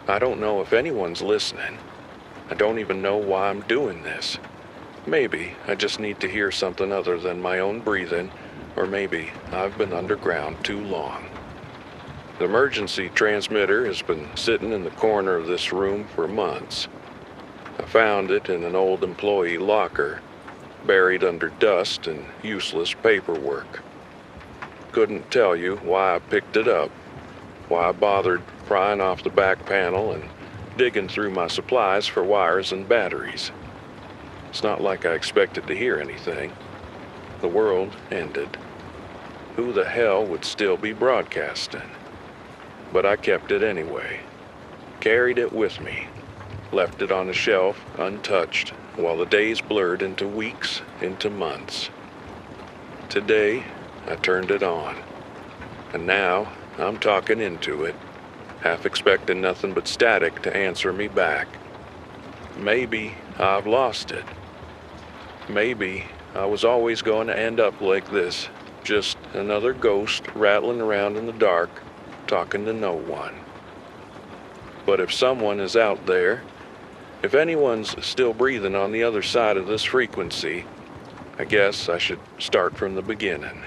I don't know if anyone's listening. I don't even know why I'm doing this. Maybe I just need to hear something other than my own breathing, or maybe I've been underground too long. The emergency transmitter has been sitting in the corner of this room for months. I found it in an old employee locker, buried under dust and useless paperwork. Couldn't tell you why I picked it up, why I bothered prying off the back panel and digging through my supplies for wires and batteries. It's not like I expected to hear anything. The world ended. Who the hell would still be broadcasting? But I kept it anyway. Carried it with me. Left it on a shelf, untouched, while the days blurred into weeks, into months. Today, I turned it on. And now, I'm talking into it, half expecting nothing but static to answer me back. Maybe I've lost it. Maybe I was always going to end up like this, just another ghost rattling around in the dark, talking to no one. But if someone is out there, if anyone's still breathing on the other side of this frequency, I guess I should start from the beginning.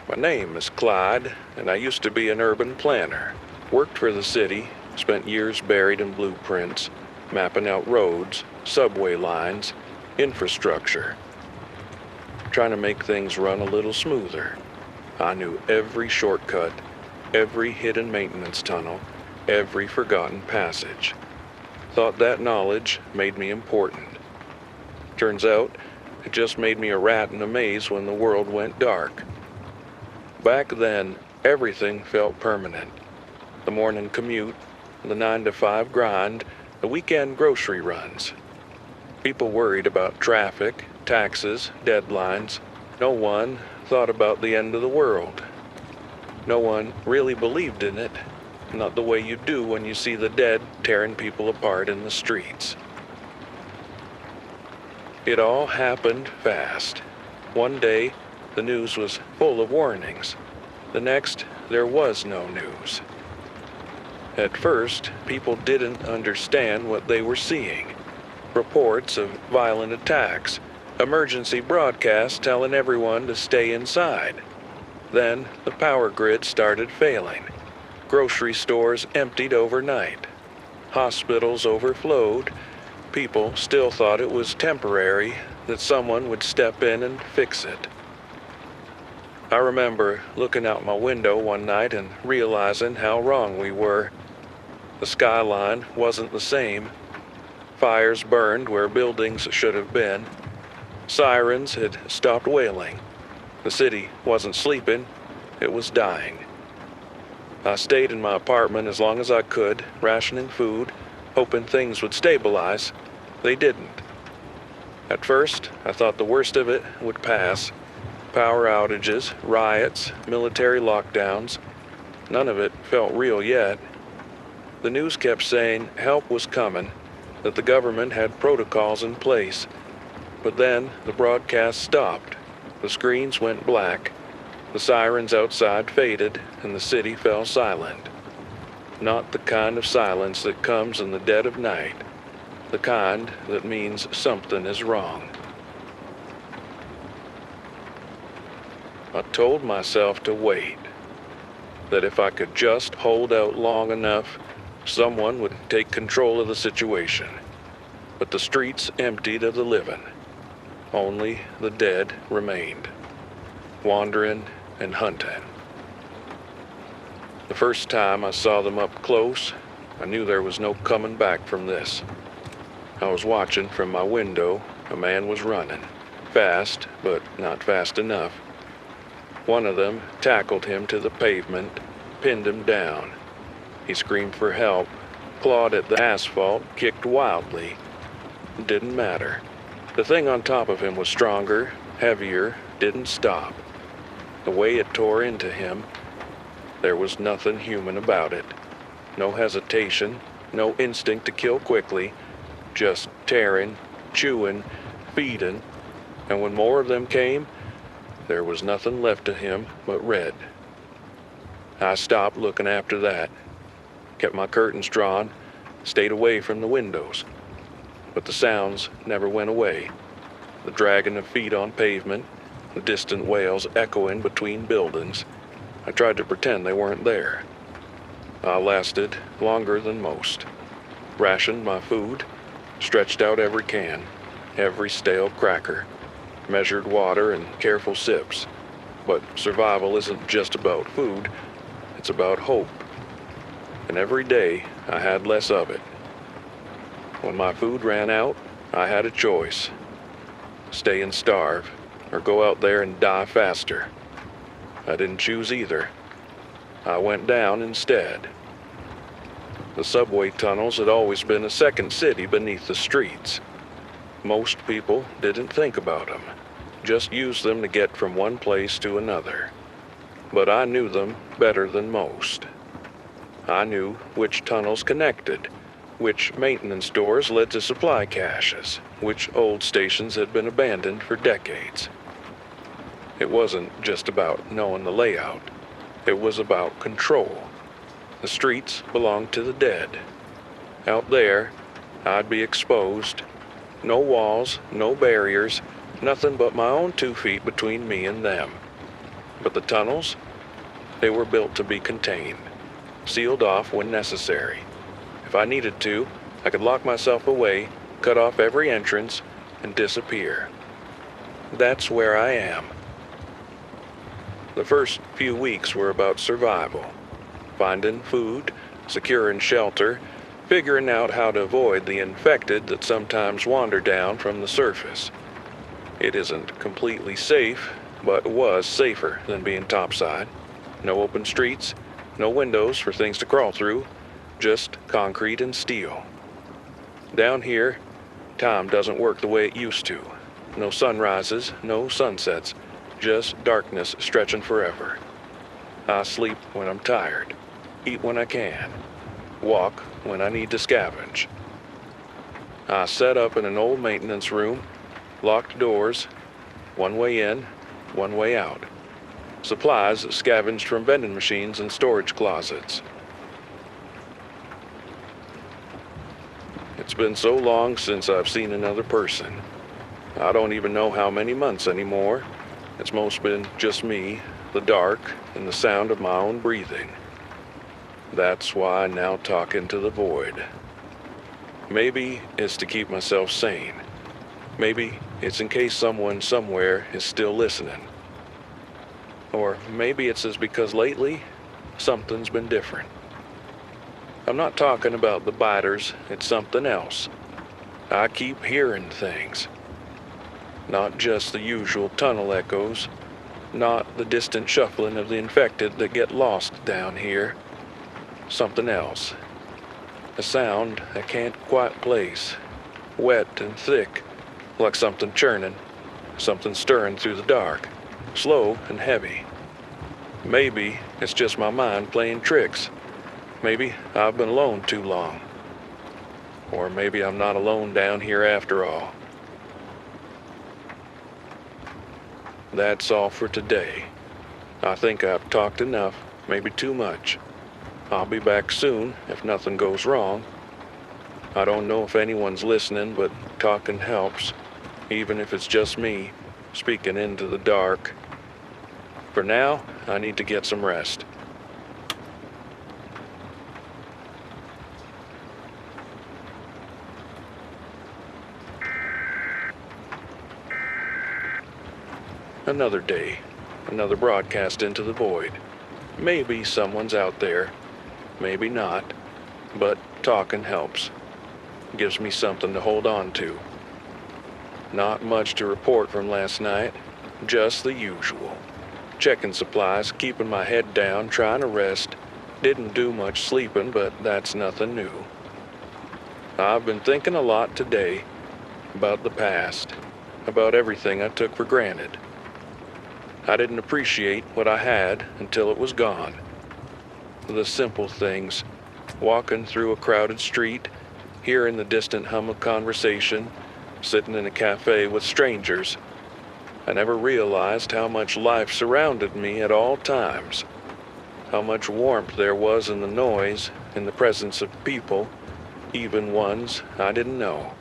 My name is Clyde, and I used to be an urban planner. Worked for the city, spent years buried in blueprints, mapping out roads, subway lines, infrastructure. Trying to make things run a little smoother. I knew every shortcut, every hidden maintenance tunnel, every forgotten passage. Thought that knowledge made me important. Turns out, it just made me a rat in a maze when the world went dark. Back then, everything felt permanent. The morning commute, the 9-to-5 grind, the weekend grocery runs. People worried about traffic, taxes, deadlines. No one thought about the end of the world. No one really believed in it, not the way you do when you see the dead tearing people apart in the streets. It all happened fast. One day, the news was full of warnings. The next, there was no news. At first, people didn't understand what they were seeing. Reports of violent attacks, emergency broadcasts telling everyone to stay inside. Then, the power grid started failing. Grocery stores emptied overnight. Hospitals overflowed. People still thought it was temporary, that someone would step in and fix it. I remember looking out my window one night and realizing how wrong we were. The skyline wasn't the same. Fires burned where buildings should have been. Sirens had stopped wailing. The city wasn't sleeping, it was dying. I stayed in my apartment as long as I could, rationing food, hoping things would stabilize. They didn't. At first, I thought the worst of it would pass. Power outages, riots, military lockdowns. None of it felt real yet. The news kept saying help was coming, that the government had protocols in place. But then the broadcast stopped. The screens went black. The sirens outside faded, and the city fell silent. Not the kind of silence that comes in the dead of night. The kind that means something is wrong. I told myself to wait, that if I could just hold out long enough, someone would take control of the situation. But the streets emptied of the living. Only the dead remained, wandering and hunting. The first time I saw them up close, I knew there was no coming back from this. I was watching from my window. A man was running, fast, but not fast enough. One of them tackled him to the pavement, pinned him down. He screamed for help, clawed at the asphalt, kicked wildly. It didn't matter. The thing on top of him was stronger, heavier, didn't stop. The way it tore into him, there was nothing human about it. No hesitation, no instinct to kill quickly, just tearing, chewing, feeding, and when more of them came, there was nothing left of him but red. I stopped looking after that, kept my curtains drawn, stayed away from the windows. But the sounds never went away. The dragging of feet on pavement, the distant wails echoing between buildings. I tried to pretend they weren't there. I lasted longer than most. Rationed my food, stretched out every can, every stale cracker, measured water in careful sips. But survival isn't just about food, it's about hope. And every day I had less of it. When my food ran out, I had a choice. Stay and starve, or go out there and die faster. I didn't choose either. I went down instead. The subway tunnels had always been a second city beneath the streets. Most people didn't think about them, just used them to get from one place to another. But I knew them better than most. I knew which tunnels connected, which maintenance doors led to supply caches, which old stations had been abandoned for decades. It wasn't just about knowing the layout. It was about control. The streets belonged to the dead. Out there, I'd be exposed. No walls, no barriers, nothing but my own 2 feet between me and them. But the tunnels, they were built to be contained, sealed off when necessary. If I needed to, I could lock myself away, cut off every entrance, and disappear. That's where I am. The first few weeks were about survival. Finding food, securing shelter, figuring out how to avoid the infected that sometimes wander down from the surface. It isn't completely safe, but was safer than being topside. No open streets, no windows for things to crawl through, just concrete and steel. Down here, time doesn't work the way it used to. No sunrises, no sunsets, just darkness stretching forever. I sleep when I'm tired, eat when I can, walk when I need to scavenge. I set up in an old maintenance room, locked doors, one way in, one way out. Supplies scavenged from vending machines and storage closets. It's been so long since I've seen another person. I don't even know how many months anymore. It's most been just me, the dark, and the sound of my own breathing. That's why I now talk into the void. Maybe it's to keep myself sane. Maybe it's in case someone somewhere is still listening. Or maybe it's just because lately, something's been different. I'm not talking about the biters, it's something else. I keep hearing things. Not just the usual tunnel echoes, not the distant shuffling of the infected that get lost down here. Something else. A sound I can't quite place. Wet and thick, like something churning, something stirring through the dark. Slow and heavy. Maybe it's just my mind playing tricks. Maybe I've been alone too long. Or maybe I'm not alone down here after all. That's all for today. I think I've talked enough, maybe too much. I'll be back soon if nothing goes wrong. I don't know if anyone's listening, but talking helps, even if it's just me speaking into the dark. For now, I need to get some rest. Another day, another broadcast into the void. Maybe someone's out there, maybe not, but talking helps. Gives me something to hold on to. Not much to report from last night, just the usual. Checking supplies, keeping my head down, trying to rest. Didn't do much sleeping, but that's nothing new. I've been thinking a lot today about the past, about everything I took for granted. I didn't appreciate what I had until it was gone. The simple things, walking through a crowded street, hearing the distant hum of conversation, sitting in a cafe with strangers. I never realized how much life surrounded me at all times. how much warmth there was in the noise, in the presence of people, even ones I didn't know.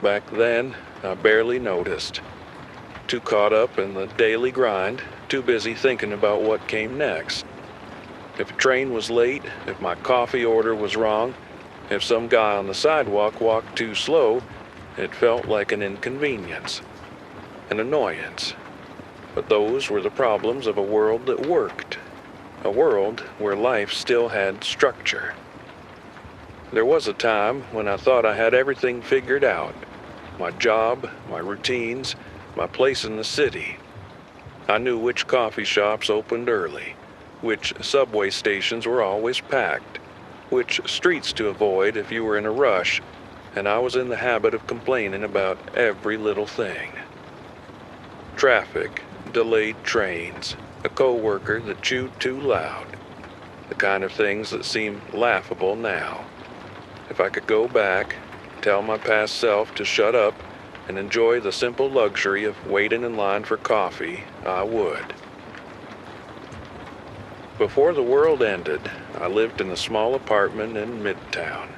Back then, I barely noticed. Too caught up in the daily grind, too busy thinking about what came next. If a train was late, if my coffee order was wrong, if some guy on the sidewalk walked too slow, it felt like an inconvenience, an annoyance. But those were the problems of a world that worked, a world where life still had structure. There was a time when I thought I had everything figured out, my job, my routines, my place in the city. I knew which coffee shops opened early, which subway stations were always packed, which streets to avoid if you were in a rush, and I was in the habit of complaining about every little thing. Traffic, delayed trains, a coworker that chewed too loud, the kind of things that seem laughable now. If I could go back, tell my past self to shut up, and enjoy the simple luxury of waiting in line for coffee, I would. Before the world ended, I lived in a small apartment in Midtown.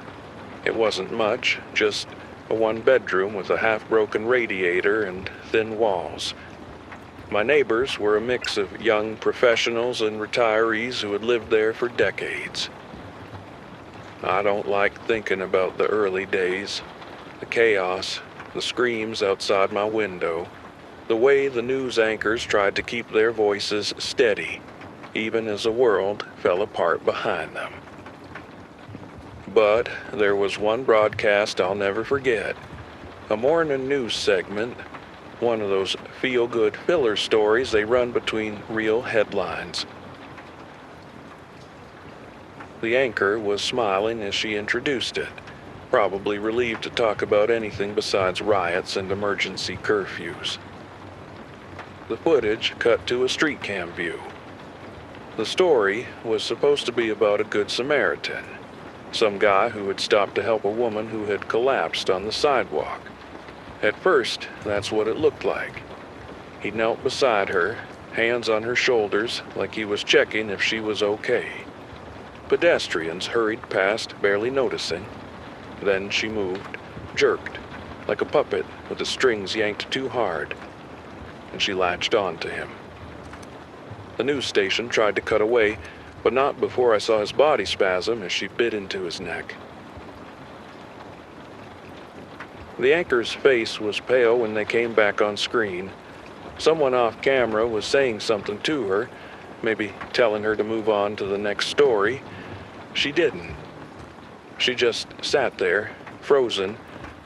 It wasn't much, just a one-bedroom with a half-broken radiator and thin walls. My neighbors were a mix of young professionals and retirees who had lived there for decades. I don't like thinking about the early days, the chaos, the screams outside my window, the way the news anchors tried to keep their voices steady, even as the world fell apart behind them. But there was one broadcast I'll never forget, a morning news segment, one of those feel-good filler stories they run between real headlines. The anchor was smiling as she introduced it, probably relieved to talk about anything besides riots and emergency curfews. The footage cut to a street cam view. The story was supposed to be about a good Samaritan, some guy who had stopped to help a woman who had collapsed on the sidewalk. At first, that's what it looked like. He knelt beside her, hands on her shoulders, like he was checking if she was okay. Pedestrians hurried past, barely noticing. Then she moved, jerked, like a puppet with the strings yanked too hard, and she latched on to him. The news station tried to cut away, but not before I saw his body spasm as she bit into his neck. The anchor's face was pale when they came back on screen. Someone off camera was saying something to her, maybe telling her to move on to the next story. She didn't. She just sat there, frozen,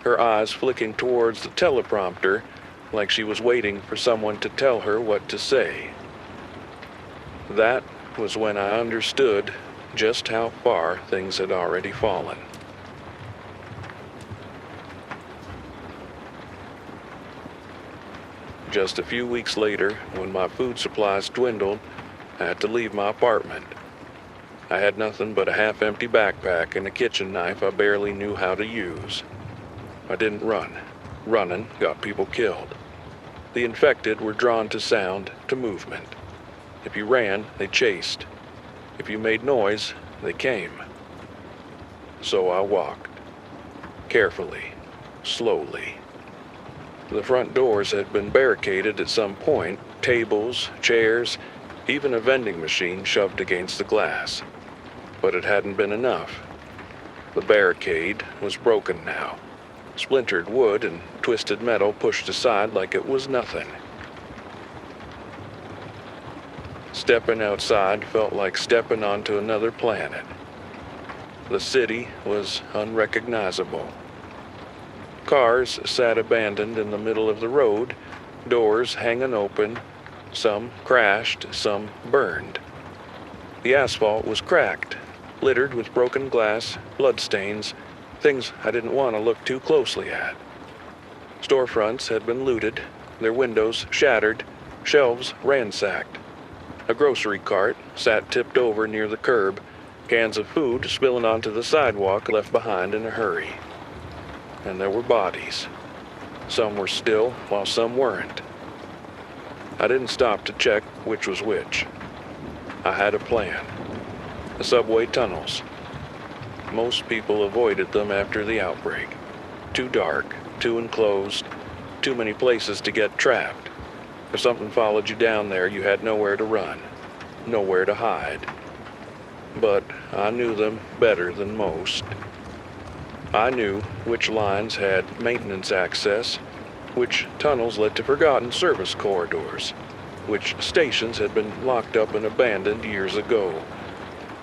her eyes flicking towards the teleprompter like she was waiting for someone to tell her what to say. That was when I understood just how far things had already fallen. Just a few weeks later, when my food supplies dwindled, I had to leave my apartment. I had nothing but a half-empty backpack and a kitchen knife I barely knew how to use. I didn't run. Running got people killed. The infected were drawn to sound, to movement. If you ran, they chased. If you made noise, they came. So I walked. Carefully, slowly. The front doors had been barricaded at some point, tables, chairs, even a vending machine shoved against the glass. But it hadn't been enough. The barricade was broken now. Splintered wood and twisted metal pushed aside like it was nothing. Stepping outside felt like stepping onto another planet. The city was unrecognizable. Cars sat abandoned in the middle of the road, doors hanging open, some crashed, some burned. The asphalt was cracked, littered with broken glass, bloodstains, things I didn't want to look too closely at. Storefronts had been looted, their windows shattered, shelves ransacked. A grocery cart sat tipped over near the curb, cans of food spilling onto the sidewalk left behind in a hurry. And there were bodies. Some were still, while some weren't. I didn't stop to check which was which. I had a plan. The subway tunnels. Most people avoided them after the outbreak. Too dark, too enclosed, too many places to get trapped. If something followed you down there, you had nowhere to run, nowhere to hide. But I knew them better than most. I knew which lines had maintenance access, which tunnels led to forgotten service corridors, which stations had been locked up and abandoned years ago.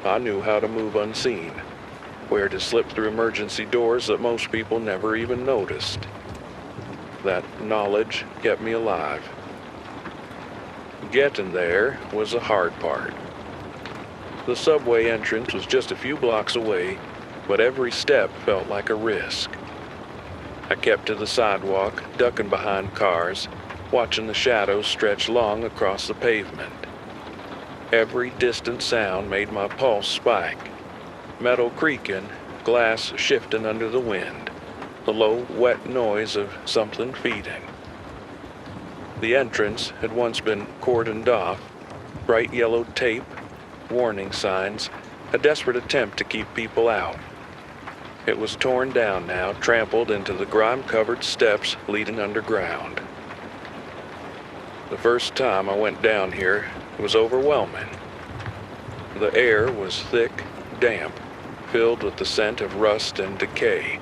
I knew how to move unseen, where to slip through emergency doors that most people never even noticed. That knowledge kept me alive. Getting there was the hard part. The subway entrance was just a few blocks away, but every step felt like a risk. I kept to the sidewalk, ducking behind cars, watching the shadows stretch long across the pavement. Every distant sound made my pulse spike. Metal creaking, glass shifting under the wind, the low, wet noise of something feeding. The entrance had once been cordoned off, bright yellow tape, warning signs, a desperate attempt to keep people out. It was torn down now, trampled into the grime-covered steps leading underground. The first time I went down here, it was overwhelming. The air was thick, damp, filled with the scent of rust and decay.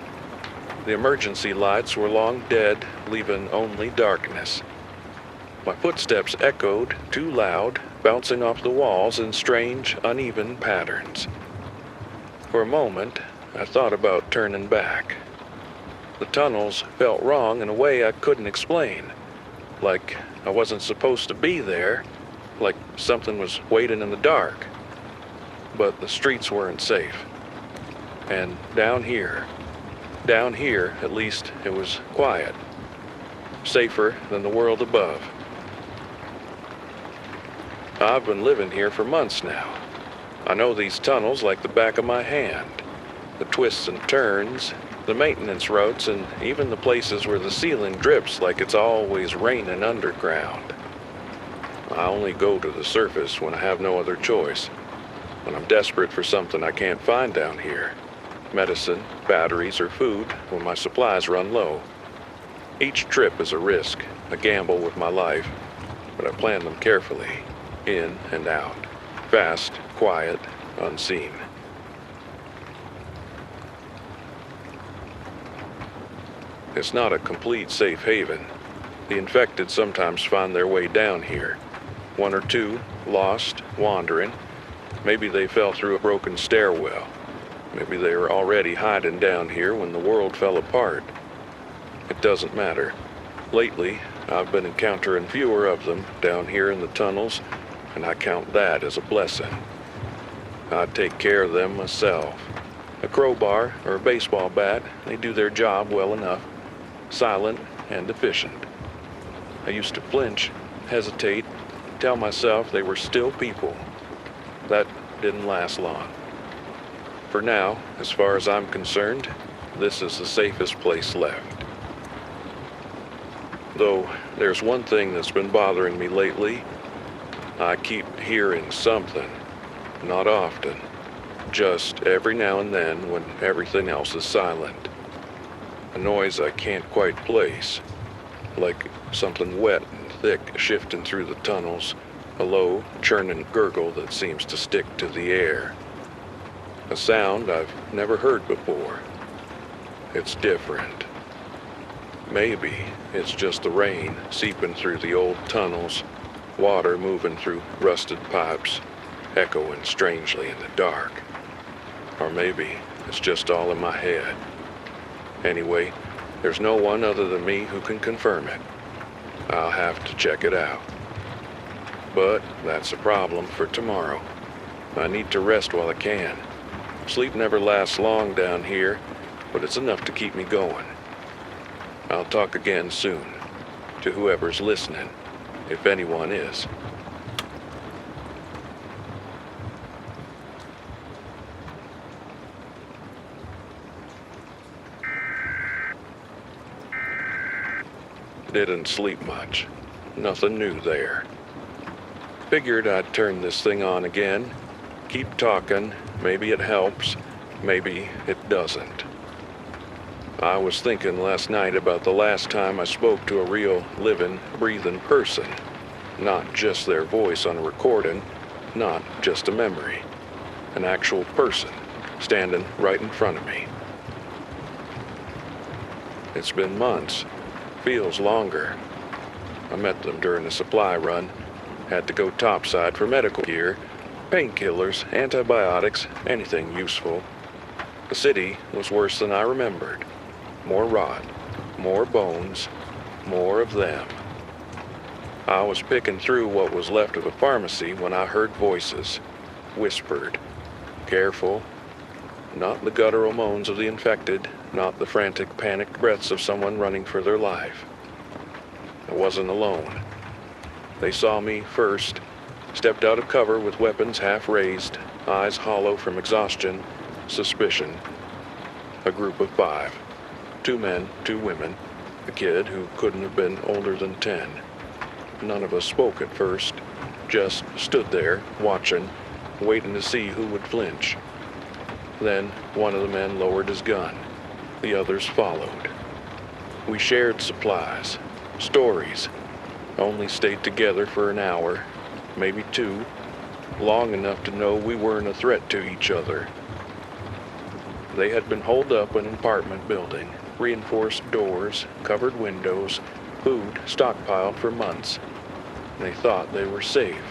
The emergency lights were long dead, leaving only darkness. My footsteps echoed, too loud, bouncing off the walls in strange, uneven patterns. For a moment, I thought about turning back. The tunnels felt wrong in a way I couldn't explain. Like I wasn't supposed to be there, like something was waiting in the dark. But the streets weren't safe. And down here, at least, it was quiet. Safer than the world above. I've been living here for months now. I know these tunnels like the back of my hand. The twists and turns, the maintenance routes, and even the places where the ceiling drips like it's always raining underground. I only go to the surface when I have no other choice. When I'm desperate for something I can't find down here. Medicine, batteries, or food when my supplies run low. Each trip is a risk, a gamble with my life, but I plan them carefully, in and out, fast, quiet, unseen. It's not a complete safe haven. The infected sometimes find their way down here. One or two, lost, wandering. Maybe they fell through a broken stairwell. Maybe they were already hiding down here when the world fell apart. It doesn't matter. Lately, I've been encountering fewer of them down here in the tunnels, and I count that as a blessing. I take care of them myself. A crowbar or a baseball bat, they do their job well enough. Silent and efficient. I used to flinch, hesitate, tell myself they were still people. That didn't last long. For now, as far as I'm concerned, this is the safest place left. Though there's one thing that's been bothering me lately. I keep hearing something. Not often. Just every now and then when everything else is silent. A noise I can't quite place. Like something wet and thick shifting through the tunnels. A low, churning gurgle that seems to stick to the air. A sound I've never heard before. It's different. Maybe it's just the rain seeping through the old tunnels, water moving through rusted pipes, echoing strangely in the dark. Or maybe it's just all in my head. Anyway, there's no one other than me who can confirm it. I'll have to check it out. But that's a problem for tomorrow. I need to rest while I can. Sleep never lasts long down here, but it's enough to keep me going. I'll talk again soon, to whoever's listening, if anyone is. Didn't sleep much. Nothing new there. Figured I'd turn this thing on again, keep talking, maybe it helps, maybe it doesn't. I was thinking last night about the last time I spoke to a real, living, breathing person. Not just their voice on a recording, not just a memory. An actual person, standing right in front of me. It's been months, feels longer. I met them during a supply run, had to go topside for medical gear, painkillers, antibiotics, anything useful. The city was worse than I remembered. More rot, more bones, more of them. I was picking through what was left of a pharmacy when I heard voices, whispered, careful. Not the guttural moans of the infected, not the frantic, panicked breaths of someone running for their life. I wasn't alone. They saw me first, stepped out of cover with weapons half raised, eyes hollow from exhaustion, suspicion. A group of 5. 2 men, 2 women, a kid who couldn't have been older than 10. None of us spoke at first, just stood there, watching, waiting to see who would flinch. Then one of the men lowered his gun. The others followed. We shared supplies, stories, only stayed together for an hour, maybe 2, long enough to know we weren't a threat to each other. They had been holed up in an apartment building, reinforced doors, covered windows, food stockpiled for months. They thought they were safe,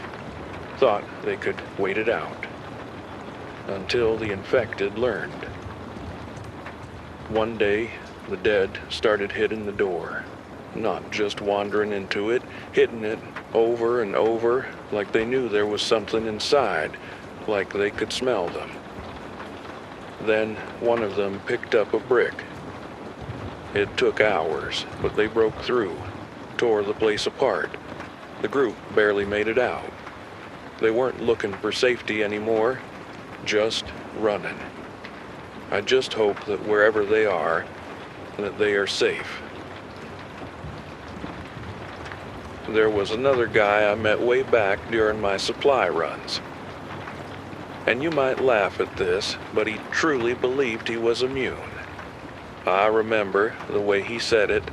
thought they could wait it out. Until the infected learned. One day, the dead started hitting the door. Not just wandering into it, hitting it over and over, like they knew there was something inside, like they could smell them. Then one of them picked up a brick. It took hours, but they broke through, tore the place apart. The group barely made it out. They weren't looking for safety anymore, just running. I just hope that wherever they are, that they are safe. There was another guy I met way back during my supply runs. And you might laugh at this, but he truly believed he was immune. I remember the way he said it,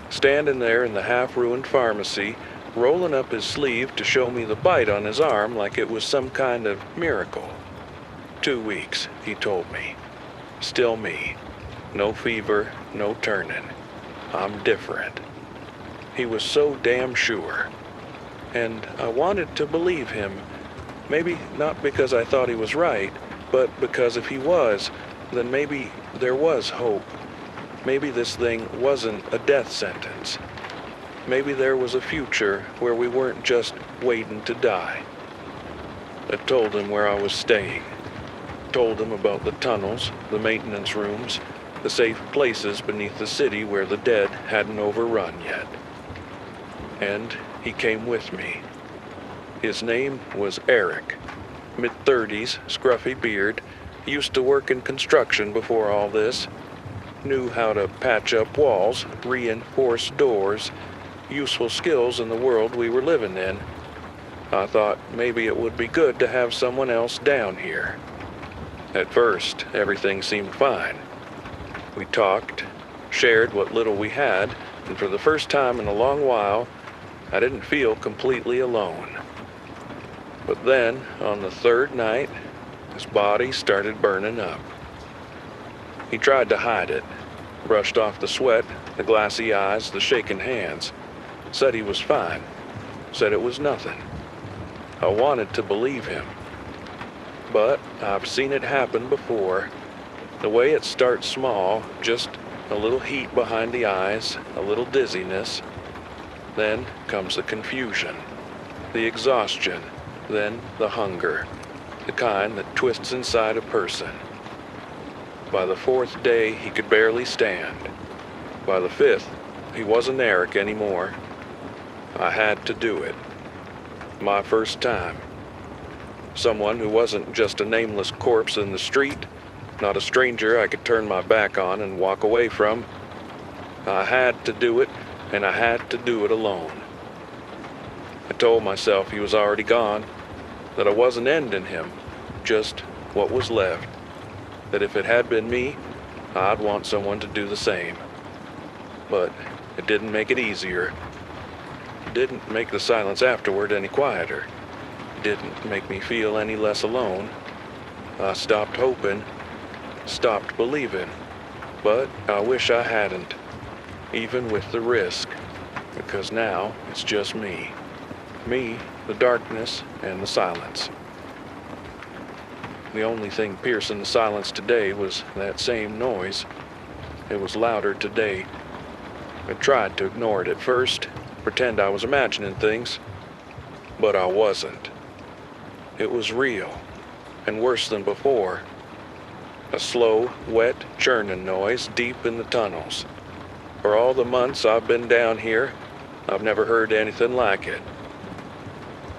standing there in the half-ruined pharmacy, rolling up his sleeve to show me the bite on his arm like it was some kind of miracle. 2 weeks, he told me. Still me. No fever, no turning. I'm different. He was so damn sure. And I wanted to believe him. Maybe not because I thought he was right, but because if he was, then maybe there was hope. Maybe this thing wasn't a death sentence. Maybe there was a future where we weren't just waiting to die. I told him where I was staying. Told him about the tunnels, the maintenance rooms, the safe places beneath the city where the dead hadn't overrun yet. And he came with me. His name was Eric. Mid-30s, scruffy beard, used to work in construction before all this. Knew how to patch up walls, reinforce doors, useful skills in the world we were living in. I thought maybe it would be good to have someone else down here. At first, everything seemed fine. We talked, shared what little we had, and for the first time in a long while, I didn't feel completely alone. But then, on the 3rd night, his body started burning up. He tried to hide it, brushed off the sweat, the glassy eyes, the shaking hands, said he was fine, said it was nothing. I wanted to believe him. But I've seen it happen before. The way it starts small, just a little heat behind the eyes, a little dizziness. Then comes the confusion, the exhaustion, then the hunger, the kind that twists inside a person. By the 4th day, he could barely stand. By the 5th, he wasn't Eric anymore. I had to do it. My first time. Someone who wasn't just a nameless corpse in the street, not a stranger I could turn my back on and walk away from. I had to do it, and I had to do it alone. I told myself he was already gone, that I wasn't ending him, just what was left, that if it had been me, I'd want someone to do the same. But it didn't make it easier. It didn't make the silence afterward any quieter. It didn't make me feel any less alone. I stopped hoping, stopped believing, but I wish I hadn't, even with the risk, because now it's just me. Me, the darkness, and the silence. The only thing piercing the silence today was that same noise. It was louder today. I tried to ignore it at first, pretend I was imagining things, but I wasn't. It was real, and worse than before. A slow, wet, churning noise deep in the tunnels. For all the months I've been down here, I've never heard anything like it.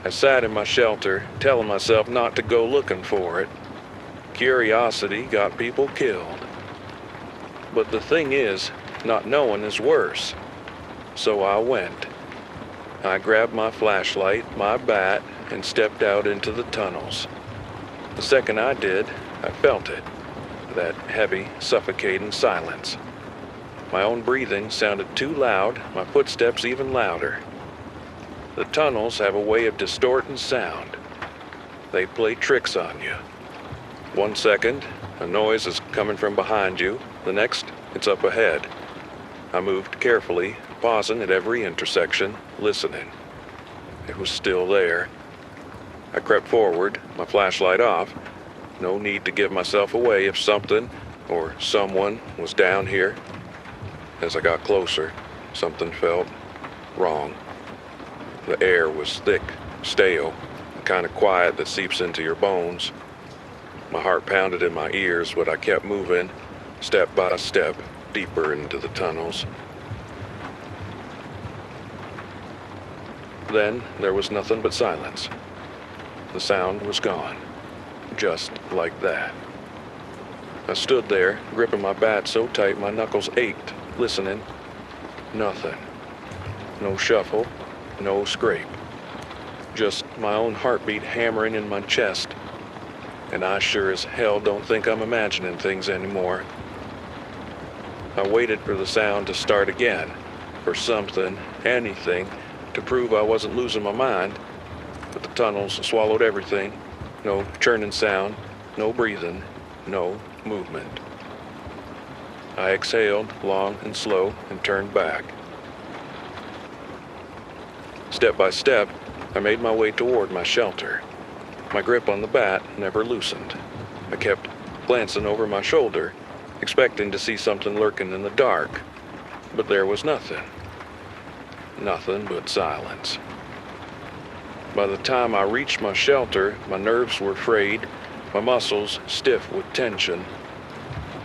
I sat in my shelter, telling myself not to go looking for it. Curiosity got people killed. But the thing is, not knowing is worse. So I went. I grabbed my flashlight, my bat, and stepped out into the tunnels. The second I did, I felt it. That heavy, suffocating silence. My own breathing sounded too loud, my footsteps even louder. The tunnels have a way of distorting sound. They play tricks on you. 1 second, a noise is coming from behind you. The next, it's up ahead. I moved carefully, pausing at every intersection, listening. It was still there. I crept forward, my flashlight off. No need to give myself away if something or someone was down here. As I got closer, something felt wrong. The air was thick, stale, the kind of quiet that seeps into your bones. My heart pounded in my ears, but I kept moving, step by step, deeper into the tunnels. Then there was nothing but silence. The sound was gone, just like that. I stood there, gripping my bat so tight my knuckles ached, listening. Nothing. No shuffle, no scrape. Just my own heartbeat hammering in my chest. And I sure as hell don't think I'm imagining things anymore. I waited for the sound to start again, for something, anything, to prove I wasn't losing my mind. But the tunnels swallowed everything. No churning sound, no breathing, no movement. I exhaled long and slow and turned back. Step by step, I made my way toward my shelter. My grip on the bat never loosened. I kept glancing over my shoulder, expecting to see something lurking in the dark, but there was nothing. Nothing but silence. By the time I reached my shelter, my nerves were frayed, my muscles stiff with tension.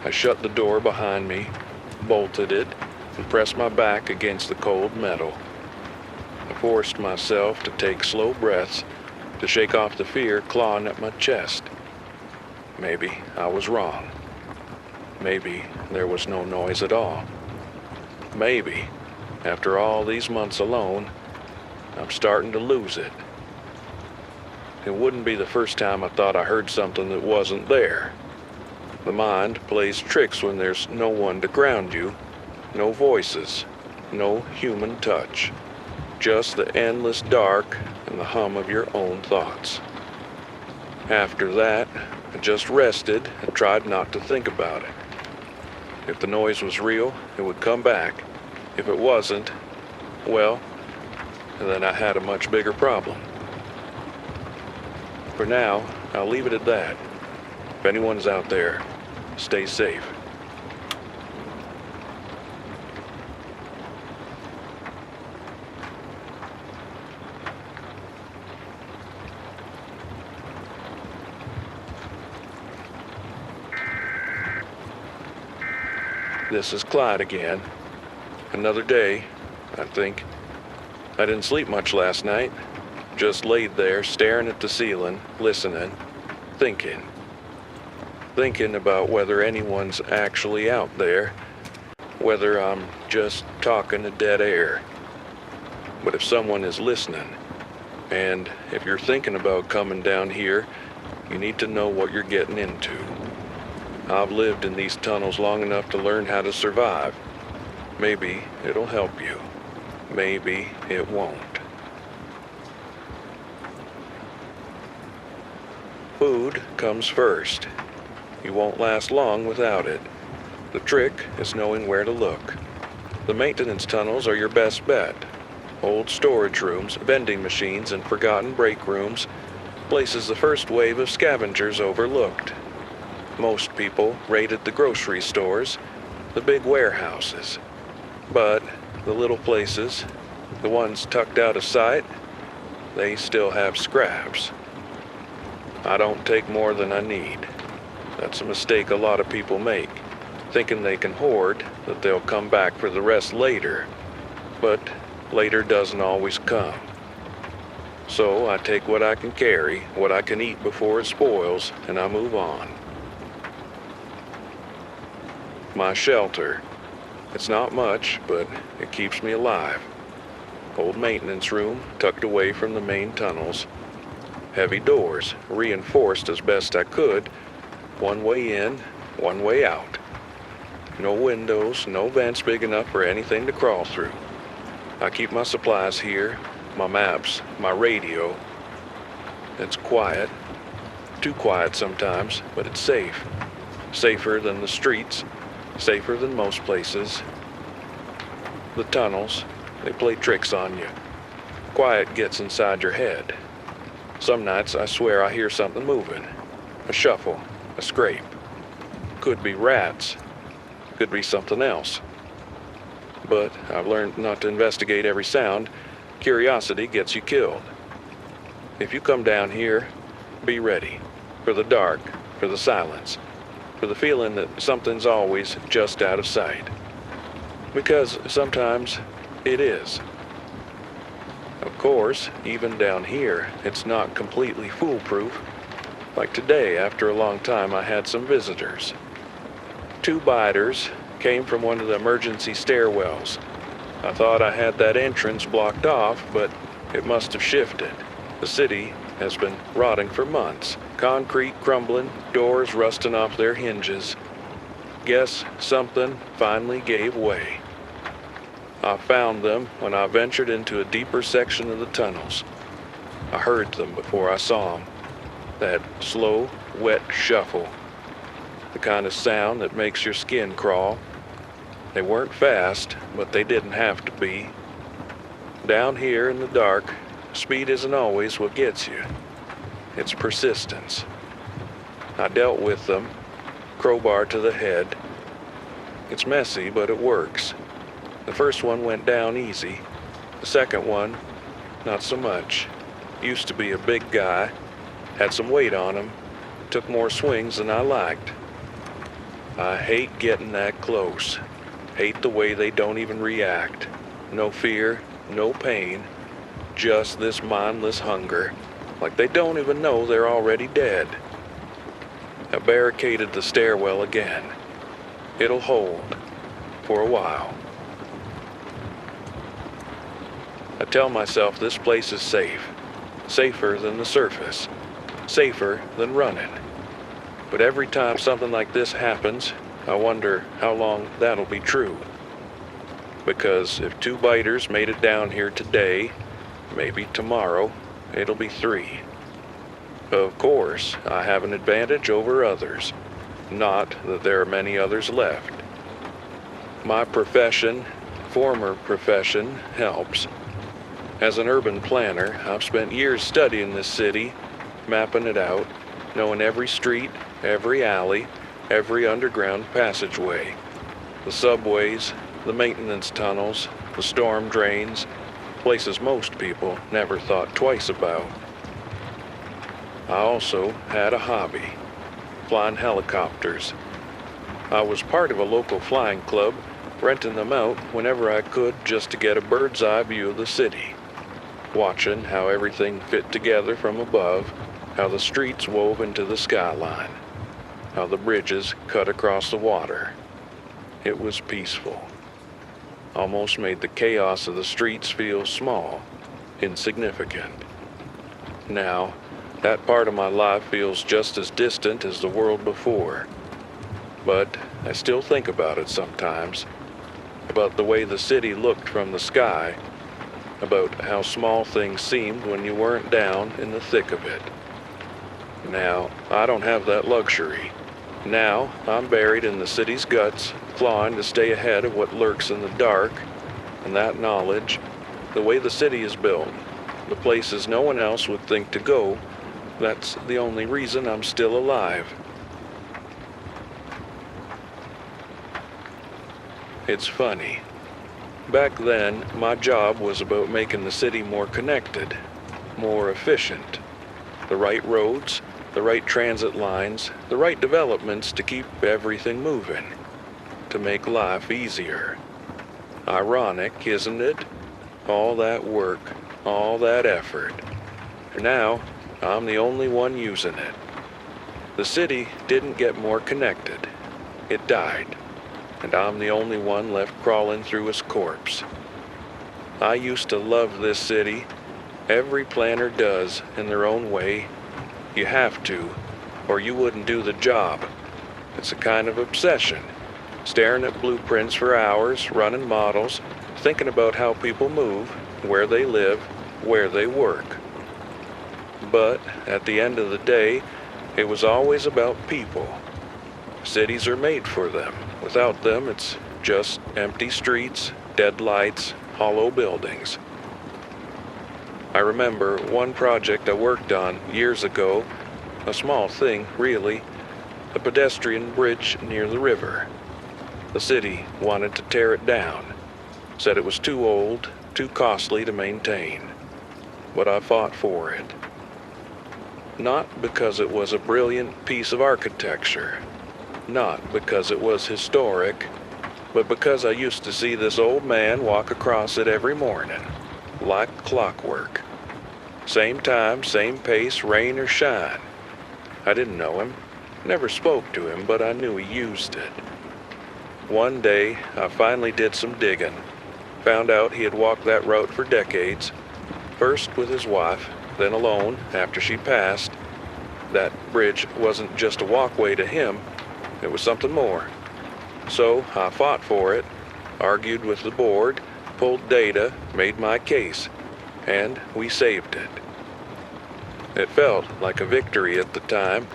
I shut the door behind me, bolted it, and pressed my back against the cold metal. I forced myself to take slow breaths, to shake off the fear clawing at my chest. Maybe I was wrong. Maybe there was no noise at all. Maybe, after all these months alone, I'm starting to lose it. It wouldn't be the first time I thought I heard something that wasn't there. The mind plays tricks when there's no one to ground you, no voices, no human touch. Just the endless dark and the hum of your own thoughts. After that, I just rested and tried not to think about it. If the noise was real, it would come back. If it wasn't, well, then I had a much bigger problem. For now, I'll leave it at that. If anyone's out there, stay safe. This is Clyde again. Another day, I think. I didn't sleep much last night. Just laid there, staring at the ceiling, listening, thinking. Thinking about whether anyone's actually out there, whether I'm just talking to dead air. But if someone is listening, And if you're thinking about coming down here, you need to know what you're getting into. I've lived in these tunnels long enough to learn how to survive. Maybe it'll help you. Maybe it won't. Food comes first. You won't last long without it. The trick is knowing where to look. The maintenance tunnels are your best bet. Old storage rooms, vending machines, and forgotten break rooms, places the first wave of scavengers overlooked. Most people raided the grocery stores, the big warehouses. But the little places, the ones tucked out of sight, they still have scraps. I don't take more than I need. That's a mistake a lot of people make, thinking they can hoard, that they'll come back for the rest later. But later doesn't always come. So I take what I can carry, what I can eat before it spoils, and I move on. My shelter. It's not much, but it keeps me alive. Old maintenance room tucked away from the main tunnels. Heavy doors, reinforced as best I could. One way in, one way out. No windows, no vents big enough for anything to crawl through. I keep my supplies here, my maps, my radio. It's quiet. Too quiet sometimes, but it's safe. Safer than the streets. Safer than most places. The tunnels, they play tricks on you. Quiet gets inside your head. Some nights I swear I hear something moving. A shuffle, a scrape. Could be rats. Could be something else. But I've learned not to investigate every sound. Curiosity gets you killed. If you come down here, be ready. For the dark, for the silence, for the feeling that something's always just out of sight. Because sometimes it is. Of course, even down here, it's not completely foolproof. Like today, after a long time, I had some visitors. 2 biters came from one of the emergency stairwells. I thought I had that entrance blocked off, but it must have shifted. The city has been rotting for months. Concrete crumbling, doors rusting off their hinges. Guess something finally gave way. I found them when I ventured into a deeper section of the tunnels. I heard them before I saw them. That slow, wet shuffle. The kind of sound that makes your skin crawl. They weren't fast, but they didn't have to be. Down here in the dark, speed isn't always what gets you. It's persistence. I dealt with them, crowbar to the head. It's messy, but it works. The first one went down easy. The second one, not so much. Used to be a big guy, had some weight on him, took more swings than I liked. I hate getting that close. Hate the way they don't even react. No fear, no pain, just this mindless hunger. Like they don't even know they're already dead. I barricaded the stairwell again. It'll hold. For a while. I tell myself this place is safe. Safer than the surface. Safer than running. But every time something like this happens, I wonder how long that'll be true. Because if 2 biters made it down here today, maybe tomorrow, it'll be 3. Of course, I have an advantage over others. Not that there are many others left. My profession, former profession, helps. As an urban planner, I've spent years studying this city, mapping it out, knowing every street, every alley, every underground passageway, the subways, the maintenance tunnels, the storm drains, places most people never thought twice about. I also had a hobby, flying helicopters. I was part of a local flying club, renting them out whenever I could just to get a bird's eye view of the city, watching how everything fit together from above, how the streets wove into the skyline, how the bridges cut across the water. It was peaceful. Almost made the chaos of the streets feel small, insignificant. Now, that part of my life feels just as distant as the world before. But I still think about it sometimes, about the way the city looked from the sky, about how small things seemed when you weren't down in the thick of it. Now, I don't have that luxury. Now, I'm buried in the city's guts, clawing to stay ahead of what lurks in the dark, and that knowledge, the way the city is built, the places no one else would think to go, that's the only reason I'm still alive. It's funny. Back then, my job was about making the city more connected, more efficient. The right roads, the right transit lines, the right developments to keep everything moving, to make life easier. Ironic, isn't it? All that work, all that effort. And now, I'm the only one using it. The city didn't get more connected. It died. And I'm the only one left crawling through its corpse. I used to love this city. Every planner does, in their own way. You have to, or you wouldn't do the job. It's a kind of obsession. Staring at blueprints for hours, running models, thinking about how people move, where they live, where they work. But at the end of the day, it was always about people. Cities are made for them. Without them, it's just empty streets, dead lights, hollow buildings. I remember one project I worked on years ago, a small thing, really, a pedestrian bridge near the river. The city wanted to tear it down, said it was too old, too costly to maintain. But I fought for it. Not because it was a brilliant piece of architecture. Not because it was historic, but because I used to see this old man walk across it every morning, like clockwork. Same time, same pace, rain or shine. I didn't know him, never spoke to him, but I knew he used it. One day, I finally did some digging, found out he had walked that route for decades, first with his wife, then alone after she passed. That bridge wasn't just a walkway to him, it was something more. So I fought for it, argued with the board, pulled data, made my case, and we saved it. It felt like a victory at the time.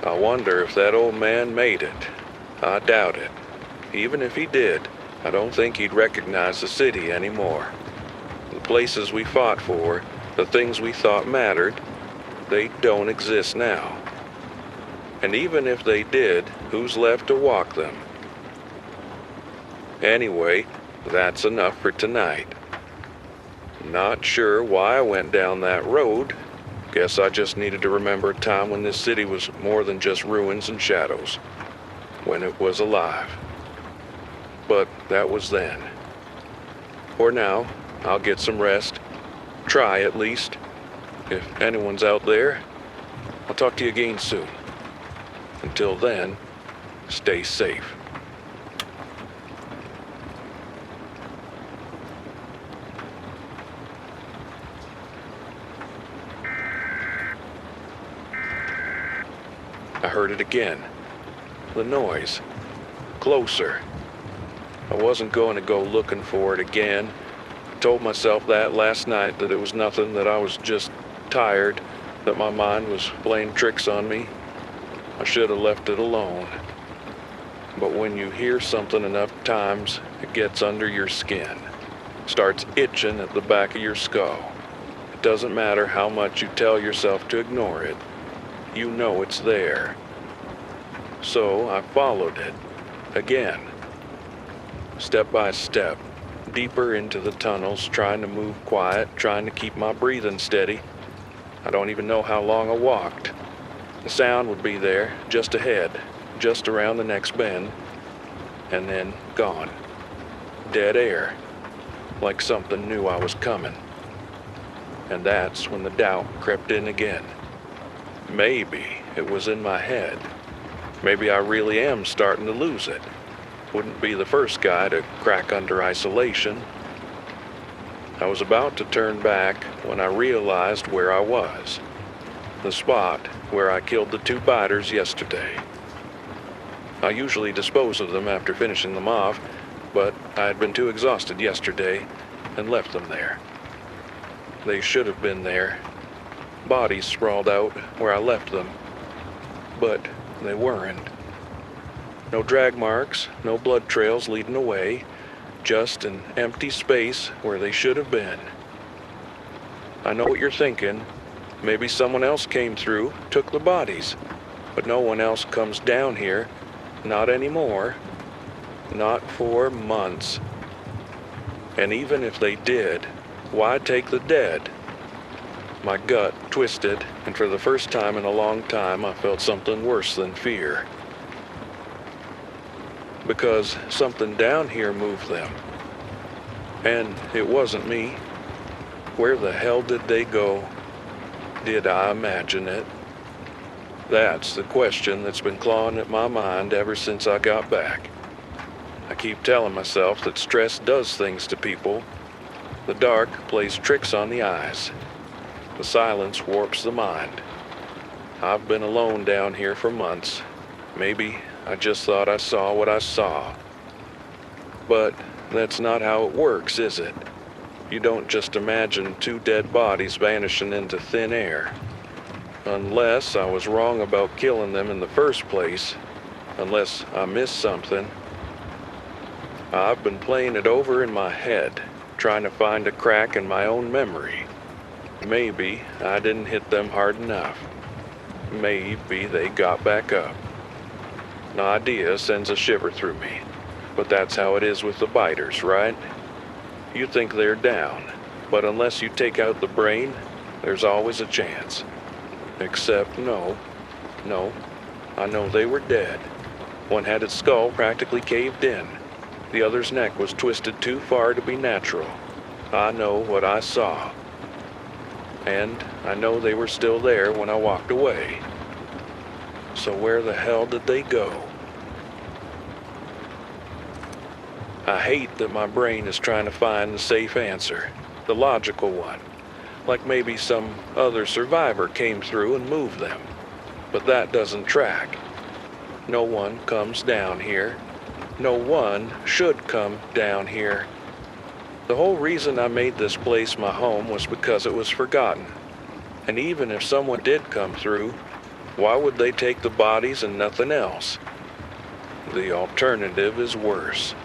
I wonder if that old man made it. I doubt it. Even if he did, I don't think he'd recognize the city anymore. The places we fought for, the things we thought mattered, they don't exist now. And even if they did, who's left to walk them? Anyway, that's enough for tonight. Not sure why I went down that road. Guess I just needed to remember a time when this city was more than just ruins and shadows. When it was alive. But that was then. For now, I'll get some rest. Try at least. If anyone's out there, I'll talk to you again soon. Until then, stay safe. I heard it again. The noise. Closer. I wasn't going to go looking for it again. I told myself that last night, that it was nothing, that I was just tired, that my mind was playing tricks on me. I should have left it alone. But when you hear something enough times, it gets under your skin. Starts itching at the back of your skull. It doesn't matter how much you tell yourself to ignore it. You know it's there. So I followed it. Again. Step by step. Deeper into the tunnels, trying to move quiet, trying to keep my breathing steady. I don't even know how long I walked. The sound would be there, just ahead, just around the next bend, and then gone. Dead air, like something knew I was coming. And that's when the doubt crept in again. Maybe it was in my head. Maybe I really am starting to lose it. Wouldn't be the first guy to crack under isolation. I was about to turn back when I realized where I was. The spot where I killed the 2 biters yesterday. I usually dispose of them after finishing them off, but I had been too exhausted yesterday and left them there. They should have been there. Bodies sprawled out where I left them, but they weren't. No drag marks, no blood trails leading away, just an empty space where they should have been. I know what you're thinking. Maybe someone else came through, took the bodies, but no one else comes down here. Not anymore. Not for months. And even if they did, why take the dead? My gut twisted, and for the first time in a long time, I felt something worse than fear. Because something down here moved them. And it wasn't me. Where the hell did they go? Did I imagine it? That's the question that's been clawing at my mind ever since I got back. I keep telling myself that stress does things to people. The dark plays tricks on the eyes. The silence warps the mind. I've been alone down here for months. Maybe I just thought I saw what I saw. But that's not how it works, is it? You don't just imagine 2 dead bodies vanishing into thin air. Unless I was wrong about killing them in the first place. Unless I missed something. I've been playing it over in my head, trying to find a crack in my own memory. Maybe I didn't hit them hard enough. Maybe they got back up. An idea sends a shiver through me. But that's how it is with the biters, right? You think they're down, but unless you take out the brain, there's always a chance. Except no, I know they were dead. One had its skull practically caved in. The other's neck was twisted too far to be natural. I know what I saw. And I know they were still there when I walked away. So where the hell did they go? I hate that my brain is trying to find the safe answer, the logical one. Like maybe some other survivor came through and moved them. But that doesn't track. No one comes down here. No one should come down here. The whole reason I made this place my home was because it was forgotten. And even if someone did come through, why would they take the bodies and nothing else? The alternative is worse.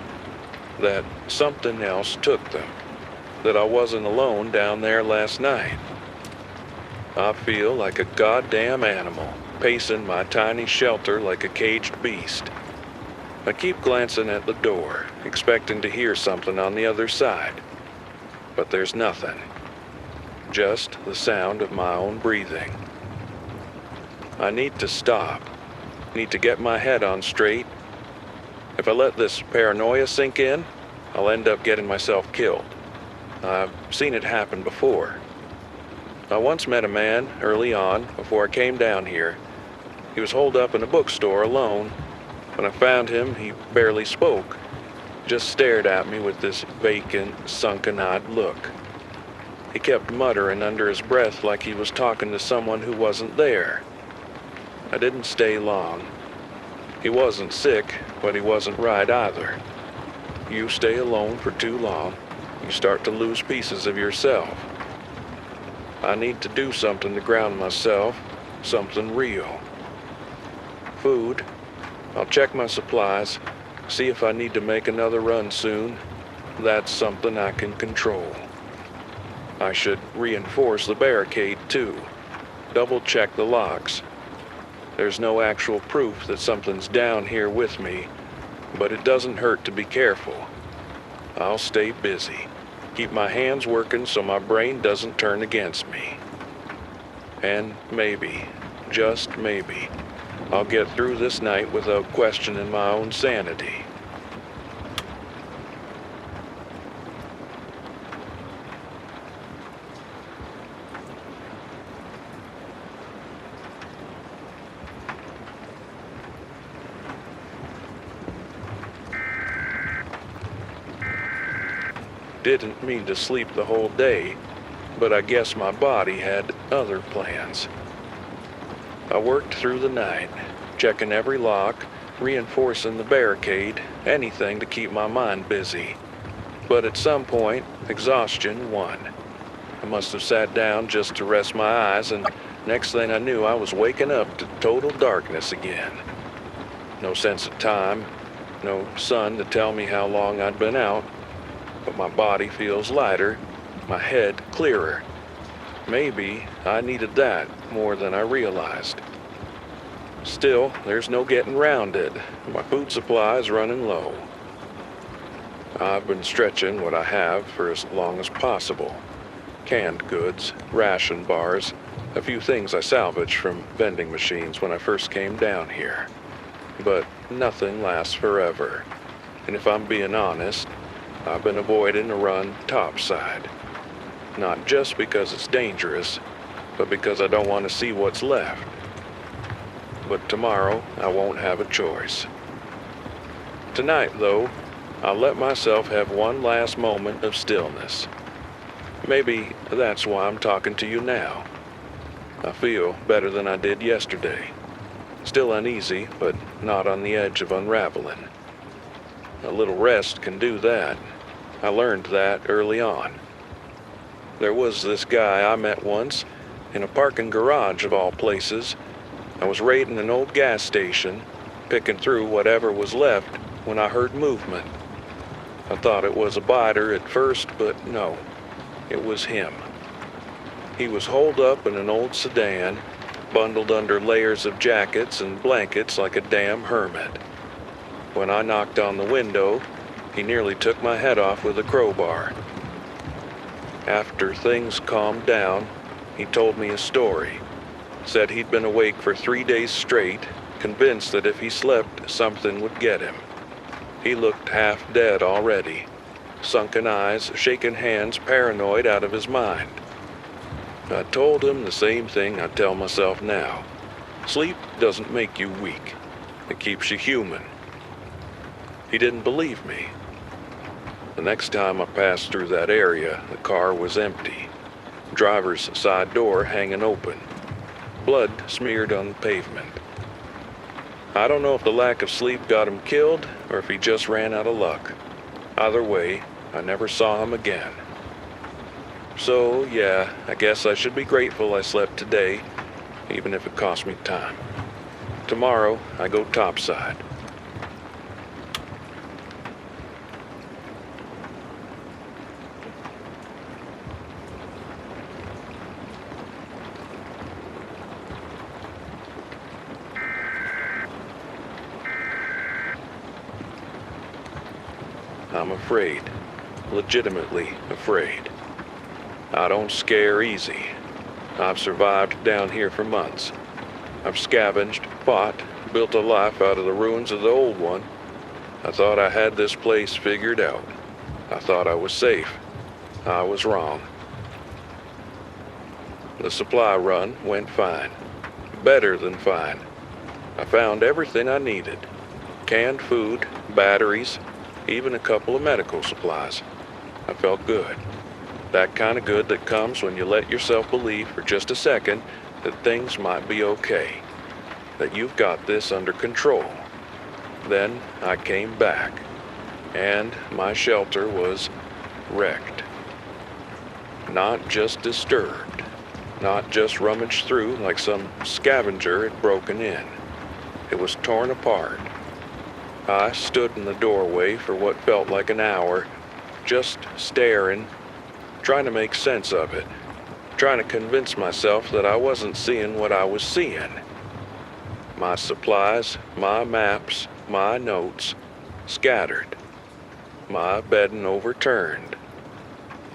That something else took them. That I wasn't alone down there last night. I feel like a goddamn animal, pacing my tiny shelter like a caged beast. I keep glancing at the door, expecting to hear something on the other side. But there's nothing. Just the sound of my own breathing. I need to stop. Need to get my head on straight. If I let this paranoia sink in, I'll end up getting myself killed. I've seen it happen before. I once met a man early on, before I came down here. He was holed up in a bookstore alone. When I found him, he barely spoke. Just stared at me with this vacant, sunken-eyed look. He kept muttering under his breath like he was talking to someone who wasn't there. I didn't stay long. He wasn't sick, but he wasn't right either. You stay alone for too long, you start to lose pieces of yourself. I need to do something to ground myself, something real. Food. I'll check my supplies, see if I need to make another run soon. That's something I can control. I should reinforce the barricade too. Double check the locks. There's no actual proof that something's down here with me, but it doesn't hurt to be careful. I'll stay busy. Keep my hands working so my brain doesn't turn against me. And maybe, just maybe, I'll get through this night without questioning my own sanity. didn't mean to sleep the whole day, but I guess my body had other plans. I worked through the night, checking every lock, reinforcing the barricade, anything to keep my mind busy. But at some point, exhaustion won. I must have sat down just to rest my eyes, and next thing I knew, I was waking up to total darkness again. No sense of time, no sun to tell me how long I'd been out, but my body feels lighter, my head clearer. Maybe I needed that more than I realized. Still, there's no getting round it. My food supply is running low. I've been stretching what I have for as long as possible. Canned goods, ration bars, a few things I salvaged from vending machines when I first came down here. But nothing lasts forever. And if I'm being honest, I've been avoiding a run topside. Not just because it's dangerous, but because I don't want to see what's left. But tomorrow, I won't have a choice. Tonight, though, I'll let myself have one last moment of stillness. Maybe that's why I'm talking to you now. I feel better than I did yesterday. Still uneasy, but not on the edge of unraveling. A little rest can do that. I learned that early on. There was this guy I met once in a parking garage of all places. I was raiding an old gas station, picking through whatever was left when I heard movement. I thought it was a biter at first, but no, it was him. He was holed up in an old sedan, bundled under layers of jackets and blankets like a damn hermit. When I knocked on the window, he nearly took my head off with a crowbar. After things calmed down, he told me a story. Said he'd been awake for 3 days straight, convinced that if he slept, something would get him. He looked half dead already, sunken eyes, shaking hands, paranoid out of his mind. I told him the same thing I tell myself now. Sleep doesn't make you weak. It keeps you human. He didn't believe me. The next time I passed through that area, the car was empty. Driver's side door hanging open. Blood smeared on the pavement. I don't know if the lack of sleep got him killed or if he just ran out of luck. Either way, I never saw him again. So, yeah, I guess I should be grateful I slept today, even if it cost me time. Tomorrow, I go topside. I'm afraid, legitimately afraid. I don't scare easy. I've survived down here for months. I've scavenged, fought, built a life out of the ruins of the old one. I thought I had this place figured out. I thought I was safe. I was wrong. The supply run went fine. Better than fine. I found everything I needed. Canned food, batteries, even a couple of medical supplies. I felt good. That kind of good that comes when you let yourself believe for just a second that things might be okay, that you've got this under control. Then I came back, and my shelter was wrecked. Not just disturbed, not just rummaged through like some scavenger had broken in. It was torn apart. I stood in the doorway for what felt like an hour, just staring, trying to make sense of it, trying to convince myself that I wasn't seeing what I was seeing. My supplies, my maps, my notes, scattered. My bedding overturned.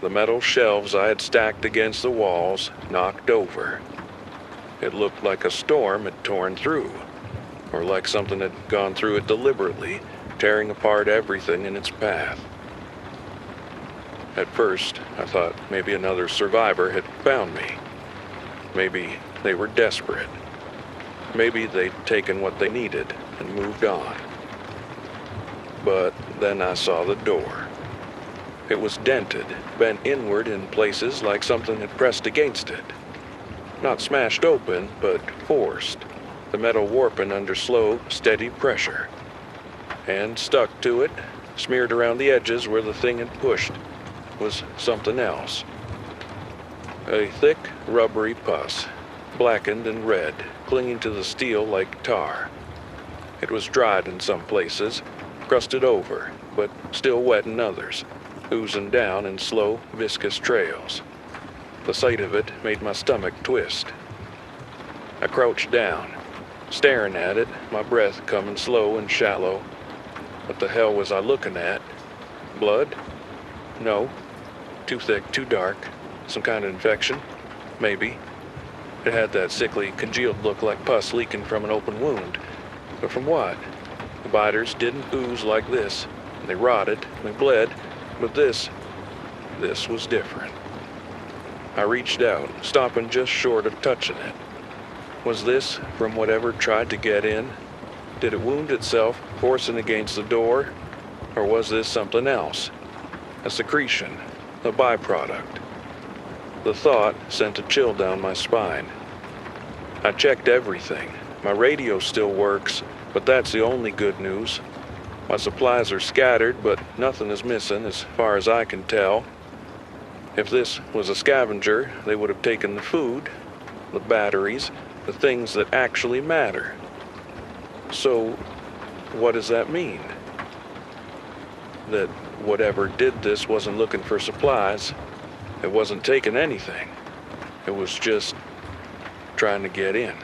The metal shelves I had stacked against the walls knocked over. It looked like a storm had torn through, or like something had gone through it deliberately, tearing apart everything in its path. At first, I thought maybe another survivor had found me. Maybe they were desperate. Maybe they'd taken what they needed and moved on. But then I saw the door. It was dented, bent inward in places like something had pressed against it. Not smashed open, but forced, the metal warping under slow, steady pressure. And stuck to it, smeared around the edges where the thing had pushed, was something else. A thick, rubbery pus, blackened and red, clinging to the steel like tar. It was dried in some places, crusted over, but still wet in others, oozing down in slow, viscous trails. The sight of it made my stomach twist. I crouched down, staring at it, my breath coming slow and shallow. What the hell was I looking at? Blood? No. Too thick, too dark. Some kind of infection? Maybe. It had that sickly, congealed look like pus leaking from an open wound. But from what? The biters didn't ooze like this. They rotted, they bled, but this was different. I reached out, stopping just short of touching it. Was this from whatever tried to get in? Did it wound itself, forcing against the door? Or was this something else? A secretion, a byproduct. The thought sent a chill down my spine. I checked everything. My radio still works, but that's the only good news. My supplies are scattered, but nothing is missing as far as I can tell. If this was a scavenger, they would have taken the food, the batteries, the things that actually matter. So, what does that mean? That whatever did this wasn't looking for supplies. It wasn't taking anything. It was just trying to get in.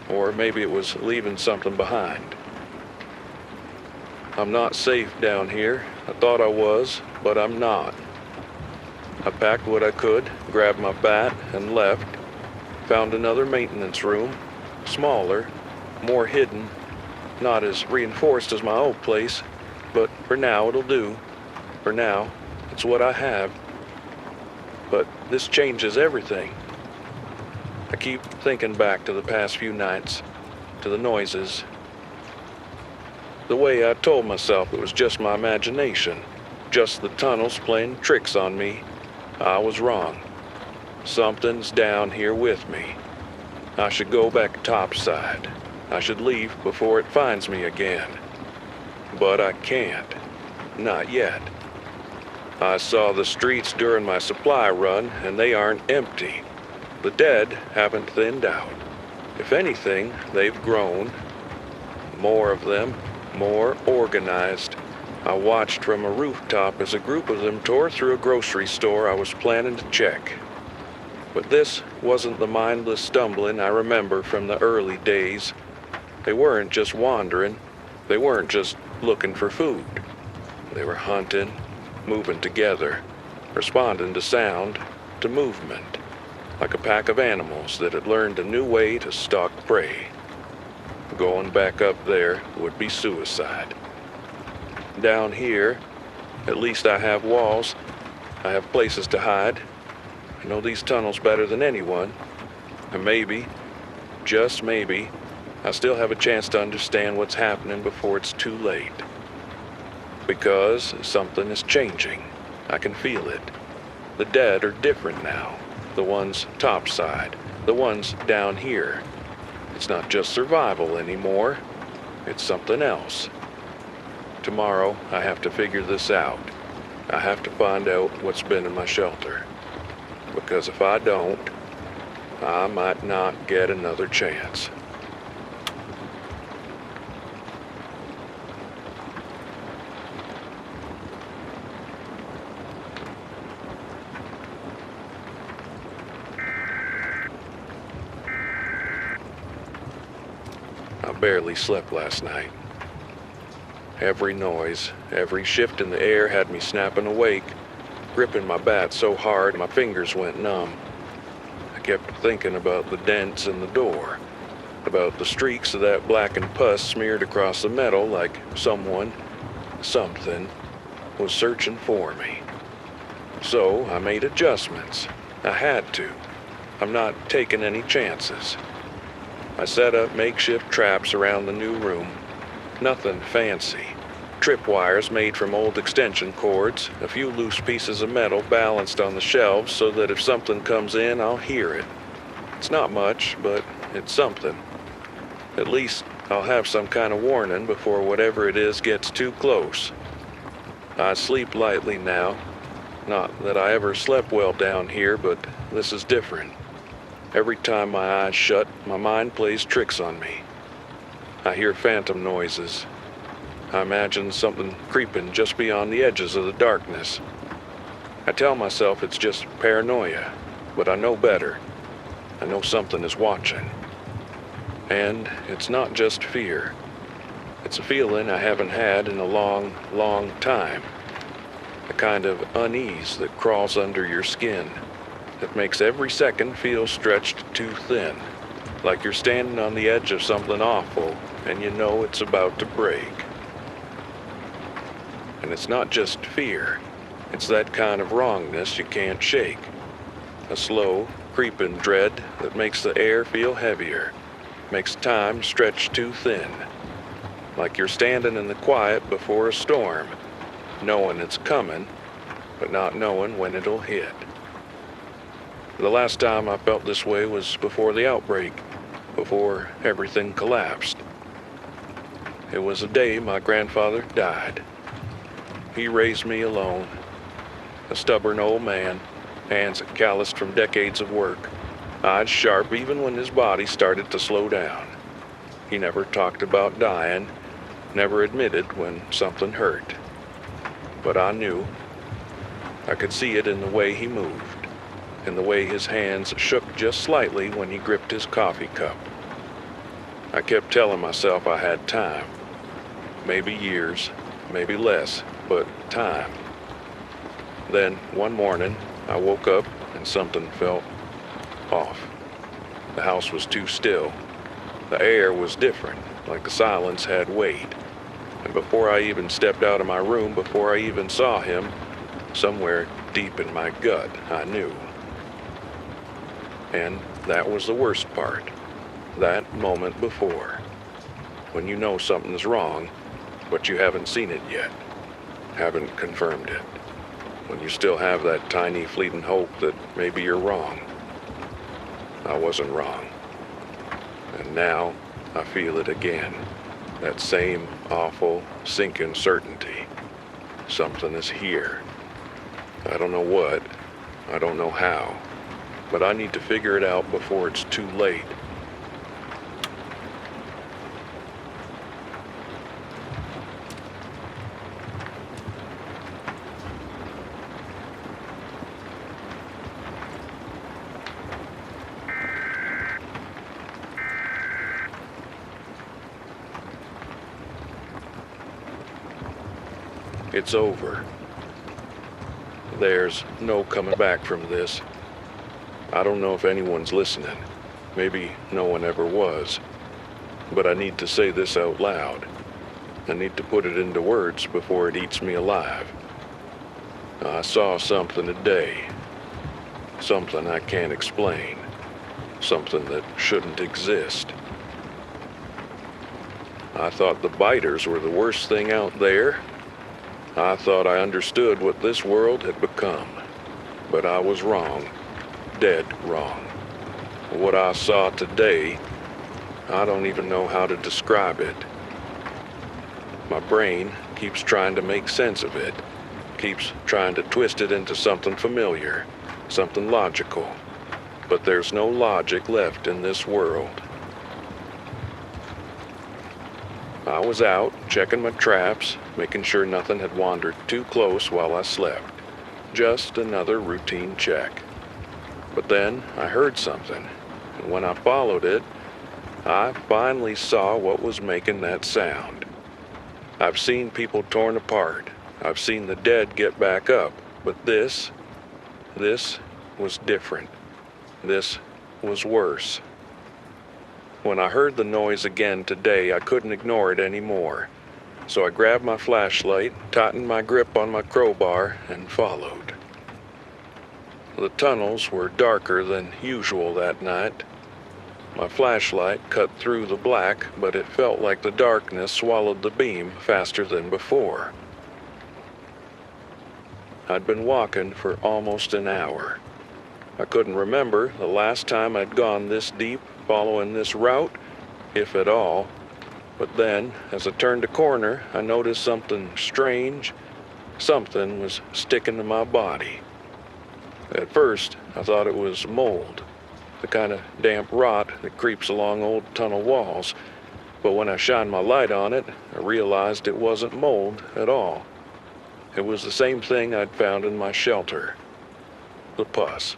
Or maybe it was leaving something behind. I'm not safe down here. I thought I was, but I'm not. I packed what I could, grabbed my bat, and left. Found another maintenance room, smaller, more hidden, not as reinforced as my old place, but for now it'll do. For now, it's what I have. But this changes everything. I keep thinking back to the past few nights, to the noises. The way I told myself it was just my imagination, just the tunnels playing tricks on me. I was wrong. Something's down here with me. I should go back topside. I should leave before it finds me again. But I can't. Not yet. I saw the streets during my supply run, and they aren't empty. The dead haven't thinned out. If anything, they've grown. More of them, more organized. I watched from a rooftop as a group of them tore through a grocery store I was planning to check. But this wasn't the mindless stumbling I remember from the early days. They weren't just wandering. They weren't just looking for food. They were hunting, moving together, responding to sound, to movement, like a pack of animals that had learned a new way to stalk prey. Going back up there would be suicide. Down here, at least I have walls. I have places to hide. I know these tunnels better than anyone. And maybe, just maybe, I still have a chance to understand what's happening before it's too late. Because something is changing. I can feel it. The dead are different now. The ones topside. The ones down here. It's not just survival anymore. It's something else. Tomorrow, I have to figure this out. I have to find out what's been in my shelter. Because if I don't, I might not get another chance. I barely slept last night. Every noise, every shift in the air had me snapping awake, gripping my bat so hard my fingers went numb. I kept thinking about the dents in the door, about the streaks of that blackened pus smeared across the metal like someone, something, was searching for me. So I made adjustments. I had to. I'm not taking any chances. I set up makeshift traps around the new room. Nothing fancy. tripwires made from old extension cords, a few loose pieces of metal balanced on the shelves so that if something comes in, I'll hear it. It's not much, but it's something. At least I'll have some kind of warning before whatever it is gets too close. I sleep lightly now. Not that I ever slept well down here, but this is different. Every time my eyes shut, my mind plays tricks on me. I hear phantom noises. I imagine something creeping just beyond the edges of the darkness. I tell myself it's just paranoia, but I know better. I know something is watching. And it's not just fear. It's a feeling I haven't had in a long, long time. A kind of unease that crawls under your skin, that makes every second feel stretched too thin, like you're standing on the edge of something awful, and you know it's about to break. And it's not just fear. It's that kind of wrongness you can't shake. A slow, creeping dread that makes the air feel heavier, makes time stretch too thin, like you're standing in the quiet before a storm, knowing it's coming, but not knowing when it'll hit. The last time I felt this way was before the outbreak, before everything collapsed. It was the day my grandfather died. He raised me alone, a stubborn old man, hands calloused from decades of work, eyes sharp even when his body started to slow down. He never talked about dying, never admitted when something hurt. But I knew. I could see it in the way he moved, in the way his hands shook just slightly when he gripped his coffee cup. I kept telling myself I had time. Maybe years, maybe less, but time. Then, one morning, I woke up and something felt off. The house was too still. The air was different, like the silence had weight. And before I even stepped out of my room, before I even saw him, somewhere deep in my gut, I knew. And that was the worst part. That moment before. When you know something's wrong, but you haven't seen it yet. Haven't confirmed it. When you still have that tiny fleeting hope that maybe you're wrong. I wasn't wrong. And now I feel it again. That same awful, sinking certainty. Something is here. I don't know what. I don't know how. But I need to figure it out before it's too late. It's over. There's no coming back from this. I don't know if anyone's listening. Maybe no one ever was. But I need to say this out loud. I need to put it into words before it eats me alive. I saw something today. Something I can't explain. Something that shouldn't exist. I thought the biters were the worst thing out there. I thought I understood what this world had become. But I was wrong. Dead wrong. What I saw today, I don't even know how to describe it. My brain keeps trying to make sense of it, keeps trying to twist it into something familiar, something logical. But there's no logic left in this world. I was out, checking my traps, making sure nothing had wandered too close while I slept. Just another routine check. But then I heard something, and when I followed it, I finally saw what was making that sound. I've seen people torn apart. I've seen the dead get back up. But this was different. This was worse. When I heard the noise again today, I couldn't ignore it anymore. So I grabbed my flashlight, tightened my grip on my crowbar, and followed. The tunnels were darker than usual that night. My flashlight cut through the black, but it felt like the darkness swallowed the beam faster than before. I'd been walking for almost an hour. I couldn't remember the last time I'd gone this deep following this route, if at all. But then, as I turned a corner, I noticed something strange. Something was sticking to my body. At first, I thought it was mold, the kind of damp rot that creeps along old tunnel walls. But when I shined my light on it, I realized it wasn't mold at all. It was the same thing I'd found in my shelter. The pus.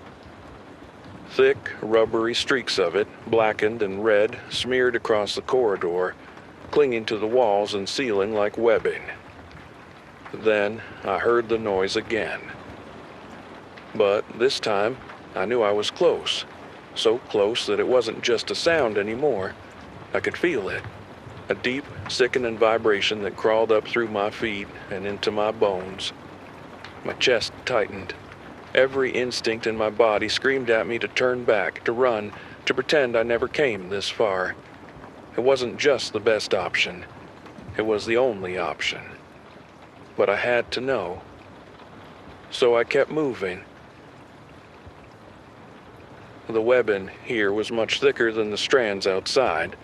Thick, rubbery streaks of it, blackened and red, smeared across the corridor, clinging to the walls and ceiling like webbing. Then I heard the noise again. But this time, I knew I was close. So close that it wasn't just a sound anymore. I could feel it. A deep, sickening vibration that crawled up through my feet and into my bones. My chest tightened. Every instinct in my body screamed at me to turn back, to run, to pretend I never came this far. It wasn't just the best option. It was the only option. But I had to know. So I kept moving. The webbing here was much thicker than the strands outside,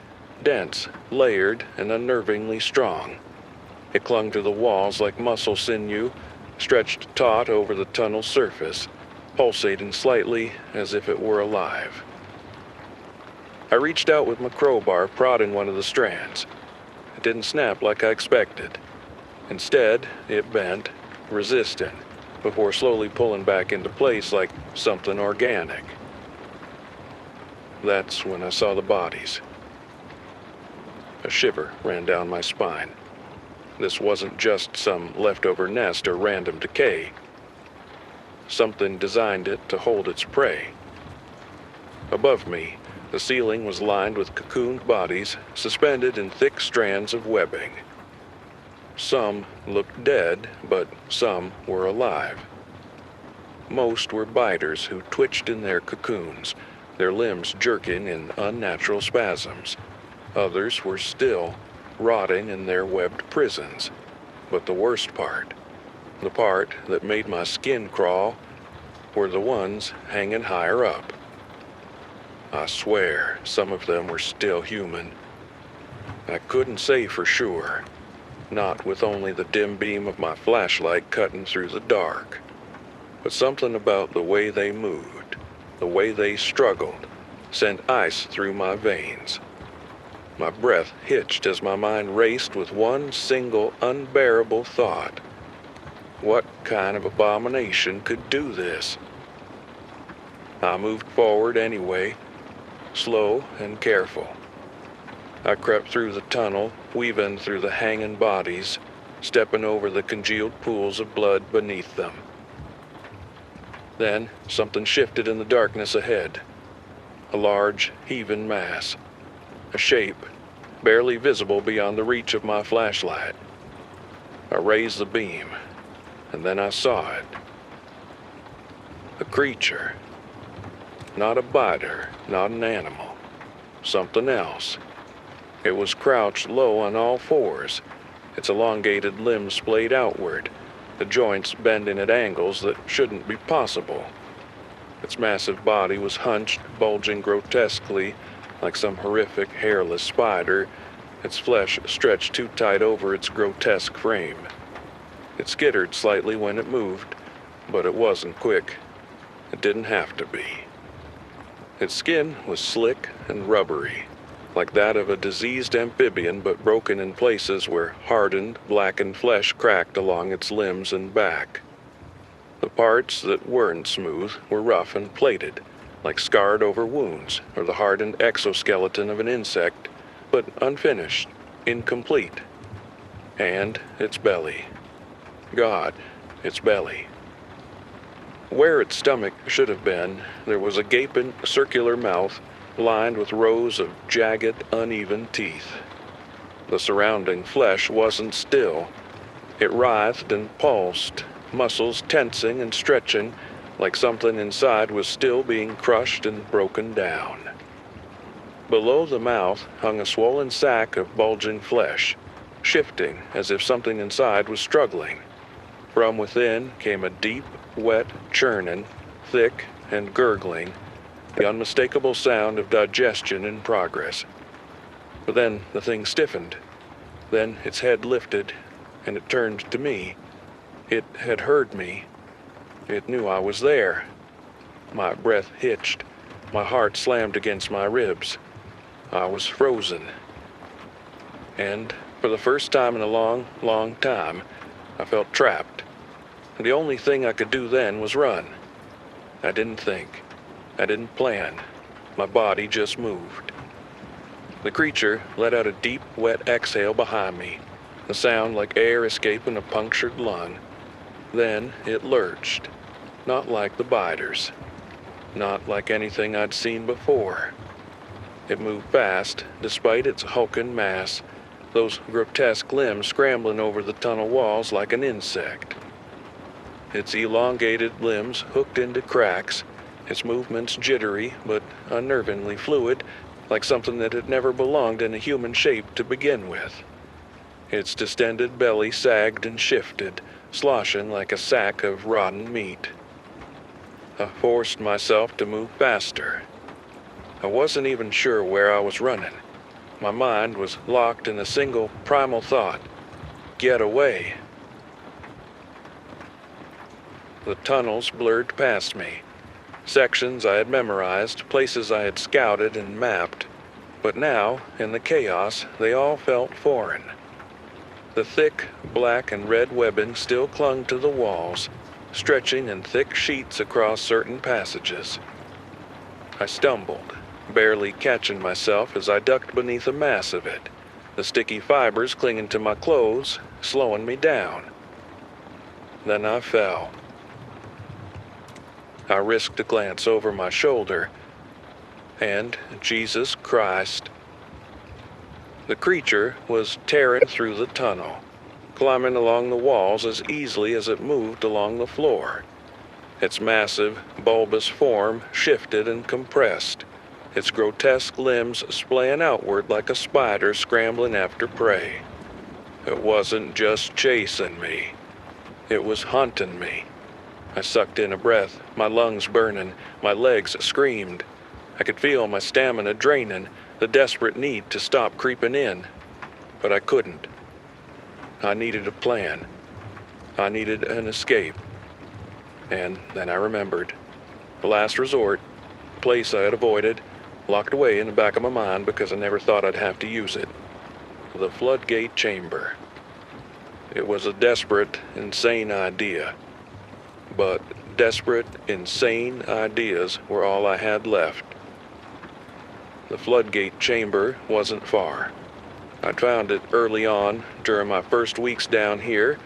dense, layered, and unnervingly strong. It clung to the walls like muscle sinew, stretched taut over the tunnel's surface, pulsating slightly as if it were alive. I reached out with my crowbar, prodding one of the strands. It didn't snap like I expected. Instead, it bent, resistant, before slowly pulling back into place like something organic. That's when I saw the bodies. A shiver ran down my spine. This wasn't just some leftover nest or random decay. Something designed it to hold its prey. Above me, the ceiling was lined with cocooned bodies suspended in thick strands of webbing. Some looked dead, but some were alive. Most were biters who twitched in their cocoons, their limbs jerking in unnatural spasms. Others were still rotting in their webbed prisons. But the worst part, the part that made my skin crawl, were the ones hanging higher up. I swear some of them were still human. I couldn't say for sure, not with only the dim beam of my flashlight cutting through the dark. But something about the way they moved, the way they struggled, sent ice through my veins. My breath hitched as my mind raced with one single unbearable thought. What kind of abomination could do this? I moved forward anyway, slow and careful. I crept through the tunnel, weaving through the hanging bodies, stepping over the congealed pools of blood beneath them. Then something shifted in the darkness ahead. A large, heaving mass. A shape, barely visible beyond the reach of my flashlight. I raised the beam, and then I saw it. A creature. Not a biter, not an animal. Something else. It was crouched low on all fours, its elongated limbs splayed outward, the joints bending at angles that shouldn't be possible. Its massive body was hunched, bulging grotesquely, like some horrific, hairless spider, its flesh stretched too tight over its grotesque frame. It skittered slightly when it moved, but it wasn't quick. It didn't have to be. Its skin was slick and rubbery, like that of a diseased amphibian, but broken in places where hardened, blackened flesh cracked along its limbs and back. The parts that weren't smooth were rough and plated, like scarred over wounds or the hardened exoskeleton of an insect, but unfinished, incomplete. And its belly. God, its belly. Where its stomach should have been, there was a gaping, circular mouth lined with rows of jagged, uneven teeth. The surrounding flesh wasn't still. It writhed and pulsed, muscles tensing and stretching, like something inside was still being crushed and broken down. Below the mouth hung a swollen sack of bulging flesh, shifting as if something inside was struggling. From within came a deep, wet churning, thick and gurgling, the unmistakable sound of digestion in progress. But then the thing stiffened. Then its head lifted, and it turned to me. It had heard me. It knew I was there. My breath hitched. My heart slammed against my ribs. I was frozen. And for the first time in a long, long time, I felt trapped. The only thing I could do then was run. I didn't think. I didn't plan. My body just moved. The creature let out a deep, wet exhale behind me, a sound like air escaping a punctured lung. Then it lurched, not like the biters, not like anything I'd seen before. It moved fast, despite its hulking mass, those grotesque limbs scrambling over the tunnel walls like an insect. Its elongated limbs hooked into cracks, its movements jittery but unnervingly fluid, like something that had never belonged in a human shape to begin with. Its distended belly sagged and shifted, sloshing like a sack of rotten meat. I forced myself to move faster. I wasn't even sure where I was running. My mind was locked in a single primal thought: get away. The tunnels blurred past me. Sections I had memorized, places I had scouted and mapped. But now, in the chaos, they all felt foreign. The thick, black and red webbing still clung to the walls, stretching in thick sheets across certain passages. I stumbled, barely catching myself as I ducked beneath a mass of it, the sticky fibers clinging to my clothes, slowing me down. Then I fell. I risked a glance over my shoulder, and, Jesus Christ, the creature was tearing through the tunnel, climbing along the walls as easily as it moved along the floor. Its massive, bulbous form shifted and compressed, its grotesque limbs splaying outward like a spider scrambling after prey. It wasn't just chasing me. It was hunting me. I sucked in a breath, my lungs burning, my legs screamed. I could feel my stamina draining, the desperate need to stop creeping in. But I couldn't. I needed a plan. I needed an escape. And then I remembered. The last resort, a place I had avoided, locked away in the back of my mind because I never thought I'd have to use it. The floodgate chamber. It was a desperate, insane idea. But desperate, insane ideas were all I had left. The floodgate chamber wasn't far. I'd found it early on, during my first weeks down here,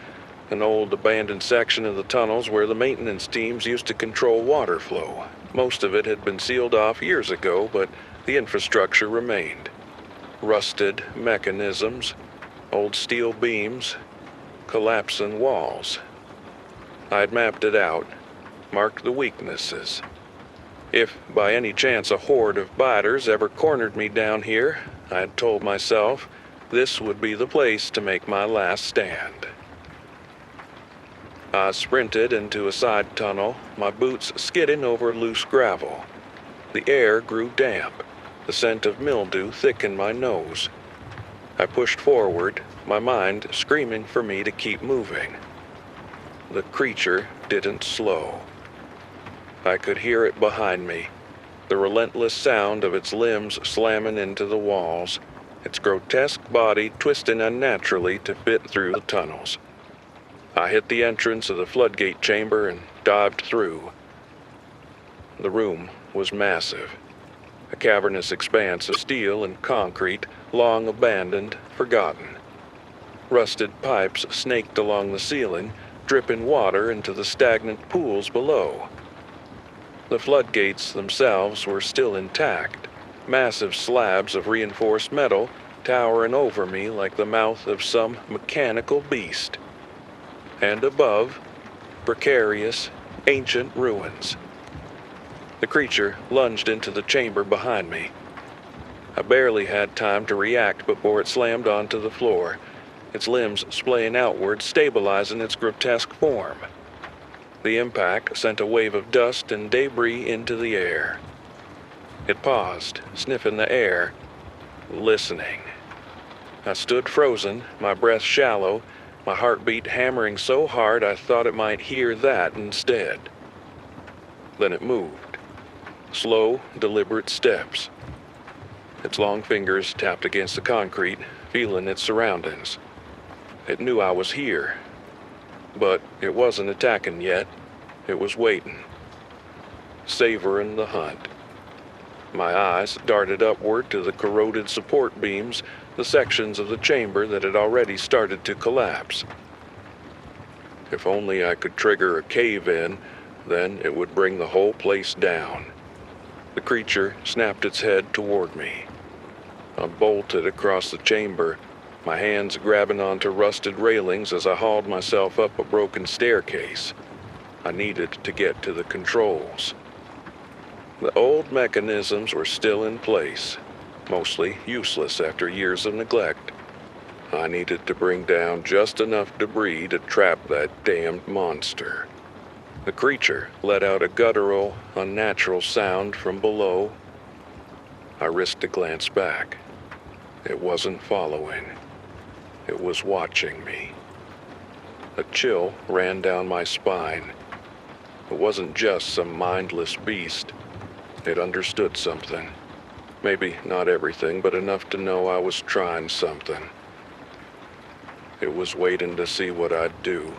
an old abandoned section of the tunnels where the maintenance teams used to control water flow. Most of it had been sealed off years ago, but the infrastructure remained. Rusted mechanisms, old steel beams, collapsing walls. I'd mapped it out, marked the weaknesses. If by any chance a horde of biters ever cornered me down here, I'd told myself this would be the place to make my last stand. I sprinted into a side tunnel, my boots skidding over loose gravel. The air grew damp, the scent of mildew thick in my nose. I pushed forward, my mind screaming for me to keep moving. The creature didn't slow. I could hear it behind me, the relentless sound of its limbs slamming into the walls, its grotesque body twisting unnaturally to fit through the tunnels. I hit the entrance of the floodgate chamber and dived through. The room was massive, a cavernous expanse of steel and concrete, long abandoned, forgotten. Rusted pipes snaked along the ceiling, dripping water into the stagnant pools below. The floodgates themselves were still intact, massive slabs of reinforced metal towering over me like the mouth of some mechanical beast. And above, precarious, ancient ruins. The creature lunged into the chamber behind me. I barely had time to react before it slammed onto the floor, its limbs splaying outward, stabilizing its grotesque form. The impact sent a wave of dust and debris into the air. It paused, sniffing the air, listening. I stood frozen, my breath shallow, my heartbeat hammering so hard I thought it might hear that instead. Then it moved. Slow, deliberate steps. Its long fingers tapped against the concrete, feeling its surroundings. It knew I was here. But it wasn't attacking yet. It was waiting. Savoring the hunt. My eyes darted upward to the corroded support beams, the sections of the chamber that had already started to collapse. If only I could trigger a cave-in, then it would bring the whole place down. The creature snapped its head toward me. I bolted across the chamber, my hands grabbing onto rusted railings as I hauled myself up a broken staircase. I needed to get to the controls. The old mechanisms were still in place, mostly useless after years of neglect. I needed to bring down just enough debris to trap that damned monster. The creature let out a guttural, unnatural sound from below. I risked a glance back. It wasn't following. It was watching me. A chill ran down my spine. It wasn't just some mindless beast. It understood something. Maybe not everything, but enough to know I was trying something. It was waiting to see what I'd do.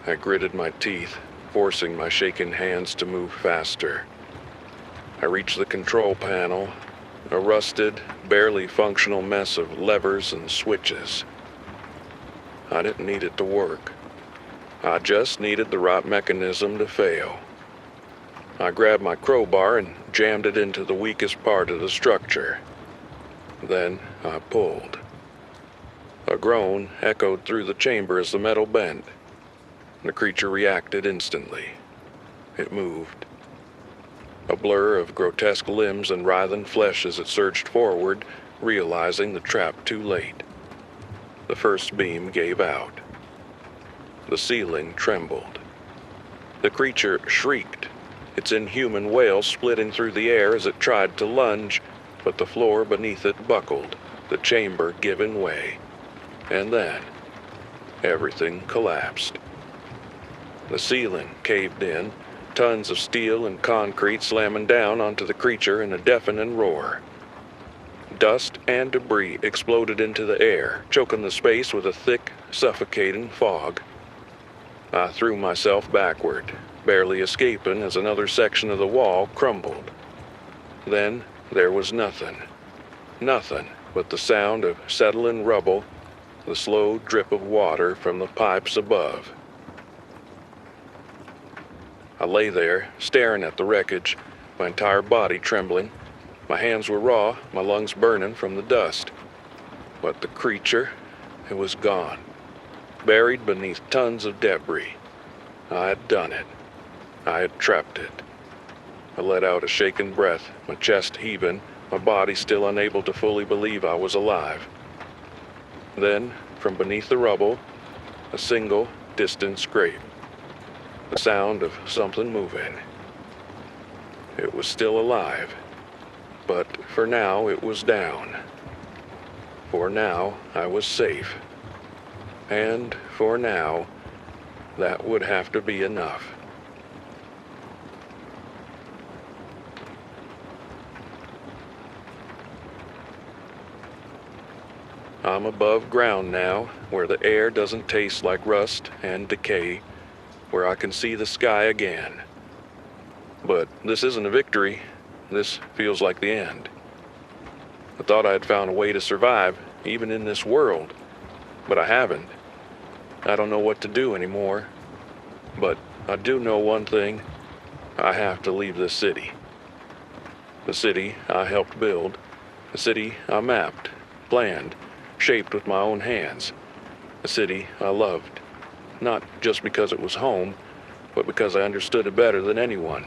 I gritted my teeth, forcing my shaking hands to move faster. I reached the control panel, a rusted, barely functional mess of levers and switches. I didn't need it to work. I just needed the right mechanism to fail. I grabbed my crowbar and jammed it into the weakest part of the structure. Then I pulled. A groan echoed through the chamber as the metal bent. The creature reacted instantly. It moved. A blur of grotesque limbs and writhing flesh as it surged forward, realizing the trap too late. The first beam gave out. The ceiling trembled. The creature shrieked, its inhuman wail splitting through the air as it tried to lunge, but the floor beneath it buckled, the chamber giving way. And then, everything collapsed. The ceiling caved in, tons of steel and concrete slamming down onto the creature in a deafening roar. Dust and debris exploded into the air, choking the space with a thick, suffocating fog. I threw myself backward, barely escaping as another section of the wall crumbled. Then there was nothing. Nothing but the sound of settling rubble, the slow drip of water from the pipes above. I lay there, staring at the wreckage, my entire body trembling. My hands were raw, my lungs burning from the dust. But the creature, it was gone, buried beneath tons of debris. I had done it. I had trapped it. I let out a shaken breath, my chest heaving, my body still unable to fully believe I was alive. Then, from beneath the rubble, a single, distant scrape. The sound of something moving. It was still alive, but for now it was down. For now I was safe. And for now, that would have to be enough. I'm above ground now, where the air doesn't taste like rust and decay, where I can see the sky again. But this isn't a victory. This feels like the end. I thought I had found a way to survive, even in this world, but I haven't. I don't know what to do anymore. But I do know one thing. I have to leave this city. The city I helped build. The city I mapped, planned, shaped with my own hands. A city I loved, not just because it was home, but because I understood it better than anyone.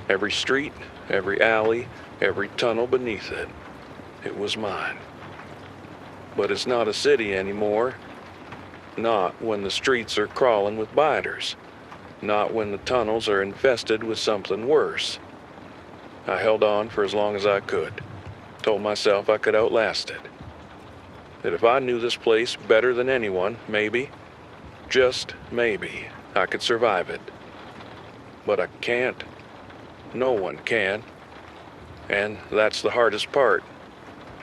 Every street, every alley, every tunnel beneath it. It was mine. But it's not a city anymore. Not when the streets are crawling with biters. Not when the tunnels are infested with something worse. I held on for as long as I could. Told myself I could outlast it. That if I knew this place better than anyone, maybe, just maybe, I could survive it. But I can't. No one can. And that's the hardest part.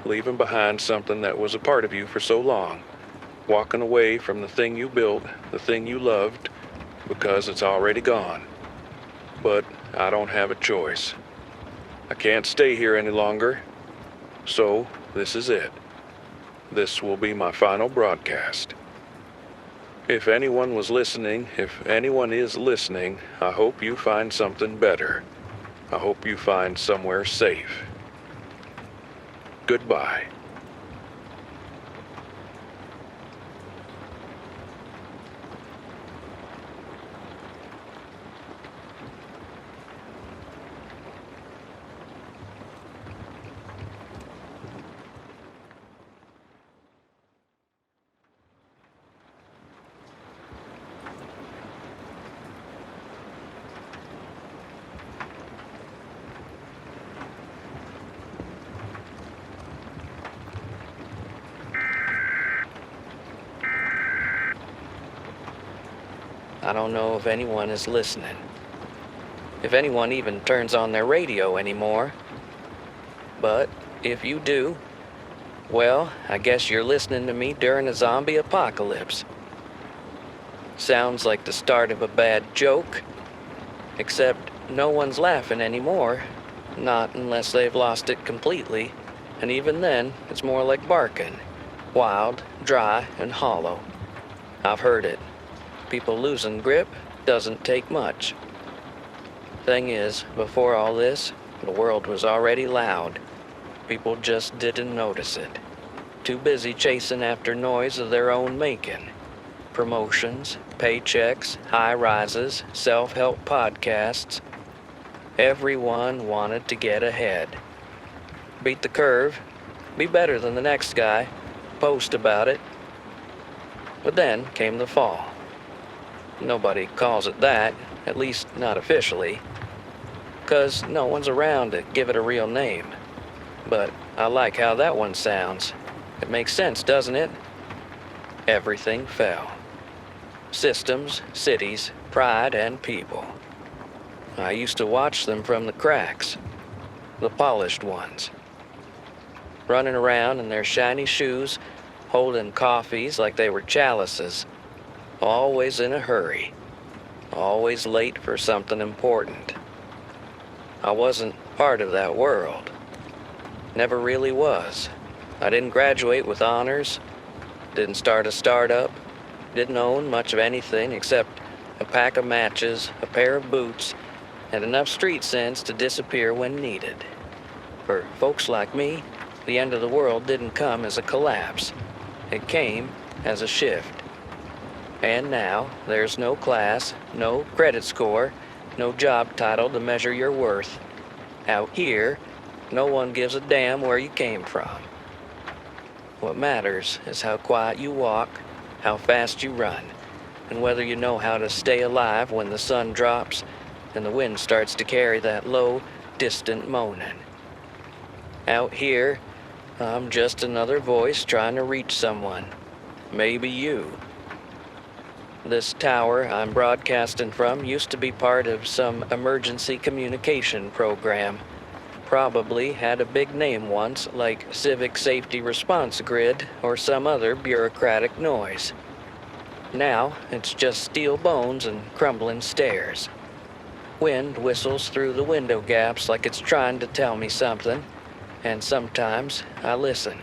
Leaving behind something that was a part of you for so long. Walking away from the thing you built, the thing you loved, because it's already gone. But I don't have a choice. I can't stay here any longer. So, this is it. This will be my final broadcast. If anyone was listening, if anyone is listening, I hope you find something better. I hope you find somewhere safe. Goodbye. I don't know if anyone is listening. If anyone even turns on their radio anymore. But if you do, well, I guess you're listening to me during a zombie apocalypse. Sounds like the start of a bad joke. Except no one's laughing anymore. Not unless they've lost it completely. And even then, it's more like barking. Wild, dry, and hollow. I've heard it. People losing grip doesn't take much. Thing is, before all this, the world was already loud. People just didn't notice it. Too busy chasing after noise of their own making. Promotions, paychecks, high rises, self-help podcasts. Everyone wanted to get ahead. Beat the curve, be better than the next guy, post about it. But then came the fall. Nobody calls it that, at least not officially, 'cause no one's around to give it a real name. But I like how that one sounds. It makes sense, doesn't it? Everything fell. Systems, cities, pride, and people. I used to watch them from the cracks, the polished ones. Running around in their shiny shoes, holding coffees like they were chalices. Always in a hurry. Always late for something important. I wasn't part of that world. Never really was. I didn't graduate with honors. Didn't start a startup. Didn't own much of anything except a pack of matches, a pair of boots, and enough street sense to disappear when needed. For folks like me, the end of the world didn't come as a collapse. It came as a shift. And now, there's no class, no credit score, no job title to measure your worth. Out here, no one gives a damn where you came from. What matters is how quiet you walk, how fast you run, and whether you know how to stay alive when the sun drops and the wind starts to carry that low, distant moaning. Out here, I'm just another voice trying to reach someone. Maybe you. This tower I'm broadcasting from used to be part of some emergency communication program. Probably had a big name once, like Civic Safety Response Grid or some other bureaucratic noise. Now, it's just steel bones and crumbling stairs. Wind whistles through the window gaps like it's trying to tell me something, and sometimes I listen.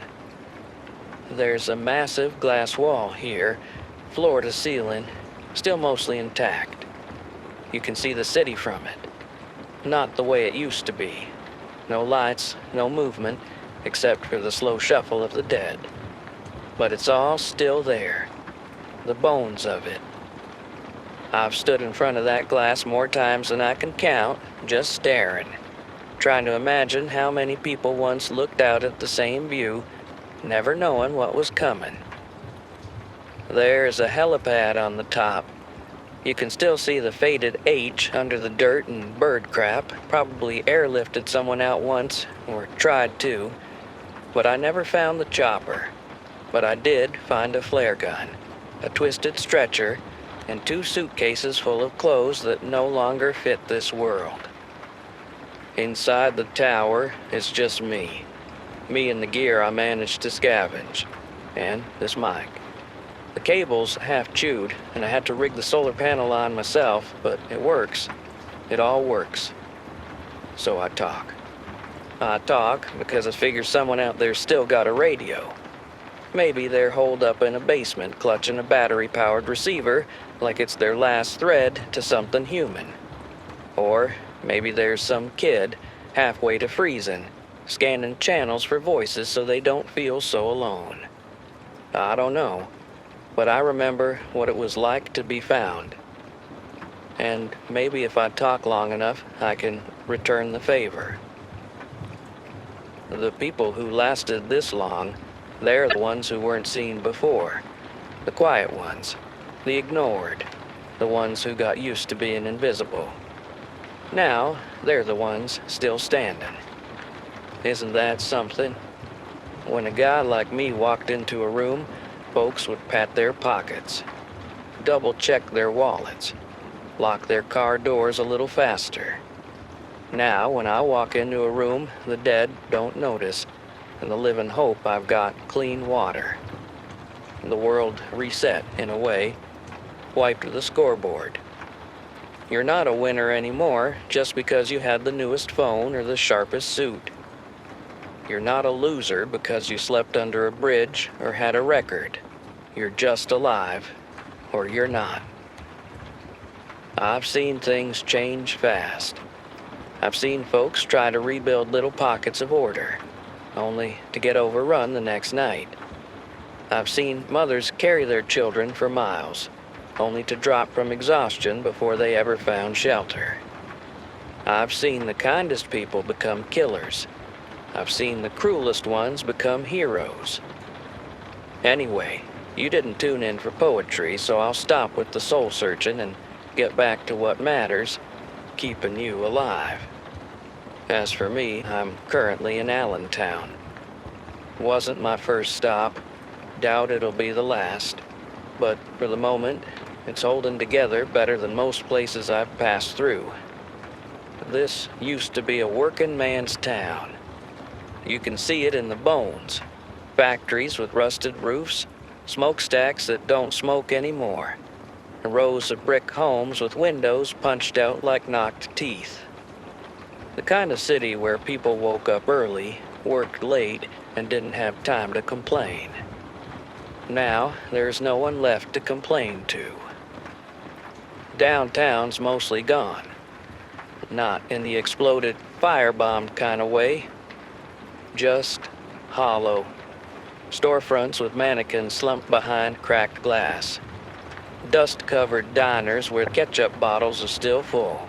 There's a massive glass wall here, floor to ceiling, still mostly intact. You can see the city from it. Not the way it used to be. No lights, no movement, except for the slow shuffle of the dead. But it's all still there. The bones of it. I've stood in front of that glass more times than I can count, just staring. trying to imagine how many people once looked out at the same view, never knowing what was coming. There's a helipad on the top. You can still see the faded H under the dirt and bird crap. Probably airlifted someone out once, or tried to. But I never found the chopper. But I did find a flare gun, a twisted stretcher, and 2 suitcases full of clothes that no longer fit this world. Inside the tower is just me. Me and the gear I managed to scavenge. And this mic. The cable's half chewed, and I had to rig the solar panel on myself, but it works. It all works. So I talk. I talk because I figure someone out there still got a radio. Maybe they're holed up in a basement clutching a battery-powered receiver like it's their last thread to something human. Or maybe there's some kid halfway to freezing, scanning channels for voices so they don't feel so alone. I don't know, but I remember what it was like to be found. And maybe if I talk long enough, I can return the favor. The people who lasted this long, they're the ones who weren't seen before. The quiet ones, the ignored, the ones who got used to being invisible. Now, they're the ones still standing. Isn't that something? When a guy like me walked into a room, folks would pat their pockets, double-check their wallets, lock their car doors a little faster. Now, when I walk into a room, the dead don't notice, and the living hope I've got clean water. The world reset, in a way, wiped the scoreboard. You're not a winner anymore just because you had the newest phone or the sharpest suit. You're not a loser because you slept under a bridge or had a record. You're just alive, or you're not. I've seen things change fast. I've seen folks try to rebuild little pockets of order, only to get overrun the next night. I've seen mothers carry their children for miles, only to drop from exhaustion before they ever found shelter. I've seen the kindest people become killers. I've seen the cruelest ones become heroes. Anyway, you didn't tune in for poetry, so I'll stop with the soul-searching and get back to what matters, keeping you alive. As for me, I'm currently in Allentown. Wasn't my first stop. Doubt it'll be the last. But for the moment, it's holding together better than most places I've passed through. This used to be a working man's town. You can see it in the bones. Factories with rusted roofs, smokestacks that don't smoke anymore, and rows of brick homes with windows punched out like knocked teeth. The kind of city where people woke up early, worked late, and didn't have time to complain. Now, there's no one left to complain to. Downtown's mostly gone. Not in the exploded, firebombed kind of way. Just hollow. Storefronts with mannequins slumped behind cracked glass. Dust-covered diners where ketchup bottles are still full.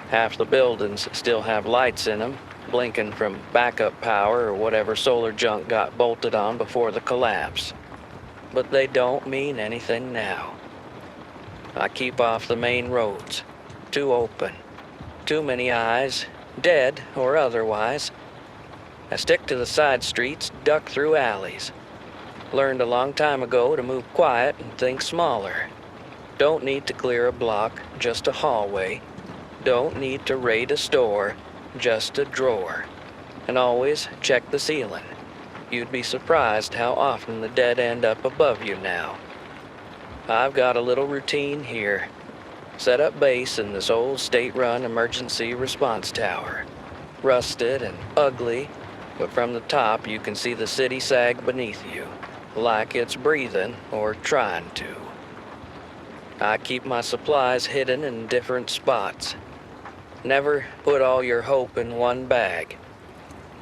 Half the buildings still have lights in them, blinking from backup power or whatever solar junk got bolted on before the collapse. But they don't mean anything now. I keep off the main roads. Too open. Too many eyes, dead or otherwise. I stick to the side streets, duck through alleys. Learned a long time ago to move quiet and think smaller. Don't need to clear a block, just a hallway. Don't need to raid a store, just a drawer. And always check the ceiling. You'd be surprised how often the dead end up above you now. I've got a little routine here. Set up base in this old state-run emergency response tower. Rusted and ugly, but from the top you can see the city sag beneath you, like it's breathing or trying to. I keep my supplies hidden in different spots. Never put all your hope in one bag.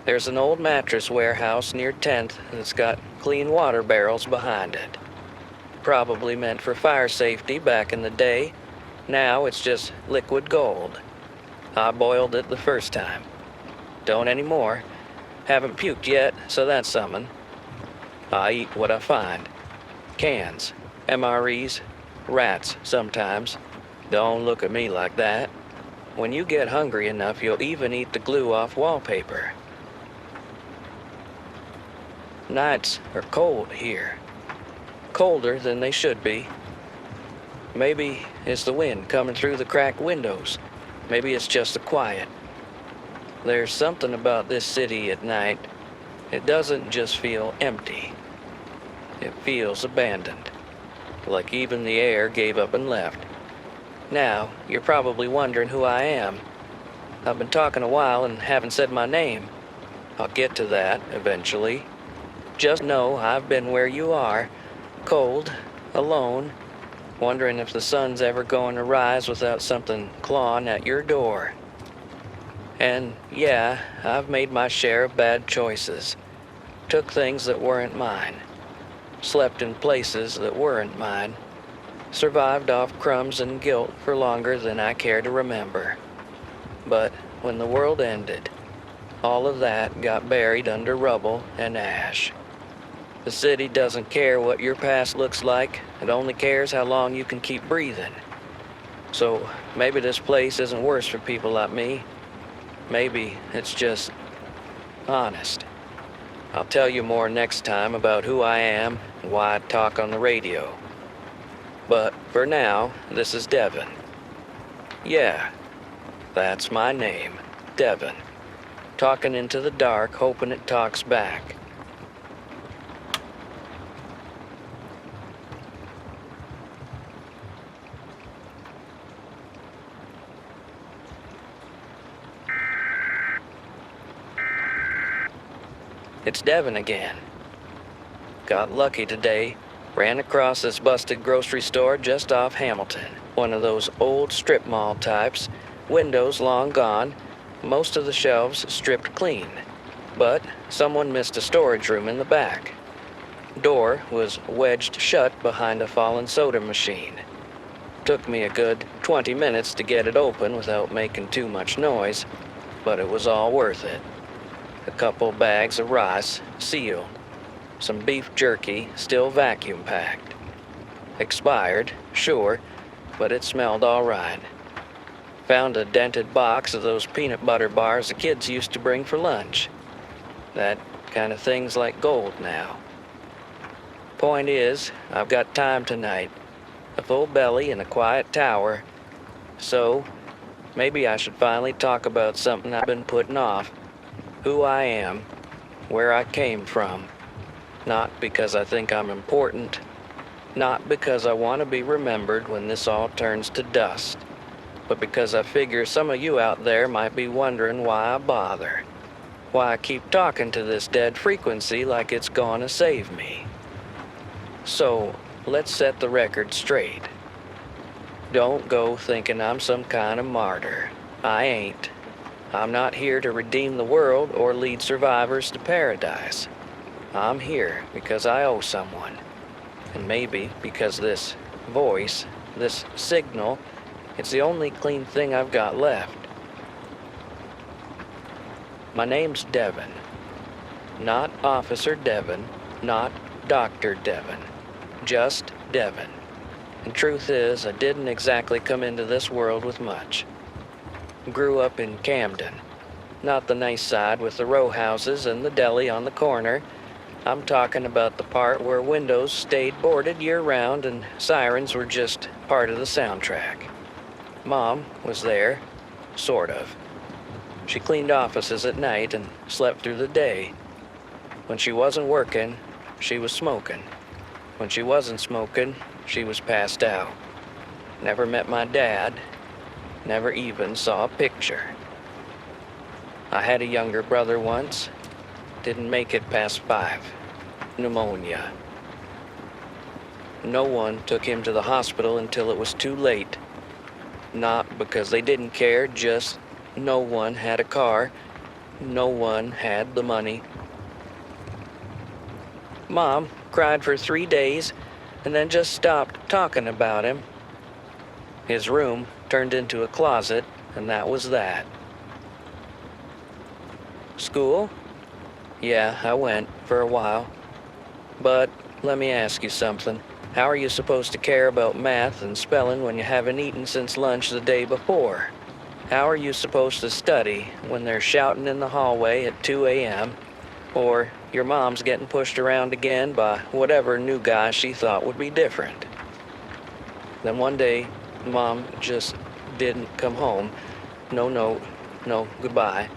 There's an old mattress warehouse near 10th that's got clean water barrels behind it. Probably meant for fire safety back in the day. Now it's just liquid gold. I boiled it the first time. Don't anymore. Haven't puked yet, so that's something. I eat what I find. Cans, MREs, rats sometimes. Don't look at me like that. When you get hungry enough, you'll even eat the glue off wallpaper. Nights are cold here. Colder than they should be. Maybe it's the wind coming through the cracked windows. Maybe it's just the quiet. There's something about this city at night. It doesn't just feel empty. It feels abandoned. Like even the air gave up and left. Now, you're probably wondering who I am. I've been talking a while and haven't said my name. I'll get to that eventually. Just know I've been where you are. Cold, alone, wondering if the sun's ever going to rise without something clawing at your door. And yeah, I've made my share of bad choices. Took things that weren't mine. Slept in places that weren't mine. Survived off crumbs and guilt for longer than I care to remember. But when the world ended, all of that got buried under rubble and ash. The city doesn't care what your past looks like. It only cares how long you can keep breathing. So maybe this place isn't worse for people like me. Maybe it's just honest. I'll tell you more next time about who I am and why I talk on the radio. But for now, this is Devin. Yeah, that's my name, Devin. Talking into the dark, hoping it talks back. It's Devin again. Got lucky today. Ran across this busted grocery store just off Hamilton. One of those old strip mall types. Windows long gone. Most of the shelves stripped clean. But someone missed a storage room in the back. Door was wedged shut behind a fallen soda machine. Took me a good 20 minutes to get it open without making too much noise, but it was all worth it. A couple bags of rice, sealed. Some beef jerky, still vacuum packed. Expired, sure, but it smelled all right. Found a dented box of those peanut butter bars the kids used to bring for lunch. That kind of thing's like gold now. Point is, I've got time tonight. A full belly and a quiet tower. So, maybe I should finally talk about something I've been putting off. Who I am, where I came from. Not because I think I'm important. Not because I want to be remembered when this all turns to dust. But because I figure some of you out there might be wondering why I bother. Why I keep talking to this dead frequency like it's gonna save me. So, let's set the record straight. Don't go thinking I'm some kind of martyr. I ain't. I'm not here to redeem the world or lead survivors to paradise. I'm here because I owe someone. And maybe because this voice, this signal, it's the only clean thing I've got left. My name's Devin. Not Officer Devin, not Dr. Devin. Just Devin. And truth is, I didn't exactly come into this world with much. Grew up in Camden. Not the nice side with the row houses and the deli on the corner. I'm talking about the part where windows stayed boarded year-round and sirens were just part of the soundtrack. Mom was there, sort of. She cleaned offices at night and slept through the day. When she wasn't working, she was smoking. When she wasn't smoking, she was passed out. Never met my dad. Never even saw a picture. I had a younger brother once. Didn't make it past 5. Pneumonia. No one took him to the hospital until it was too late. Not because they didn't care, just no one had a car. No one had the money. Mom cried for 3 days and then just stopped talking about him. His room turned into a closet, and that was that. School? Yeah, I went for a while. But let me ask you something. How are you supposed to care about math and spelling when you haven't eaten since lunch the day before? How are you supposed to study when they're shouting in the hallway at 2 a.m., or your mom's getting pushed around again by whatever new guy she thought would be different? Then one day, Mom just didn't come home. No note, no goodbye.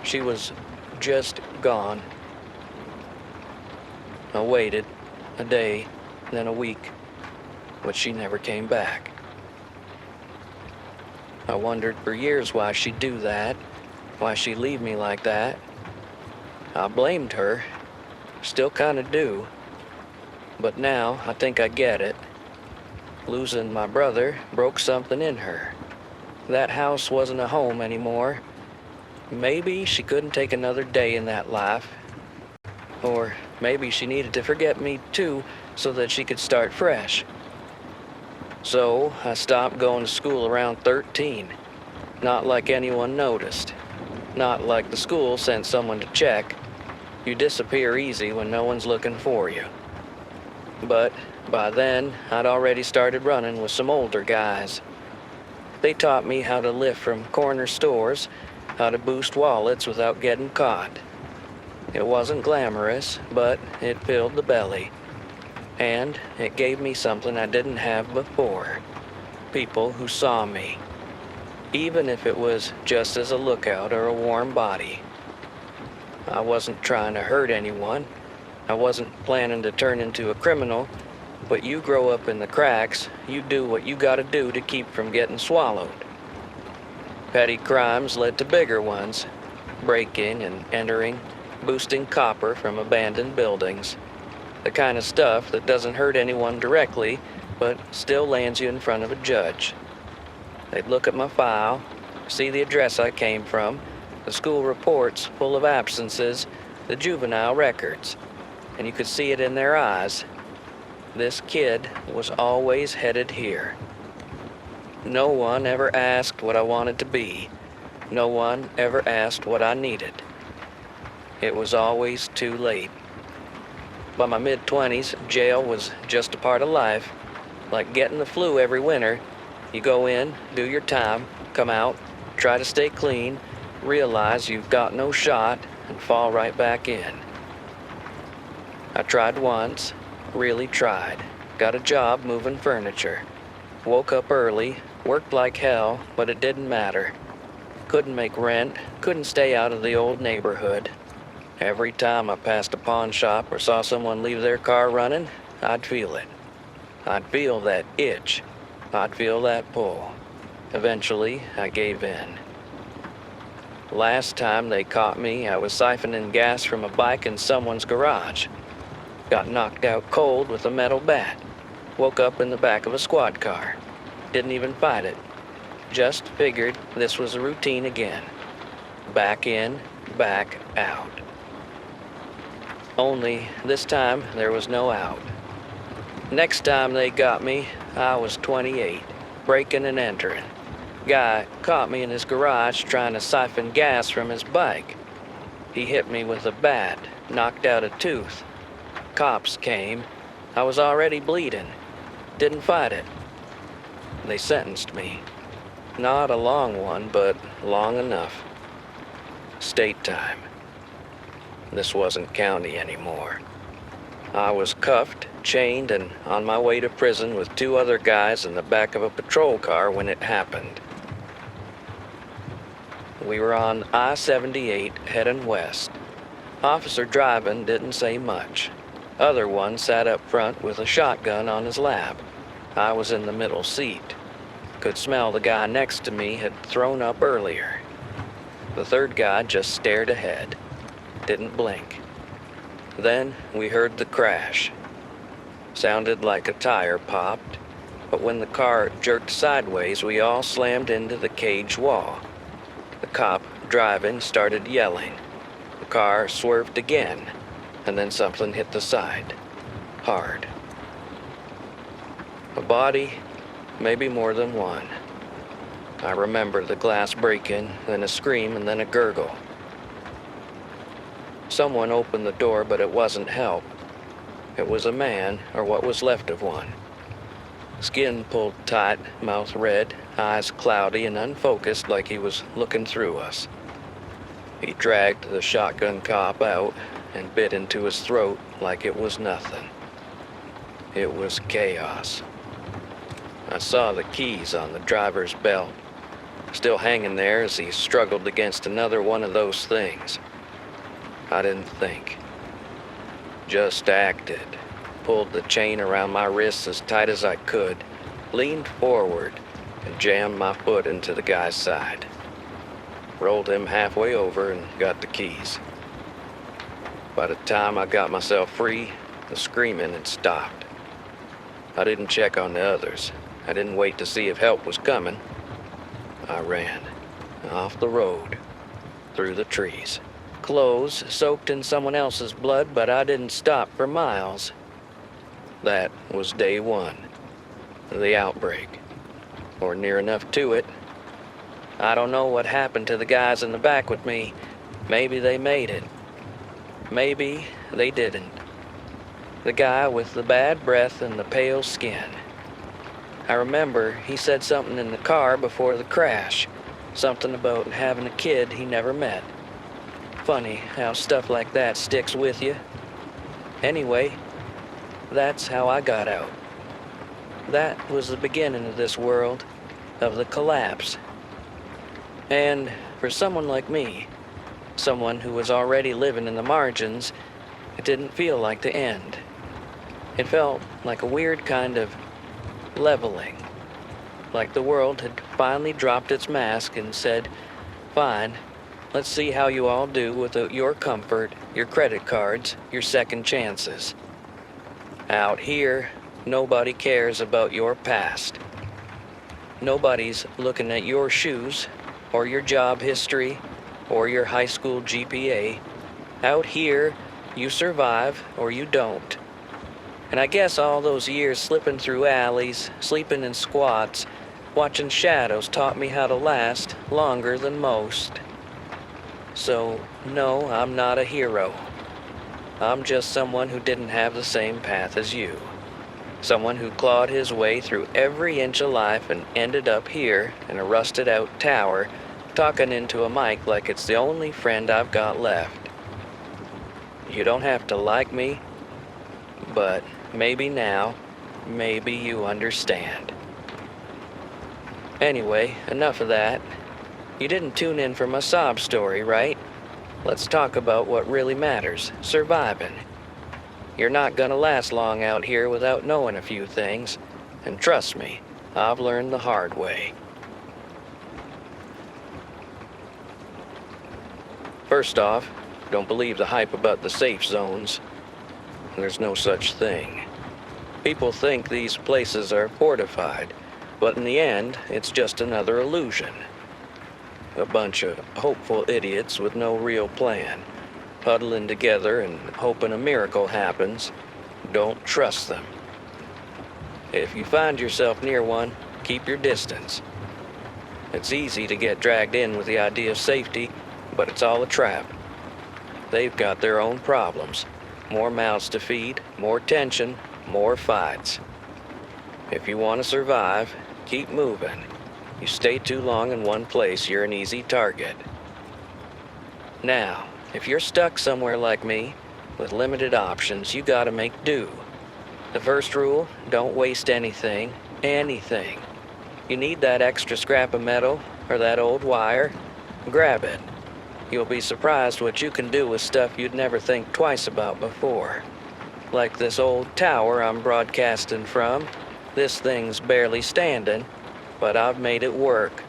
She was just gone. I waited a day, then a week, but she never came back. I wondered for years why she'd do that, why she'd leave me like that. I blamed her, still kinda do, but now I think I get it. Losing my brother broke something in her. That house wasn't a home anymore. Maybe she couldn't take another day in that life. Or maybe she needed to forget me too, so that she could start fresh. So I stopped going to school around 13. Not like anyone noticed. Not like the school sent someone to check. You disappear easy when no one's looking for you. But by then, I'd already started running with some older guys. They taught me how to lift from corner stores, how to boost wallets without getting caught. It wasn't glamorous, but it filled the belly. And it gave me something I didn't have before. People who saw me. Even if it was just as a lookout or a warm body. I wasn't trying to hurt anyone. I wasn't planning to turn into a criminal. But you grow up in the cracks, you do what you gotta do to keep from getting swallowed. Petty crimes led to bigger ones. Breaking and entering, boosting copper from abandoned buildings. The kind of stuff that doesn't hurt anyone directly, but still lands you in front of a judge. They'd look at my file, see the address I came from, the school reports full of absences, the juvenile records, and you could see it in their eyes. This kid was always headed here. No one ever asked what I wanted to be. No one ever asked what I needed. It was always too late. By my mid-20s, jail was just a part of life. Like getting the flu every winter. You go in, do your time, come out, try to stay clean, realize you've got no shot, and fall right back in. I tried once, really tried. Got a job moving furniture. Woke up early, worked like hell, but it didn't matter. Couldn't make rent, couldn't stay out of the old neighborhood. Every time I passed a pawn shop or saw someone leave their car running, I'd feel it. I'd feel that itch. I'd feel that pull. Eventually, I gave in. Last time they caught me, I was siphoning gas from a bike in someone's garage. Got knocked out cold with a metal bat. Woke up in the back of a squad car. Didn't even fight it. Just figured this was a routine again. Back in, back out. Only this time there was no out. Next time they got me, I was 28, breaking and entering. Guy caught me in his garage trying to siphon gas from his bike. He hit me with a bat, knocked out a tooth. Cops came. I was already bleeding. Didn't fight it. They sentenced me. Not a long one, but long enough. State time. This wasn't county anymore. I was cuffed, chained, and on my way to prison with 2 other guys in the back of a patrol car when it happened. We were on I-78 heading west. Officer driving didn't say much. Other one sat up front with a shotgun on his lap. I was in the middle seat. Could smell the guy next to me had thrown up earlier. The third guy just stared ahead. Didn't blink. Then we heard the crash. Sounded like a tire popped, but when the car jerked sideways, we all slammed into the cage wall. The cop driving started yelling. The car swerved again, and then something hit the side. Hard. A body, maybe more than one. I remember the glass break-in, then a scream, and then a gurgle. Someone opened the door, but it wasn't help. It was a man, or what was left of one. Skin pulled tight, mouth red, eyes cloudy and unfocused like he was looking through us. He dragged the shotgun cop out and bit into his throat like it was nothing. It was chaos. I saw the keys on the driver's belt, still hanging there as he struggled against another one of those things. I didn't think. Just acted. Pulled the chain around my wrists as tight as I could, leaned forward, and jammed my foot into the guy's side. Rolled him halfway over and got the keys. By the time I got myself free, the screaming had stopped. I didn't check on the others. I didn't wait to see if help was coming. I ran. Off the road. Through the trees. Clothes soaked in someone else's blood, but I didn't stop for miles. That was day one. The outbreak. Or near enough to it. I don't know what happened to the guys in the back with me. Maybe they made it. Maybe they didn't. The guy with the bad breath and the pale skin. I remember he said something in the car before the crash. Something about having a kid he never met. Funny how stuff like that sticks with you. Anyway, that's how I got out. That was the beginning of this world, of the collapse. And for someone like me, someone who was already living in the margins, it didn't feel like the end. It felt like a weird kind of leveling. Like the world had finally dropped its mask and said, "Fine, let's see how you all do without your comfort, your credit cards, your second chances. Out here, nobody cares about your past. Nobody's looking at your shoes, or your job history, or your high school GPA. Out here, you survive or you don't." And I guess all those years slipping through alleys, sleeping in squats, watching shadows taught me how to last longer than most. So, no, I'm not a hero. I'm just someone who didn't have the same path as you. Someone who clawed his way through every inch of life and ended up here in a rusted-out tower, talking into a mic like it's the only friend I've got left. You don't have to like me, but maybe now, maybe you understand. Anyway, enough of that. You didn't tune in for my sob story, right? Let's talk about what really matters, surviving. You're not gonna last long out here without knowing a few things, and trust me, I've learned the hard way. First off, don't believe the hype about the safe zones. There's no such thing. People think these places are fortified, but in the end, it's just another illusion. A bunch of hopeful idiots with no real plan, huddling together and hoping a miracle happens. Don't trust them. If you find yourself near one, keep your distance. It's easy to get dragged in with the idea of safety, but it's all a trap. They've got their own problems. More mouths to feed, more tension, more fights. If you want to survive, keep moving. You stay too long in one place, you're an easy target. Now, if you're stuck somewhere like me, with limited options, you gotta make do. The first rule, don't waste anything. You need that extra scrap of metal, or that old wire, grab it. You'll be surprised what you can do with stuff you'd never think twice about before. Like this old tower I'm broadcasting from. This thing's barely standing, but I've made it work.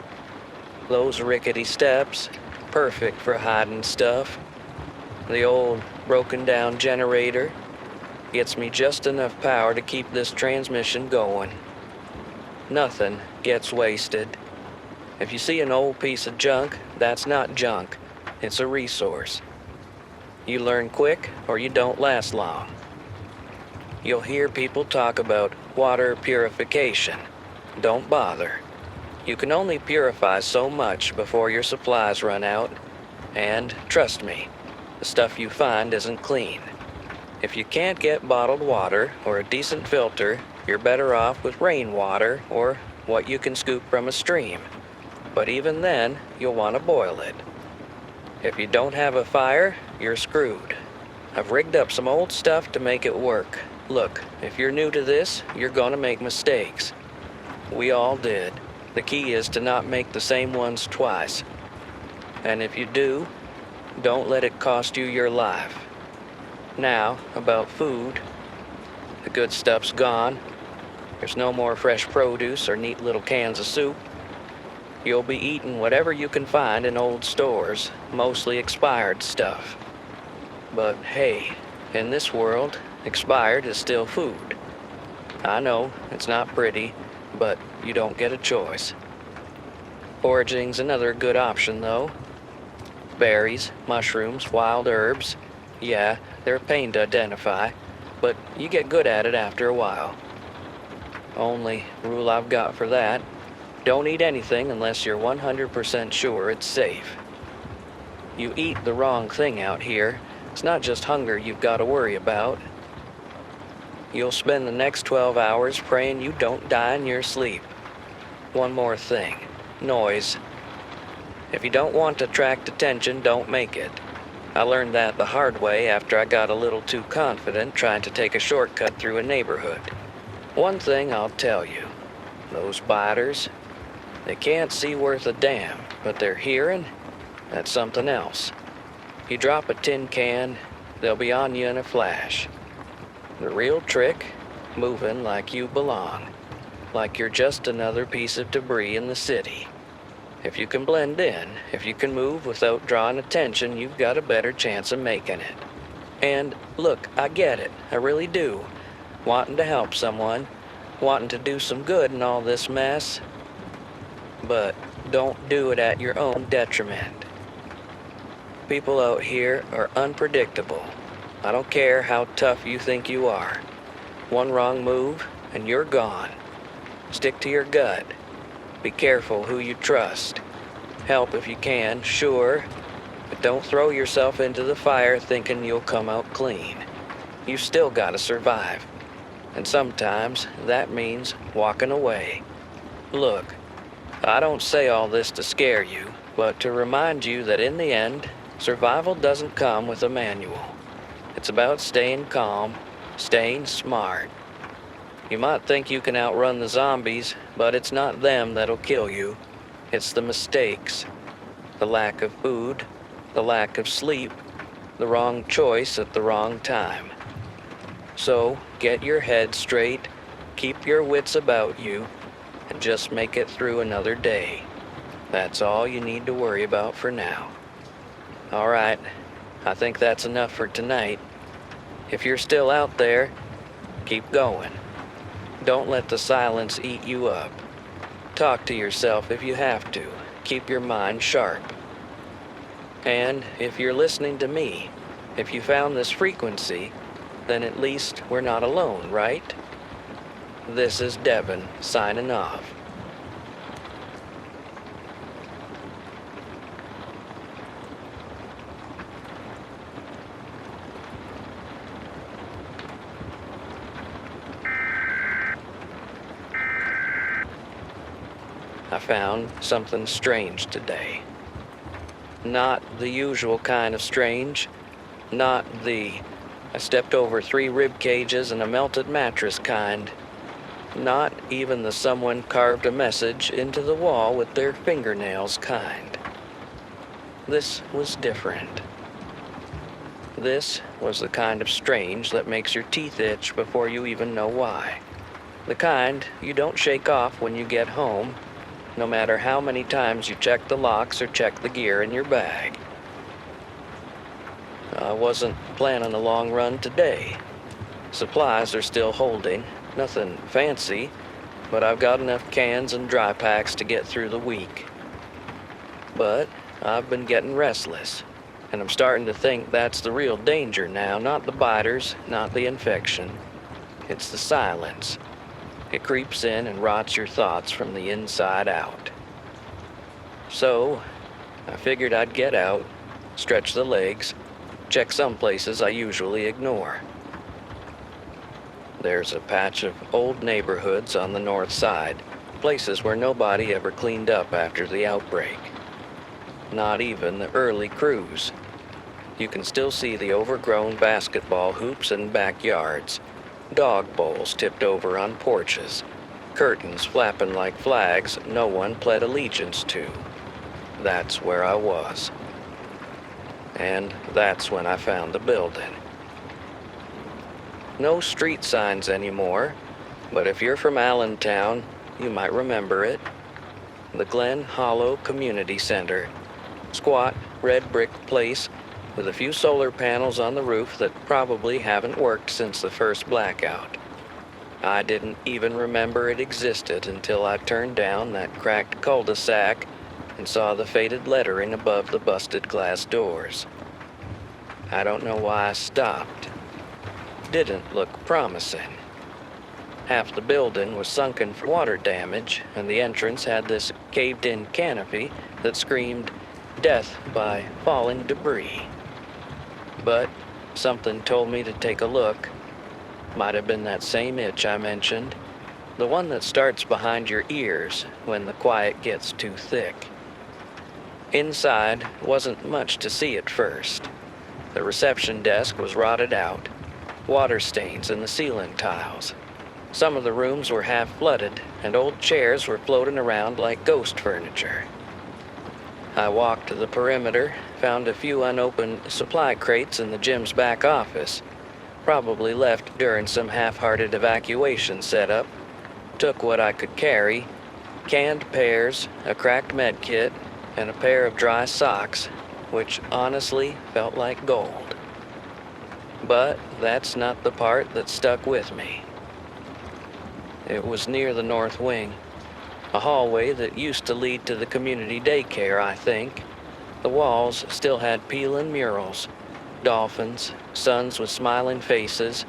Those rickety steps, perfect for hiding stuff. The old broken down generator gets me just enough power to keep this transmission going. Nothing gets wasted. If you see an old piece of junk, that's not junk. It's a resource. You learn quick or you don't last long. You'll hear people talk about water purification. Don't bother. You can only purify so much before your supplies run out, and trust me, the stuff you find isn't clean. If you can't get bottled water or a decent filter, you're better off with rainwater or what you can scoop from a stream. But even then, you'll want to boil it. If you don't have a fire, you're screwed. I've rigged up some old stuff to make it work. Look, if you're new to this, you're gonna make mistakes. We all did. The key is to not make the same ones twice. And if you do, don't let it cost you your life. Now, about food. The good stuff's gone. There's no more fresh produce or neat little cans of soup. You'll be eating whatever you can find in old stores, mostly expired stuff. But hey, in this world, expired is still food. I know, it's not pretty, but you don't get a choice. Foraging's another good option, though. Berries, mushrooms, wild herbs. Yeah, they're a pain to identify, but you get good at it after a while. Only rule I've got for that, don't eat anything unless you're 100% sure it's safe. You eat the wrong thing out here, it's not just hunger you've got to worry about. You'll spend the next 12 hours praying you don't die in your sleep. One more thing, noise. If you don't want to attract attention, don't make it. I learned that the hard way after I got a little too confident trying to take a shortcut through a neighborhood. One thing I'll tell you, those biters, they can't see worth a damn, but their hearing, that's something else. You drop a tin can, they'll be on you in a flash. The real trick, moving like you belong, like you're just another piece of debris in the city. If you can blend in, if you can move without drawing attention, you've got a better chance of making it. And look, I get it, I really do. Wanting to help someone, wanting to do some good in all this mess. But don't do it at your own detriment. People out here are unpredictable. I don't care how tough you think you are. One wrong move, and you're gone. Stick to your gut. Be careful who you trust. Help if you can, sure, but don't throw yourself into the fire thinking you'll come out clean. You still gotta survive. And sometimes that means walking away. Look, I don't say all this to scare you, but to remind you that in the end, survival doesn't come with a manual. It's about staying calm, staying smart. You might think you can outrun the zombies, but it's not them that'll kill you. It's the mistakes. The lack of food, the lack of sleep, the wrong choice at the wrong time. So, get your head straight, keep your wits about you, and just make it through another day. That's all you need to worry about for now. All right, I think that's enough for tonight. If you're still out there, keep going. Don't let the silence eat you up. Talk to yourself if you have to. Keep your mind sharp. And if you're listening to me, if you found this frequency, then at least we're not alone, right? This is Devin signing off. I found something strange today. Not the usual kind of strange. Not the I stepped over 3 rib cages and a melted mattress kind. Not even the someone carved a message into the wall with their fingernails kind. This was different. This was the kind of strange that makes your teeth itch before you even know why. The kind you don't shake off when you get home, no matter how many times you check the locks or check the gear in your bag. I wasn't planning a long run today. Supplies are still holding, nothing fancy, but I've got enough cans and dry packs to get through the week. But I've been getting restless, and I'm starting to think that's the real danger now, not the biters, not the infection. It's the silence. It creeps in and rots your thoughts from the inside out. So, I figured I'd get out, stretch the legs, check some places I usually ignore. There's a patch of old neighborhoods on the north side, places where nobody ever cleaned up after the outbreak. Not even the early crews. You can still see the overgrown basketball hoops in backyards, dog bowls tipped over on porches, curtains flapping like flags no one pled allegiance to. That's where I was. And that's when I found the building. No street signs anymore, but if you're from Allentown, you might remember it. The Glen Hollow Community Center. Squat, red brick place with a few solar panels on the roof that probably haven't worked since the first blackout. I didn't even remember it existed until I turned down that cracked cul-de-sac and saw the faded lettering above the busted glass doors. I don't know why I stopped. Didn't look promising. Half the building was sunken for water damage, and the entrance had this caved-in canopy that screamed death by falling debris. But something told me to take a look. Might have been that same itch I mentioned, the one that starts behind your ears when the quiet gets too thick. Inside wasn't much to see at first. The reception desk was rotted out, water stains in the ceiling tiles. Some of the rooms were half flooded, and old chairs were floating around like ghost furniture. I walked to the perimeter, found a few unopened supply crates in the gym's back office, probably left during some half-hearted evacuation setup. Took what I could carry, canned pears, a cracked med kit, and a pair of dry socks, which honestly felt like gold. But that's not the part that stuck with me. It was near the north wing, a hallway that used to lead to the community daycare, I think. The walls still had peeling murals, dolphins, suns with smiling faces,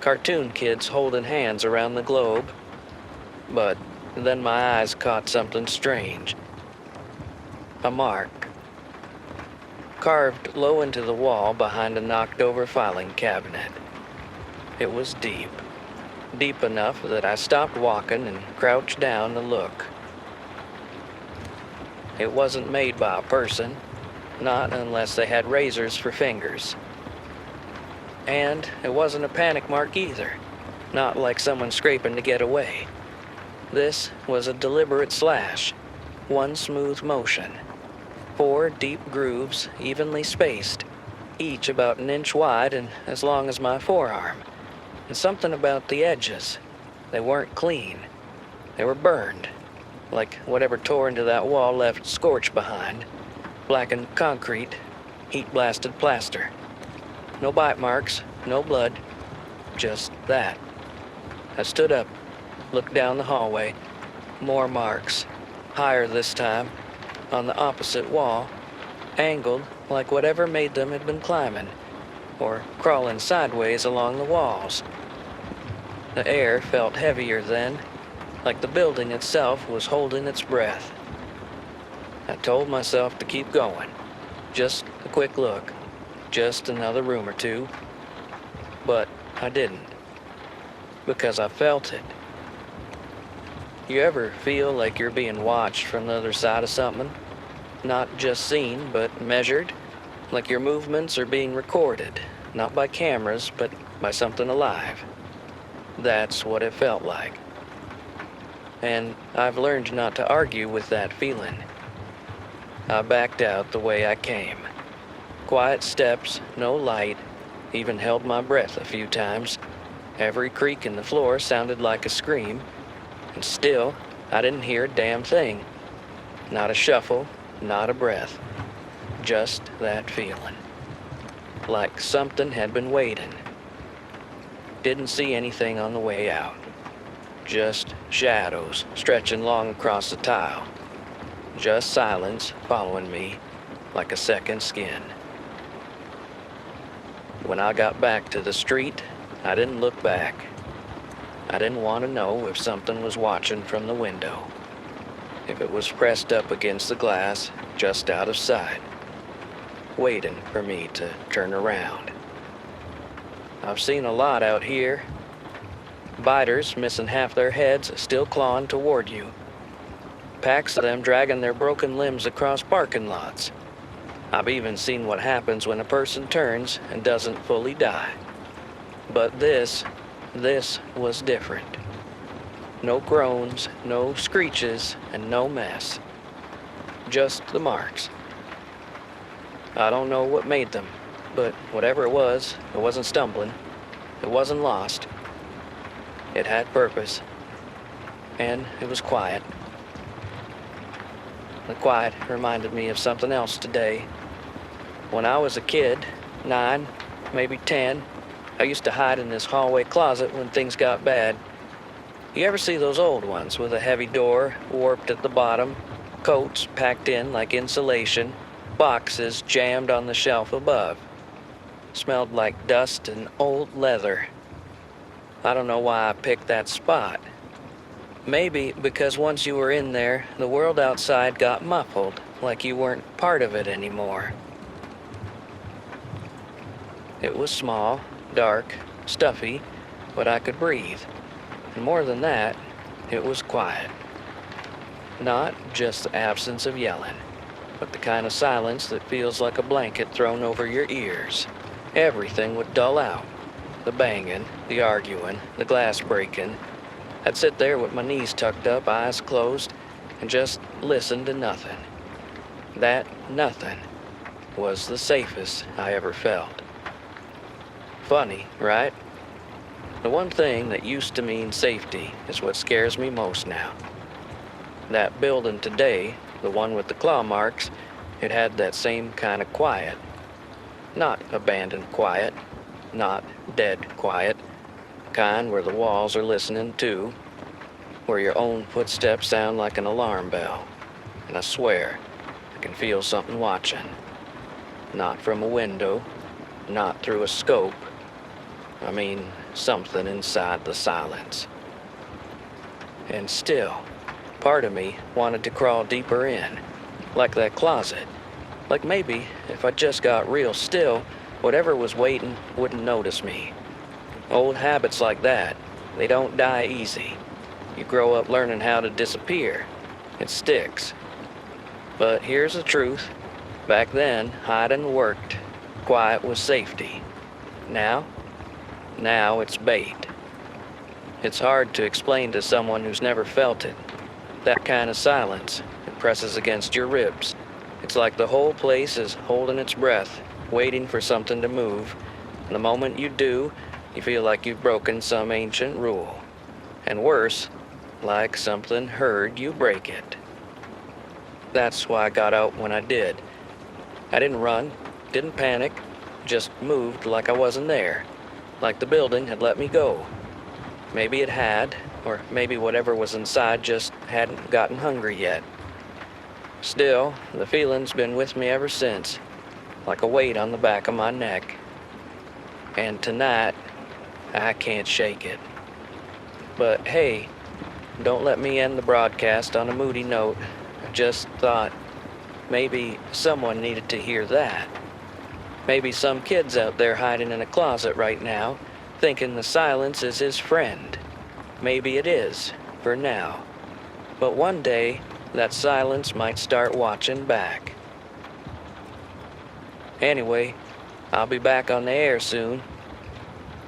cartoon kids holding hands around the globe. But then my eyes caught something strange. A mark. Carved low into the wall behind a knocked-over filing cabinet. It was deep. Deep enough that I stopped walking and crouched down to look. It wasn't made by a person, not unless they had razors for fingers. And it wasn't a panic mark either, not like someone scraping to get away. This was a deliberate slash, one smooth motion. 4 deep grooves, evenly spaced, each about an inch wide and as long as my forearm. And something about the edges. They weren't clean. They were burned, like whatever tore into that wall left scorch behind. Blackened concrete, heat-blasted plaster. No bite marks, no blood, just that. I stood up, looked down the hallway. More marks, higher this time, on the opposite wall, angled like whatever made them had been climbing, or crawling sideways along the walls. The air felt heavier then, like the building itself was holding its breath. I told myself to keep going. Just a quick look, just another room or two. But I didn't, because I felt it. You ever feel like you're being watched from the other side of something? Not just seen, but measured? Like your movements are being recorded, not by cameras, but by something alive. That's what it felt like. And I've learned not to argue with that feeling. I backed out the way I came. Quiet steps, no light, even held my breath a few times. Every creak in the floor sounded like a scream. And still, I didn't hear a damn thing. Not a shuffle, not a breath. Just that feeling. Like something had been waiting. Didn't see anything on the way out. Just shadows stretching long across the tile. Just silence following me like a second skin. When I got back to the street, I didn't look back. I didn't want to know if something was watching from the window. if it was pressed up against the glass just out of sight, waiting for me to turn around. I've seen a lot out here. Biters missing half their heads, still clawing toward you. Packs of them dragging their broken limbs across parking lots. I've even seen what happens when a person turns and doesn't fully die. But this was different. No groans, no screeches, and no mess. Just the marks. I don't know what made them, but whatever it wasn't stumbling. It wasn't lost. It had purpose. And it was quiet. The quiet reminded me of something else today. When I was a kid, 9, maybe 10, I used to hide in this hallway closet when things got bad. You ever see those old ones with a heavy door, warped at the bottom, coats packed in like insulation, boxes jammed on the shelf above? Smelled like dust and old leather. I don't know why I picked that spot. Maybe because once you were in there, the world outside got muffled, like you weren't part of it anymore. It was small, dark, stuffy, but I could breathe. And more than that, it was quiet. Not just the absence of yelling, but the kind of silence that feels like a blanket thrown over your ears. Everything would dull out. The banging, the arguing, the glass breaking. I'd sit there with my knees tucked up, eyes closed, and just listen to nothing. That nothing was the safest I ever felt. Funny, right? The one thing that used to mean safety is what scares me most now. That building today, the one with the claw marks, it had that same kind of quiet. Not abandoned quiet, not dead quiet, kind where the walls are listening too, where your own footsteps sound like an alarm bell. And I swear, I can feel something watching. Not from a window, not through a scope. I mean, something inside the silence. And still, part of me wanted to crawl deeper in, like that closet. Like maybe, if I just got real still, whatever was waiting wouldn't notice me. Old habits like that, they don't die easy. You grow up learning how to disappear. It sticks. But here's the truth. Back then, hiding worked. Quiet was safety. Now it's bait. It's hard to explain to someone who's never felt it. That kind of silence, it presses against your ribs. It's like the whole place is holding its breath, waiting for something to move. And the moment you do, you feel like you've broken some ancient rule. And worse, like something heard you break it. That's why I got out when I did. I didn't run, didn't panic, just moved like I wasn't there. Like the building had let me go. Maybe it had, or maybe whatever was inside just hadn't gotten hungry yet. Still, the feeling's been with me ever since, like a weight on the back of my neck. And tonight, I can't shake it. But hey, don't let me end the broadcast on a moody note. I just thought maybe someone needed to hear that. Maybe some kid's out there hiding in a closet right now, thinking the silence is his friend. Maybe it is, for now. But one day, that silence might start watching back. Anyway, I'll be back on the air soon.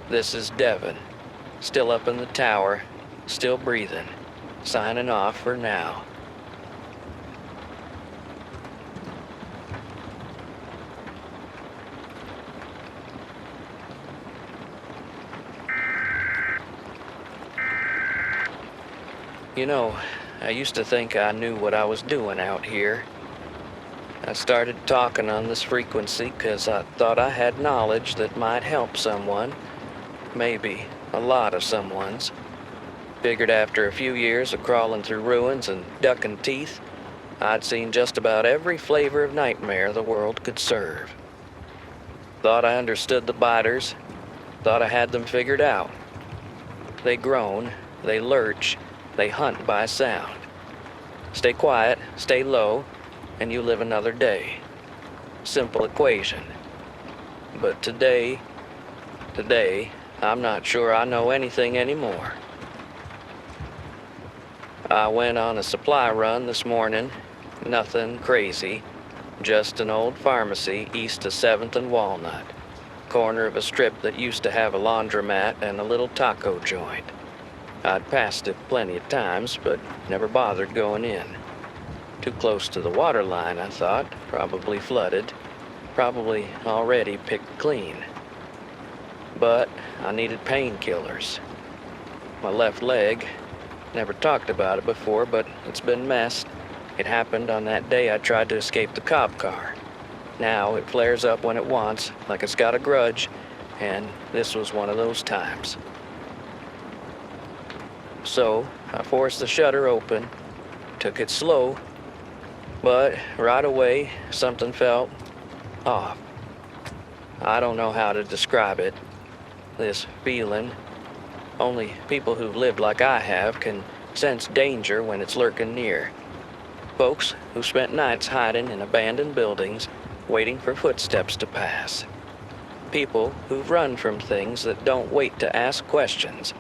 This is Devin, still up in the tower, still breathing, signing off for now. You know, I used to think I knew what I was doing out here. I started talking on this frequency because I thought I had knowledge that might help someone. Maybe a lot of someone's. Figured after a few years of crawling through ruins and ducking teeth, I'd seen just about every flavor of nightmare the world could serve. Thought I understood the biters. Thought I had them figured out. They groan, they lurch, they hunt by sound. Stay quiet, stay low, and you live another day. Simple equation. But today, I'm not sure I know anything anymore. I went on a supply run this morning. Nothing crazy. Just an old pharmacy east of 7th and Walnut. Corner of a strip that used to have a laundromat and a little taco joint. I'd passed it plenty of times, but never bothered going in. Too close to the water line, I thought. Probably flooded. Probably already picked clean. But I needed painkillers. My left leg, never talked about it before, but it's been messed. It happened on that day I tried to escape the cop car. Now it flares up when it wants, like it's got a grudge, and this was one of those times. So I forced the shutter open, took it slow, but right away something felt off. I don't know how to describe it. This feeling, only people who've lived like I have can sense danger when it's lurking near. Folks who spent nights hiding in abandoned buildings, waiting for footsteps to pass. People who've run from things that don't wait to ask questions.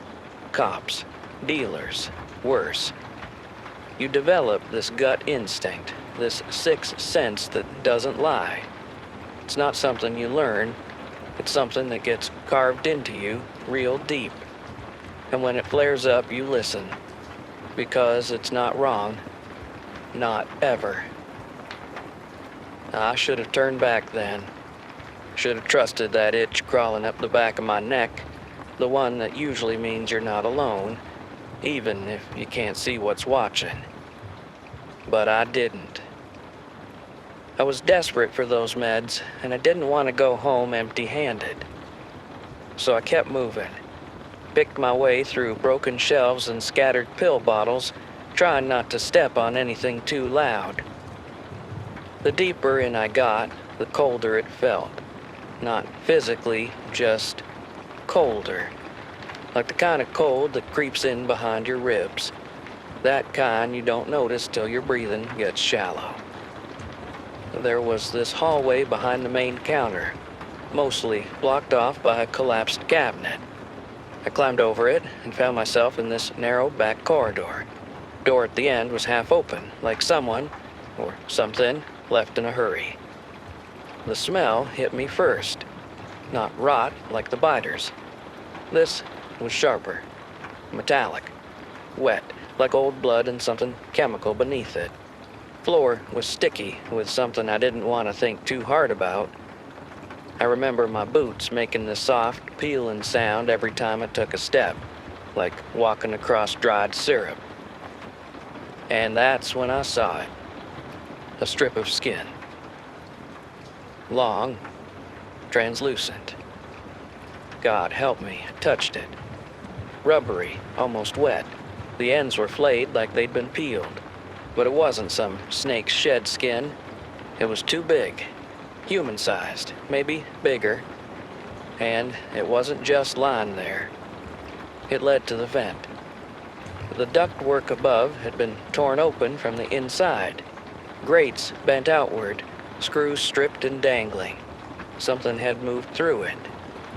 Cops, dealers, worse. You develop this gut instinct, this sixth sense that doesn't lie. It's not something you learn. It's something that gets carved into you real deep. And when it flares up, you listen. Because it's not wrong. Not ever. I should have turned back then. Should have trusted that itch crawling up the back of my neck, the one that usually means you're not alone, even if you can't see what's watching. But I didn't. I was desperate for those meds, and I didn't want to go home empty-handed. So I kept moving. Picked my way through broken shelves and scattered pill bottles, trying not to step on anything too loud. The deeper in I got, the colder it felt. Not physically, just colder. Like the kind of cold that creeps in behind your ribs. That kind you don't notice till your breathing gets shallow. There was this hallway behind the main counter, mostly blocked off by a collapsed cabinet. I climbed over it and found myself in this narrow back corridor. Door at the end was half open, like someone, or something, left in a hurry. The smell hit me first. Not rot like the biters. This was sharper, metallic, wet, like old blood and something chemical beneath it. Floor was sticky with something I didn't want to think too hard about. I remember my boots making the soft, peeling sound every time I took a step, like walking across dried syrup. And that's when I saw it. A strip of skin. Long, translucent. God help me, I touched it. Rubbery, almost wet. The ends were flayed like they'd been peeled. But it wasn't some snake's shed skin. It was too big. Human-sized, maybe bigger. And it wasn't just lying there. It led to the vent. The ductwork above had been torn open from the inside. Grates bent outward, screws stripped and dangling. Something had moved through it.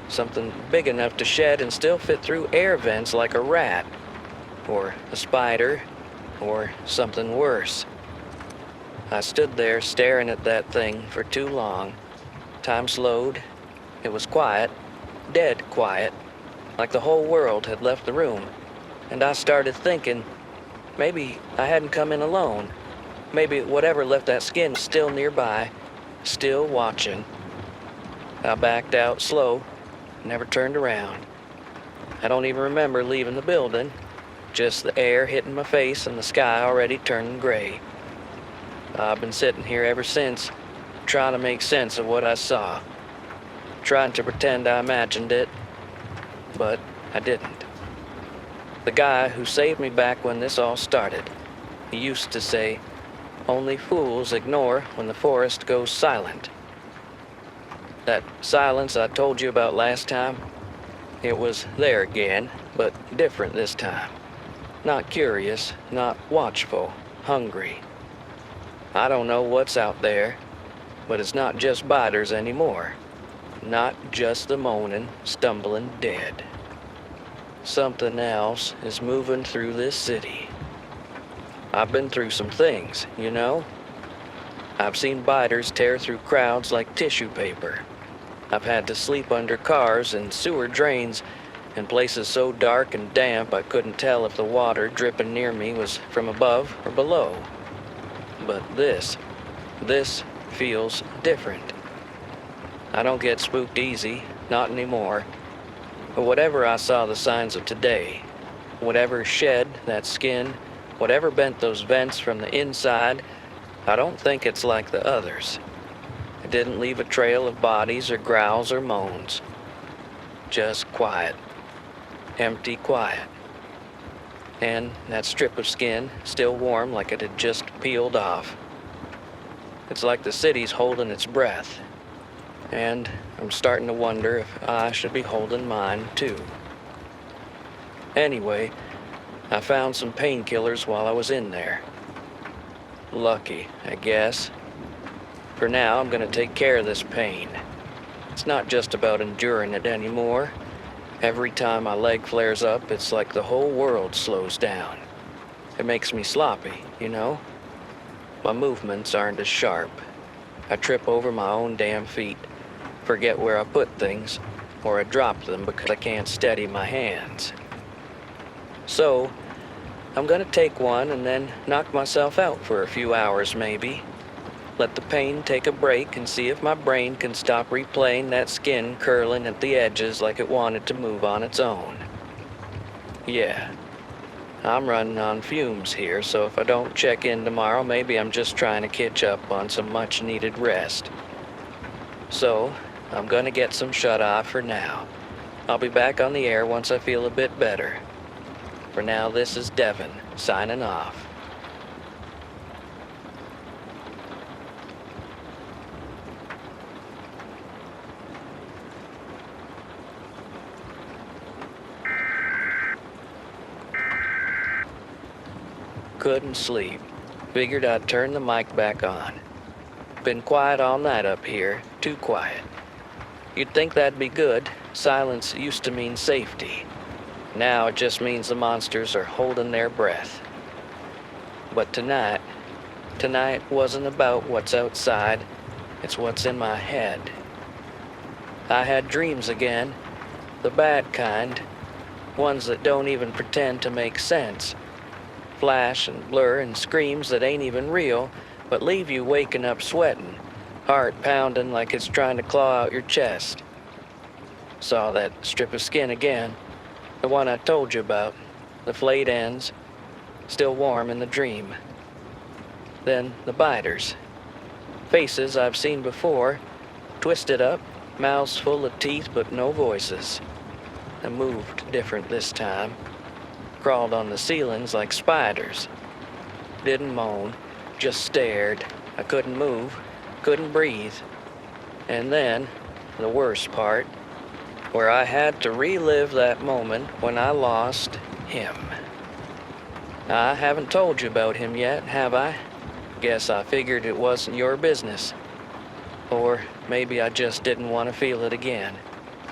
Something big enough to shed and still fit through air vents like a rat. Or a spider. Or something worse. I stood there staring at that thing for too long. Time slowed. It was quiet. Dead quiet. Like the whole world had left the room. And I started thinking, maybe I hadn't come in alone. Maybe whatever left that skin was still nearby, still watching. I backed out slow, never turned around. I don't even remember leaving the building, just the air hitting my face and the sky already turning gray. I've been sitting here ever since, trying to make sense of what I saw. Trying to pretend I imagined it, but I didn't. The guy who saved me back when this all started, he used to say, "Only fools ignore when the forest goes silent." That silence I told you about last time, it was there again, but different this time. Not curious, not watchful, hungry. I don't know what's out there, but it's not just biters anymore. Not just the moaning, stumbling dead. Something else is moving through this city. I've been through some things, you know? I've seen biters tear through crowds like tissue paper. I've had to sleep under cars and sewer drains in places so dark and damp I couldn't tell if the water dripping near me was from above or below. But this feels different. I don't get spooked easy, not anymore. But whatever I saw the signs of today, whatever shed that skin, whatever bent those vents from the inside, I don't think it's like the others. It didn't leave a trail of bodies or growls or moans. Just quiet. Empty quiet. And that strip of skin still warm like it had just peeled off. It's like the city's holding its breath. And I'm starting to wonder if I should be holding mine too. Anyway, I found some painkillers while I was in there. Lucky, I guess. For now, I'm gonna take care of this pain. It's not just about enduring it anymore. Every time my leg flares up, it's like the whole world slows down. It makes me sloppy, you know? My movements aren't as sharp. I trip over my own damn feet, forget where I put things, or I drop them because I can't steady my hands. So, I'm gonna take one and then knock myself out for a few hours maybe. Let the pain take a break and see if my brain can stop replaying that skin curling at the edges like it wanted to move on its own. Yeah, I'm running on fumes here, so if I don't check in tomorrow, maybe I'm just trying to catch up on some much-needed rest. So, I'm gonna get some shut-eye for now. I'll be back on the air once I feel a bit better. For now, this is Devin, signing off. Couldn't sleep. Figured I'd turn the mic back on. Been quiet all night up here, too quiet. You'd think that'd be good. Silence used to mean safety. Now it just means the monsters are holding their breath. But tonight wasn't about what's outside, it's what's in my head. I had dreams again, the bad kind, ones that don't even pretend to make sense. Flash and blur and screams that ain't even real, but leave you waking up sweating, heart pounding like it's trying to claw out your chest. Saw that strip of skin again, the one I told you about, the flayed ends, still warm in the dream. Then the biters. Faces I've seen before, twisted up, mouths full of teeth but no voices. They moved different this time. Crawled on the ceilings like spiders. Didn't moan, just stared. I couldn't move, couldn't breathe. And then, the worst part, where I had to relive that moment when I lost him. I haven't told you about him yet, have I? Guess I figured it wasn't your business. Or maybe I just didn't want to feel it again.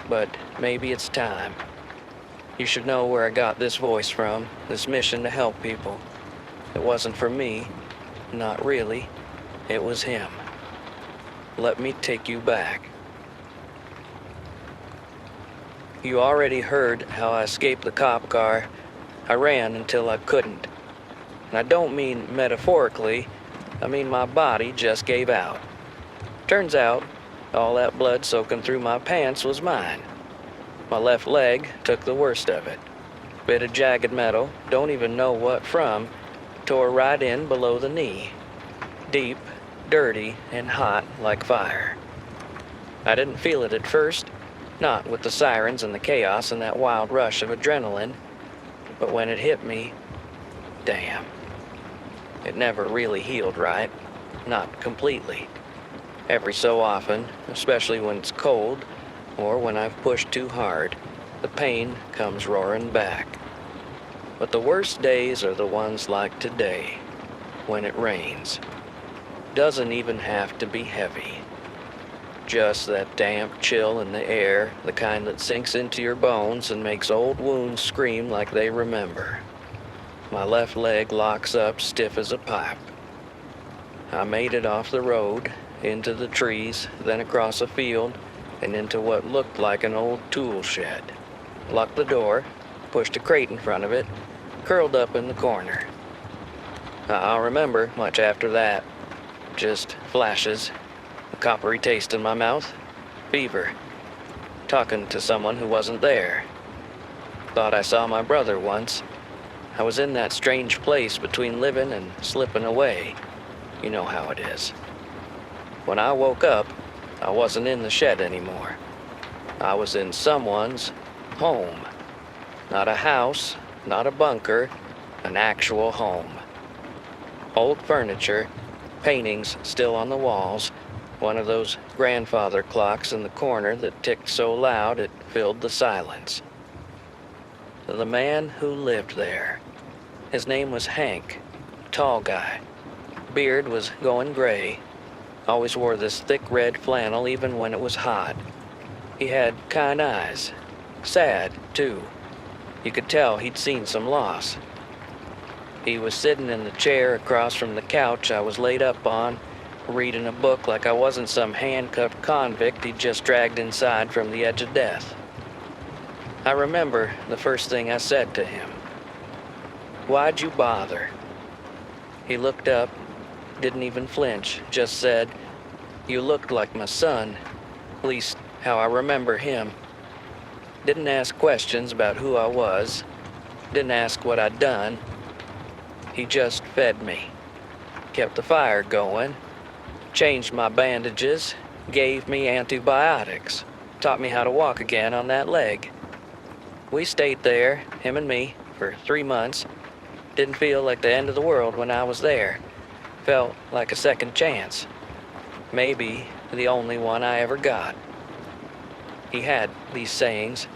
But maybe it's time. You should know where I got this voice from, this mission to help people. It wasn't for me, not really. It was him. Let me take you back. You already heard how I escaped the cop car. I ran until I couldn't. And I don't mean metaphorically, I mean my body just gave out. Turns out, all that blood soaking through my pants was mine. My left leg took the worst of it. Bit of jagged metal, don't even know what from, tore right in below the knee. Deep, dirty, and hot like fire. I didn't feel it at first, not with the sirens and the chaos and that wild rush of adrenaline, but when it hit me, damn. It never really healed right, not completely. Every so often, especially when it's cold, or when I've pushed too hard, the pain comes roaring back. But the worst days are the ones like today. when it rains. Doesn't even have to be heavy. Just that damp chill in the air, the kind that sinks into your bones and makes old wounds scream like they remember. My left leg locks up stiff as a pipe. I made it off the road, into the trees, then across a field, and into what looked like an old tool shed. Locked the door, pushed a crate in front of it, curled up in the corner. I'll remember much after that. Just flashes, a coppery taste in my mouth, fever, talking to someone who wasn't there. Thought I saw my brother once. I was in that strange place between living and slipping away. You know how it is. When I woke up, I wasn't in the shed anymore. I was in someone's home. Not a house, not a bunker, an actual home. Old furniture, paintings still on the walls, one of those grandfather clocks in the corner that ticked so loud it filled the silence. The man who lived there. His name was Hank, tall guy. Beard was going gray. Always wore this thick red flannel even when it was hot. He had kind eyes. Sad, too. You could tell he'd seen some loss. He was sitting in the chair across from the couch I was laid up on, reading a book like I wasn't some handcuffed convict he'd just dragged inside from the edge of death. I remember the first thing I said to him. "Why'd you bother?" He looked up, didn't even flinch, just said, "You looked like my son, at least how I remember him." Didn't ask questions about who I was, didn't ask what I'd done. He just fed me, kept the fire going, changed my bandages, gave me antibiotics, taught me how to walk again on that leg. We stayed there, him and me, for 3 months. Didn't feel like the end of the world when I was there. Felt like a second chance. Maybe the only one I ever got. He had these sayings,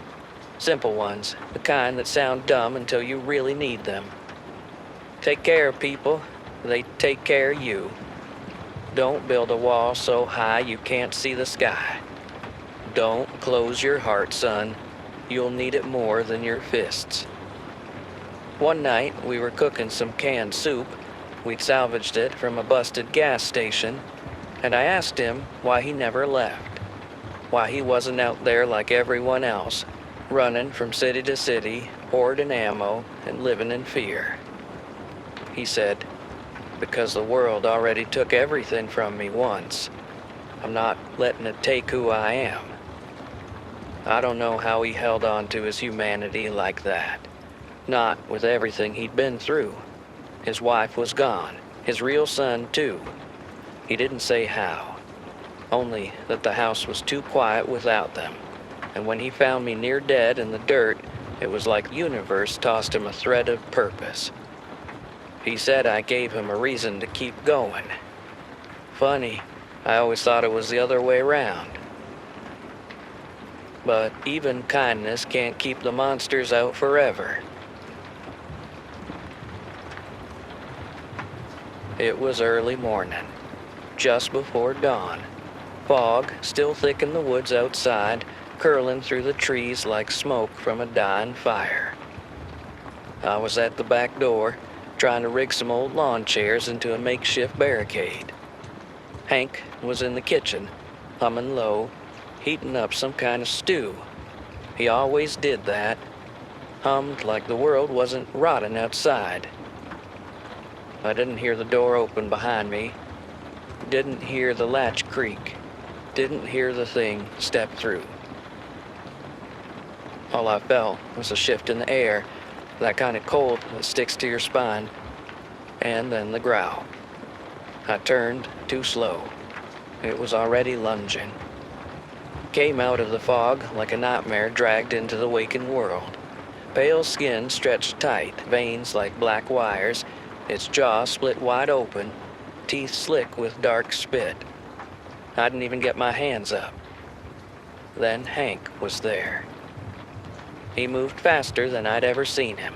simple ones, the kind that sound dumb until you really need them. Take care of people, they take care of you. Don't build a wall so high you can't see the sky. Don't close your heart, son. You'll need it more than your fists. One night, we were cooking some canned soup. We'd salvaged it from a busted gas station, and I asked him why he never left. Why he wasn't out there like everyone else, running from city to city, hoarding ammo, and living in fear. He said, "Because the world already took everything from me once. I'm not letting it take who I am." I don't know how he held on to his humanity like that. Not with everything he'd been through. His wife was gone, his real son too. He didn't say how. Only that the house was too quiet without them. And when he found me near dead in the dirt, it was like the universe tossed him a thread of purpose. He said I gave him a reason to keep going. Funny, I always thought it was the other way around. But even kindness can't keep the monsters out forever. It was early morning, just before dawn. Fog still thick in the woods outside, curling through the trees like smoke from a dying fire. I was at the back door, trying to rig some old lawn chairs into a makeshift barricade. Hank was in the kitchen, humming low, heating up some kind of stew. He always did that. Hummed like the world wasn't rotting outside. I didn't hear the door open behind me. Didn't hear the latch creak. Didn't hear the thing step through. All I felt was a shift in the air, that kind of cold that sticks to your spine, and then the growl. I turned too slow. It was already lunging. Came out of the fog like a nightmare dragged into the waking world. Pale skin stretched tight, veins like black wires, its jaw split wide open, teeth slick with dark spit. I didn't even get my hands up. Then Hank was there. He moved faster than I'd ever seen him.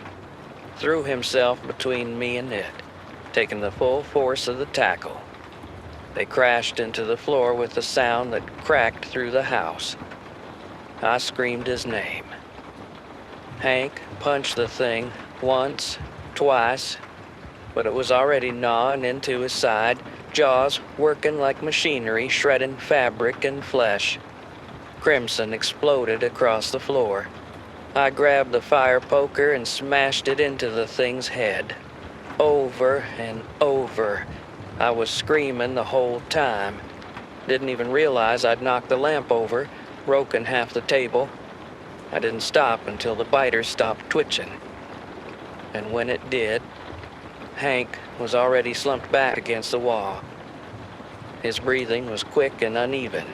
Threw himself between me and it. taking the full force of the tackle. They crashed into the floor with a sound that cracked through the house. I screamed his name. Hank punched the thing once, twice, but it was already gnawing into his side, jaws working like machinery, shredding fabric and flesh. Crimson exploded across the floor. I grabbed the fire poker and smashed it into the thing's head. Over and over. I was screaming the whole time. Didn't even realize I'd knocked the lamp over, broken half the table. I didn't stop until the biter stopped twitching. And when it did, Hank was already slumped back against the wall. His breathing was quick and uneven.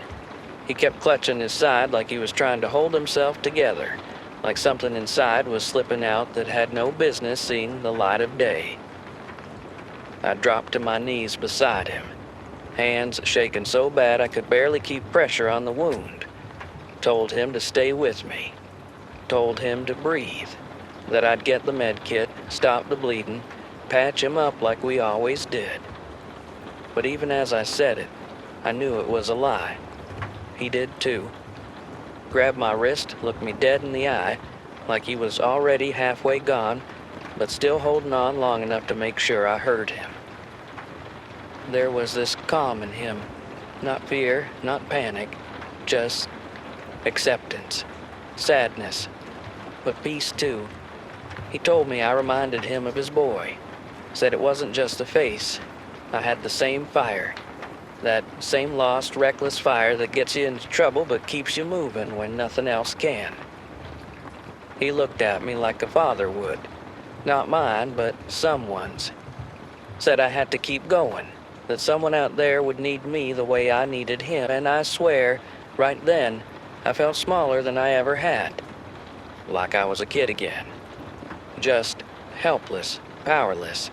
He kept clutching his side like he was trying to hold himself together, like something inside was slipping out that had no business seeing the light of day. I dropped to my knees beside him, hands shaking so bad I could barely keep pressure on the wound. Told him to stay with me. Told him to breathe, that I'd get the med kit, stop the bleeding, patch him up like we always did. But even as I said it, I knew it was a lie. He did too. Grabbed my wrist, looked me dead in the eye, like he was already halfway gone, but still holding on long enough to make sure I heard him. There was this calm in him. Not fear, not panic, just acceptance, sadness, but peace too. He told me I reminded him of his boy. Said it wasn't just the face. I had the same fire. That same lost, reckless fire that gets you into trouble but keeps you moving when nothing else can. He looked at me like a father would. Not mine, but someone's. Said I had to keep going. That someone out there would need me the way I needed him. And I swear, right then, I felt smaller than I ever had. Like I was a kid again. Just helpless, powerless.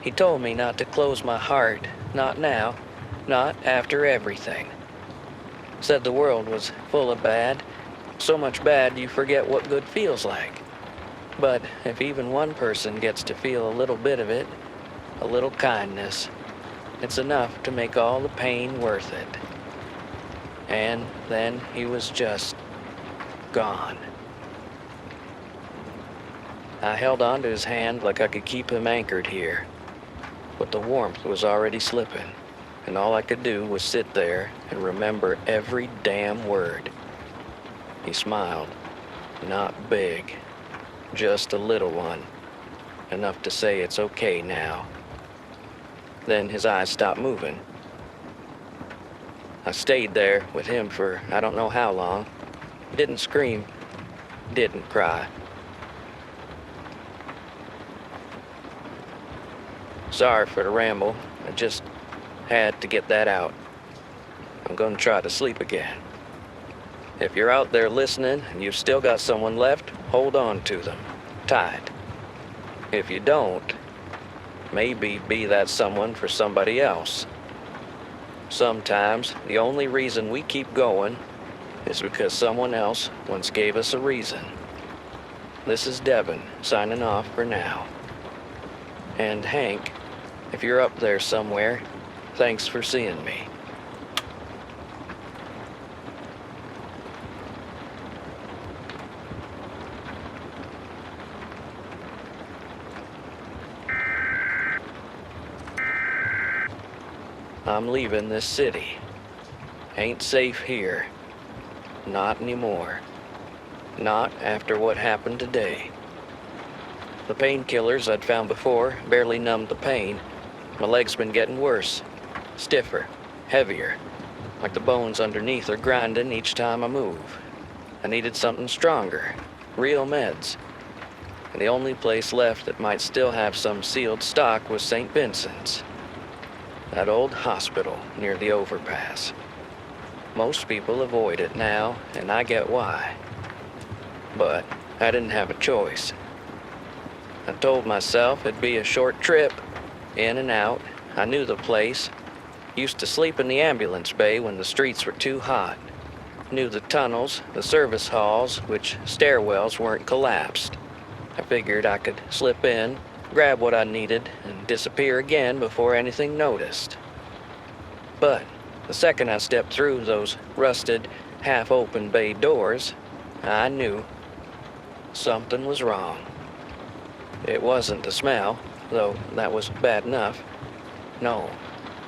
He told me not to close my heart. Not now. Not after everything. Said the world was full of bad. So much bad you forget what good feels like. But if even one person gets to feel a little bit of it, a little kindness, it's enough to make all the pain worth it. And then he was just gone. I held on to his hand like I could keep him anchored here. But the warmth was already slipping, and all I could do was sit there and remember every damn word. He smiled. Not big, just a little one. Enough to say it's okay now. Then his eyes stopped moving. I stayed there with him for I don't know how long. Didn't scream, didn't cry. Sorry for the ramble. I just had to get that out. I'm gonna try to sleep again. If you're out there listening and you've still got someone left, hold on to them, tight. If you don't, maybe be that someone for somebody else. Sometimes the only reason we keep going is because someone else once gave us a reason. This is Devin, signing off for now. And Hank, if you're up there somewhere, thanks for seeing me. I'm leaving this city. Ain't safe here. Not anymore. Not after what happened today. The painkillers I'd found before barely numbed the pain. My leg's been getting worse. Stiffer. Heavier. Like the bones underneath are grinding each time I move. I needed something stronger. Real meds. And the only place left that might still have some sealed stock was St. Vincent's. That old hospital near the overpass. Most people avoid it now, and I get why. But I didn't have a choice. I told myself it'd be a short trip, in and out. I knew the place. Used to sleep in the ambulance bay when the streets were too hot. Knew the tunnels, the service halls, which stairwells weren't collapsed. I figured I could slip in, grab what I needed, and disappear again before anything noticed. But the second I stepped through those rusted, half-open bay doors, I knew something was wrong. It wasn't the smell, though that was bad enough. No,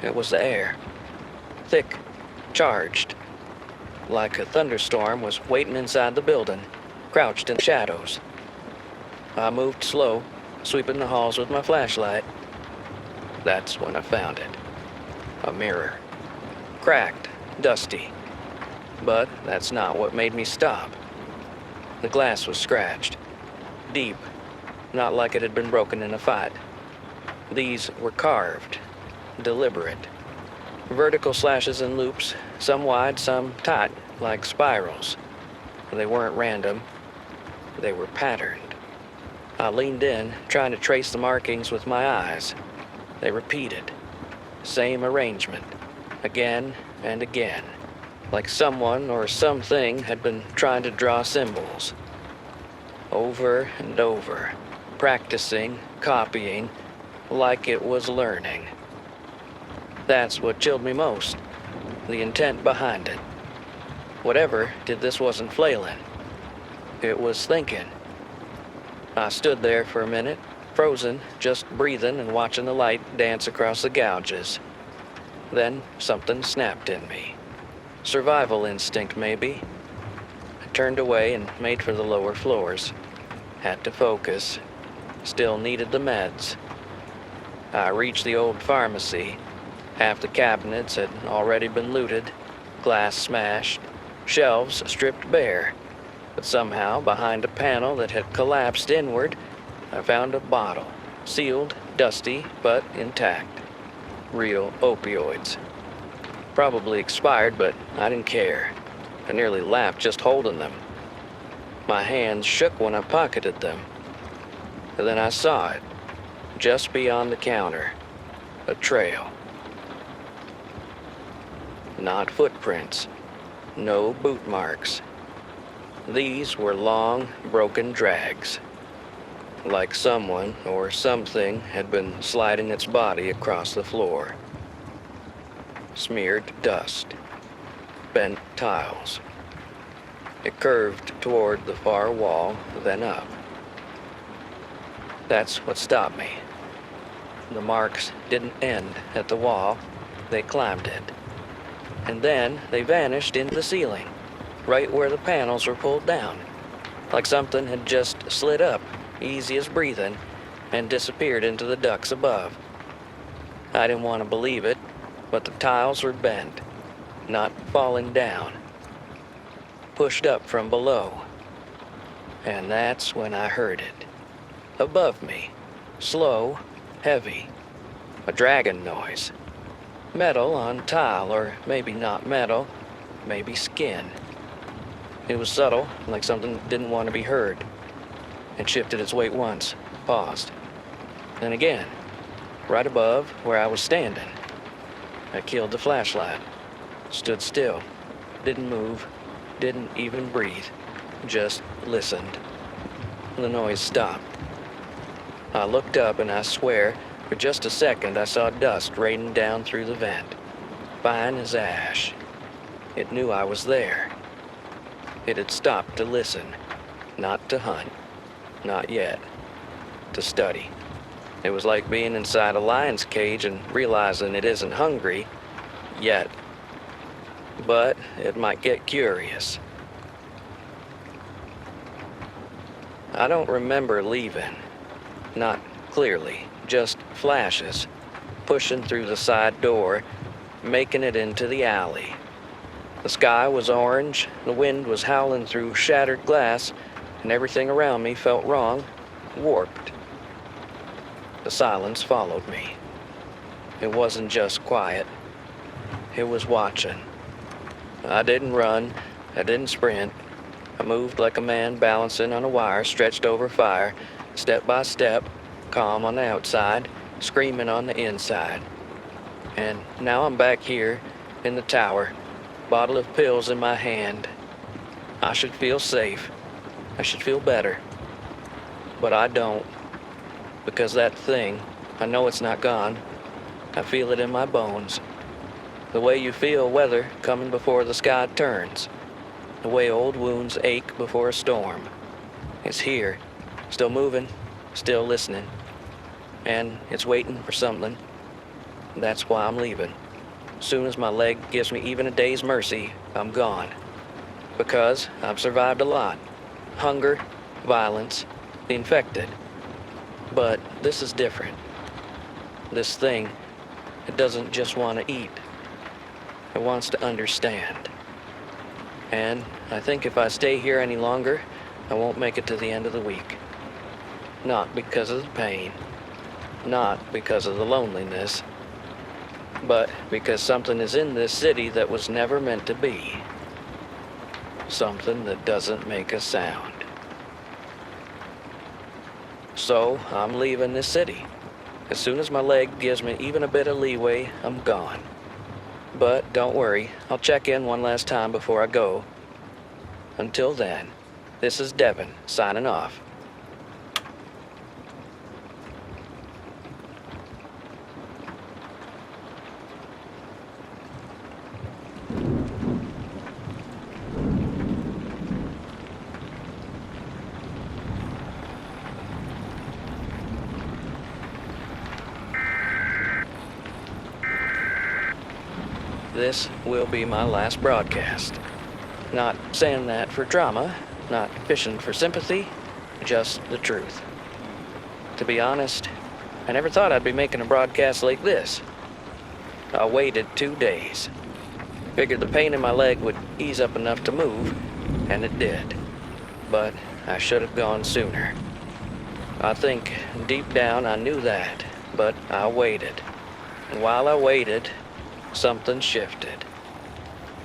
it was the air. Thick, charged, like a thunderstorm was waiting inside the building, crouched in the shadows. I moved slow, sweeping the halls with my flashlight. That's when I found it. A mirror. Cracked, dusty. But that's not what made me stop. The glass was scratched. Deep, not like it had been broken in a fight. These were carved, deliberate. Vertical slashes and loops, some wide, some tight, like spirals. They weren't random. They were patterned. I leaned in, trying to trace the markings with my eyes. They repeated. Same arrangement. Again and again. Like someone or something had been trying to draw symbols. Over and over. Practicing, copying, like it was learning. That's what chilled me most. The intent behind it. Whatever did this wasn't flailing. It was thinking. I stood there for a minute, frozen, just breathing and watching the light dance across the gouges. Then something snapped in me. Survival instinct, maybe. I turned away and made for the lower floors. Had to focus. Still needed the meds. I reached the old pharmacy. Half the cabinets had already been looted, glass smashed, shelves stripped bare. But somehow, behind a panel that had collapsed inward, I found a bottle, sealed, dusty, but intact. Real opioids. Probably expired, but I didn't care. I nearly laughed just holding them. My hands shook when I pocketed them. And then I saw it, just beyond the counter. A trail. Not footprints. No boot marks. These were long, broken drags. Like someone or something had been sliding its body across the floor. Smeared dust. Bent tiles. It curved toward the far wall, then up. That's what stopped me. The marks didn't end at the wall. They climbed it. And then they vanished into the ceiling, right where the panels were pulled down. Like something had just slid up, easy as breathing, and disappeared into the ducts above. I didn't want to believe it, but the tiles were bent, not falling down. Pushed up from below. And that's when I heard it. Above me. Slow, heavy. A dragon noise. Metal on tile, or maybe not metal, maybe skin. It was subtle, like something didn't want to be heard. It shifted its weight once, paused. Then again, right above where I was standing. I killed the flashlight. Stood still. Didn't move. Didn't even breathe. Just listened. The noise stopped. I looked up and I swear, for just a second I saw dust raining down through the vent. Fine as ash. It knew I was there. It had stopped to listen. Not to hunt. Not yet. To study. It was like being inside a lion's cage and realizing it isn't hungry yet. But it might get curious. I don't remember leaving. Not clearly, just flashes. Pushing through the side door, making it into the alley. The sky was orange, the wind was howling through shattered glass, and everything around me felt wrong, warped. The silence followed me. It wasn't just quiet. It was watching. I didn't run. I didn't sprint. I moved like a man balancing on a wire stretched over fire, step by step, calm on the outside, screaming on the inside. And now I'm back here in the tower, bottle of pills in my hand. I should feel safe. I should feel better. But I don't. Because that thing, I know it's not gone. I feel it in my bones. The way you feel weather coming before the sky turns. The way old wounds ache before a storm. It's here, still moving, still listening. And it's waiting for something. That's why I'm leaving. Soon as my leg gives me even a day's mercy, I'm gone. Because I've survived a lot. Hunger, violence, the infected. But this is different. This thing, it doesn't just want to eat. It wants to understand. And I think if I stay here any longer, I won't make it to the end of the week. Not because of the pain. Not because of the loneliness. But because something is in this city that was never meant to be. Something that doesn't make a sound. So, I'm leaving this city. As soon as my leg gives me even a bit of leeway, I'm gone. But don't worry, I'll check in one last time before I go. Until then, this is Devin, signing off. This will be my last broadcast. Not saying that for drama, not fishing for sympathy, just the truth. To be honest, I never thought I'd be making a broadcast like this. I waited 2 days. Figured the pain in my leg would ease up enough to move, and it did. But I should have gone sooner. I think deep down I knew that, but I waited. And while I waited, something shifted.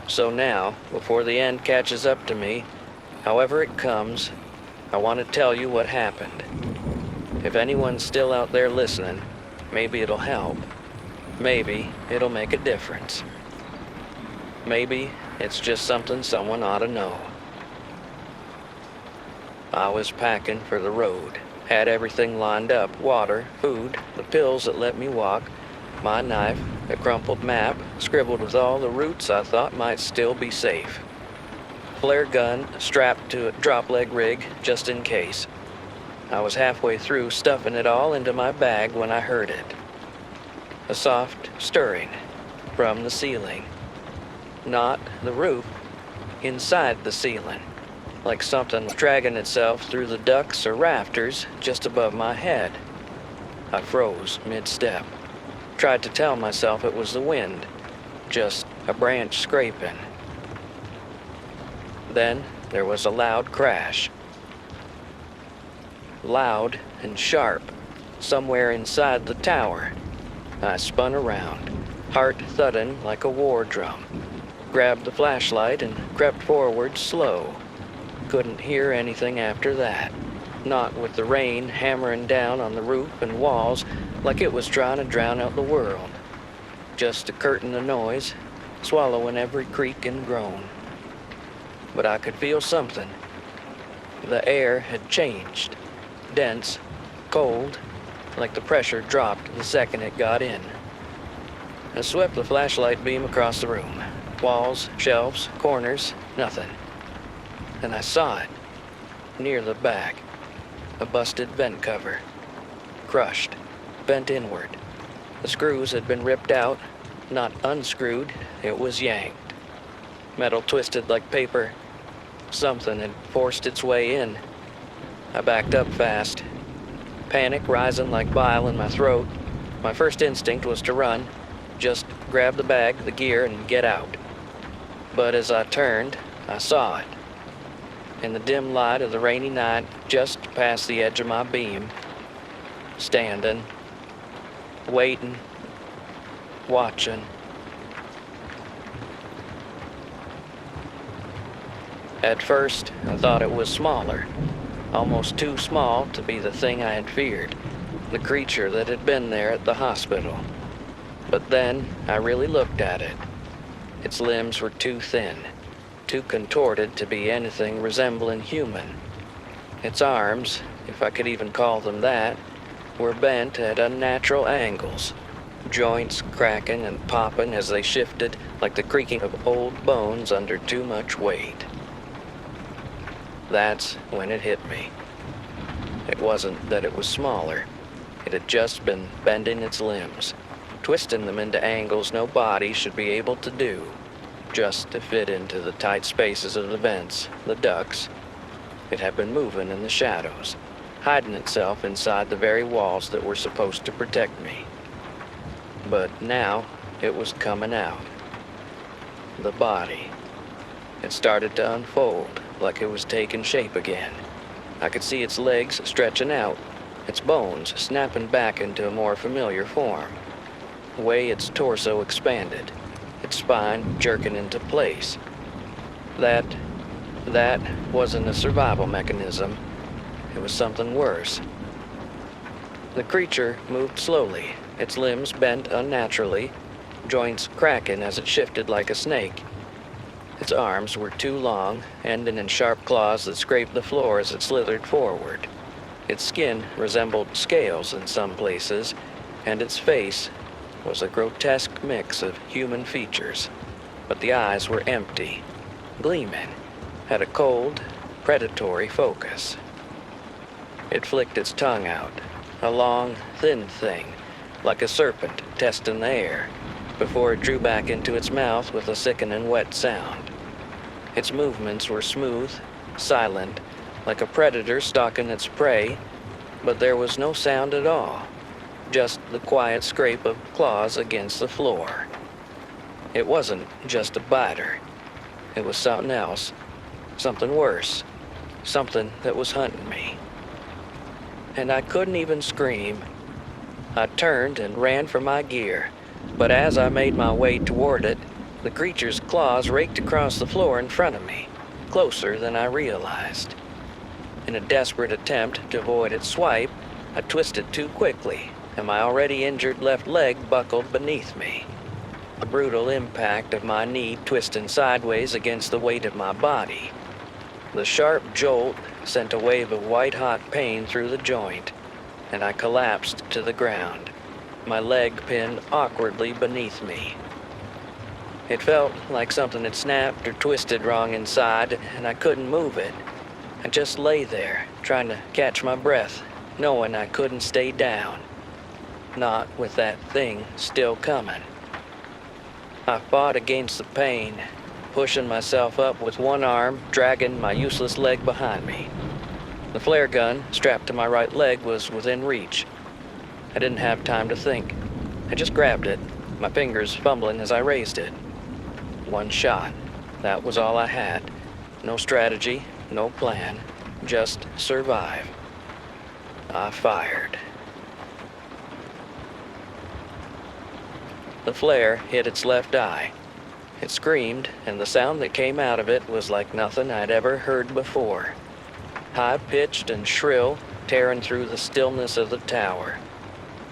So now, before the end catches up to me, however it comes, I want to tell you what happened. If anyone's still out there listening, maybe it'll help. Maybe it'll make a difference. Maybe it's just something someone ought to know. I was packing for the road. Had everything lined up: water, food, the pills that let me walk, my knife, a crumpled map, scribbled with all the routes I thought might still be safe. Flare gun strapped to a drop leg rig just in case. I was halfway through stuffing it all into my bag when I heard it. A soft stirring from the ceiling. Not the roof, inside the ceiling. Like something was dragging itself through the ducts or rafters just above my head. I froze mid-step. Tried to tell myself it was the wind, just a branch scraping. Then there was a loud crash. Loud and sharp, somewhere inside the tower. I spun around, heart thudding like a war drum. Grabbed the flashlight and crept forward slow. Couldn't hear anything after that. Not with the rain hammering down on the roof and walls like it was trying to drown out the world. Just a curtain of noise, swallowing every creak and groan. But I could feel something. The air had changed. Dense, cold, like the pressure dropped the second it got in. I swept the flashlight beam across the room. Walls, shelves, corners, nothing. And I saw it, near the back. A busted vent cover. Crushed, bent inward. The screws had been ripped out, not unscrewed, it was yanked. Metal twisted like paper. Something had forced its way in. I backed up fast. Panic rising like bile in my throat. My first instinct was to run, just grab the bag, the gear, and get out. But as I turned, I saw it. In the dim light of the rainy night, just past the edge of my beam. Standing. Waiting. Watching. At first, I thought it was smaller. Almost too small to be the thing I had feared. The creature that had been there at the hospital. But then, I really looked at it. Its limbs were too thin. Too contorted to be anything resembling human. Its arms, if I could even call them that, were bent at unnatural angles, joints cracking and popping as they shifted like the creaking of old bones under too much weight. That's when it hit me. It wasn't that it was smaller. It had just been bending its limbs, twisting them into angles no body should be able to do, just to fit into the tight spaces of the vents, the ducts. It had been moving in the shadows, hiding itself inside the very walls that were supposed to protect me. But now it was coming out. The body. It started to unfold like it was taking shape again. I could see its legs stretching out, its bones snapping back into a more familiar form. The way its torso expanded, its spine jerking into place. That wasn't a survival mechanism. It was something worse. The creature moved slowly, its limbs bent unnaturally, joints cracking as it shifted like a snake. Its arms were too long, ending in sharp claws that scraped the floor as it slithered forward. Its skin resembled scales in some places, and its face was a grotesque mix of human features. But the eyes were empty, gleaming, had a cold, predatory focus. It flicked its tongue out, a long, thin thing, like a serpent testing the air, before it drew back into its mouth with a sickening wet sound. Its movements were smooth, silent, like a predator stalking its prey, but there was no sound at all, just the quiet scrape of claws against the floor. It wasn't just a biter. It was something else, something worse, something that was hunting me. And I couldn't even scream. I turned and ran for my gear, but as I made my way toward it, the creature's claws raked across the floor in front of me, closer than I realized. In a desperate attempt to avoid its swipe, I twisted too quickly, and my already injured left leg buckled beneath me. The brutal impact of my knee twisting sideways against the weight of my body. The sharp jolt sent a wave of white-hot pain through the joint, and I collapsed to the ground, my leg pinned awkwardly beneath me. It felt like something had snapped or twisted wrong inside, and I couldn't move it. I just lay there, trying to catch my breath, knowing I couldn't stay down. Not with that thing still coming. I fought against the pain, pushing myself up with one arm, dragging my useless leg behind me. The flare gun, strapped to my right leg, was within reach. I didn't have time to think. I just grabbed it, my fingers fumbling as I raised it. One shot. That was all I had. No strategy, no plan, just survive. I fired. The flare hit its left eye. It screamed, and the sound that came out of it was like nothing I'd ever heard before. High-pitched and shrill, tearing through the stillness of the tower.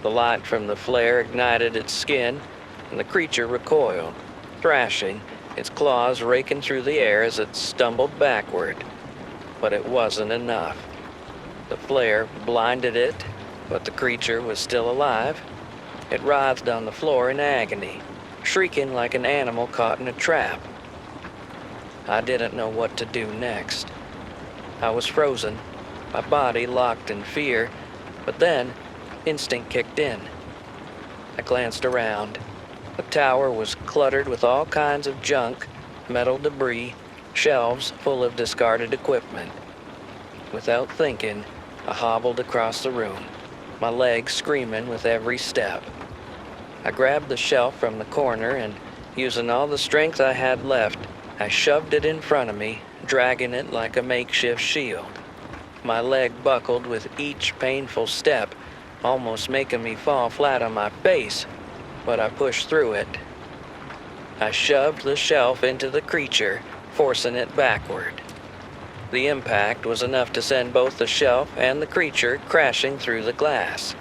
The light from the flare ignited its skin, and the creature recoiled, thrashing, its claws raking through the air as it stumbled backward. But it wasn't enough. The flare blinded it, but the creature was still alive. It writhed on the floor in agony, shrieking like an animal caught in a trap. I didn't know what to do next. I was frozen, my body locked in fear, but then instinct kicked in. I glanced around. The tower was cluttered with all kinds of junk, metal debris, shelves full of discarded equipment. Without thinking, I hobbled across the room, my legs screaming with every step. I grabbed the shelf from the corner and, using all the strength I had left, I shoved it in front of me, dragging it like a makeshift shield. My leg buckled with each painful step, almost making me fall flat on my face, but I pushed through it. I shoved the shelf into the creature, forcing it backward. The impact was enough to send both the shelf and the creature crashing through the glass.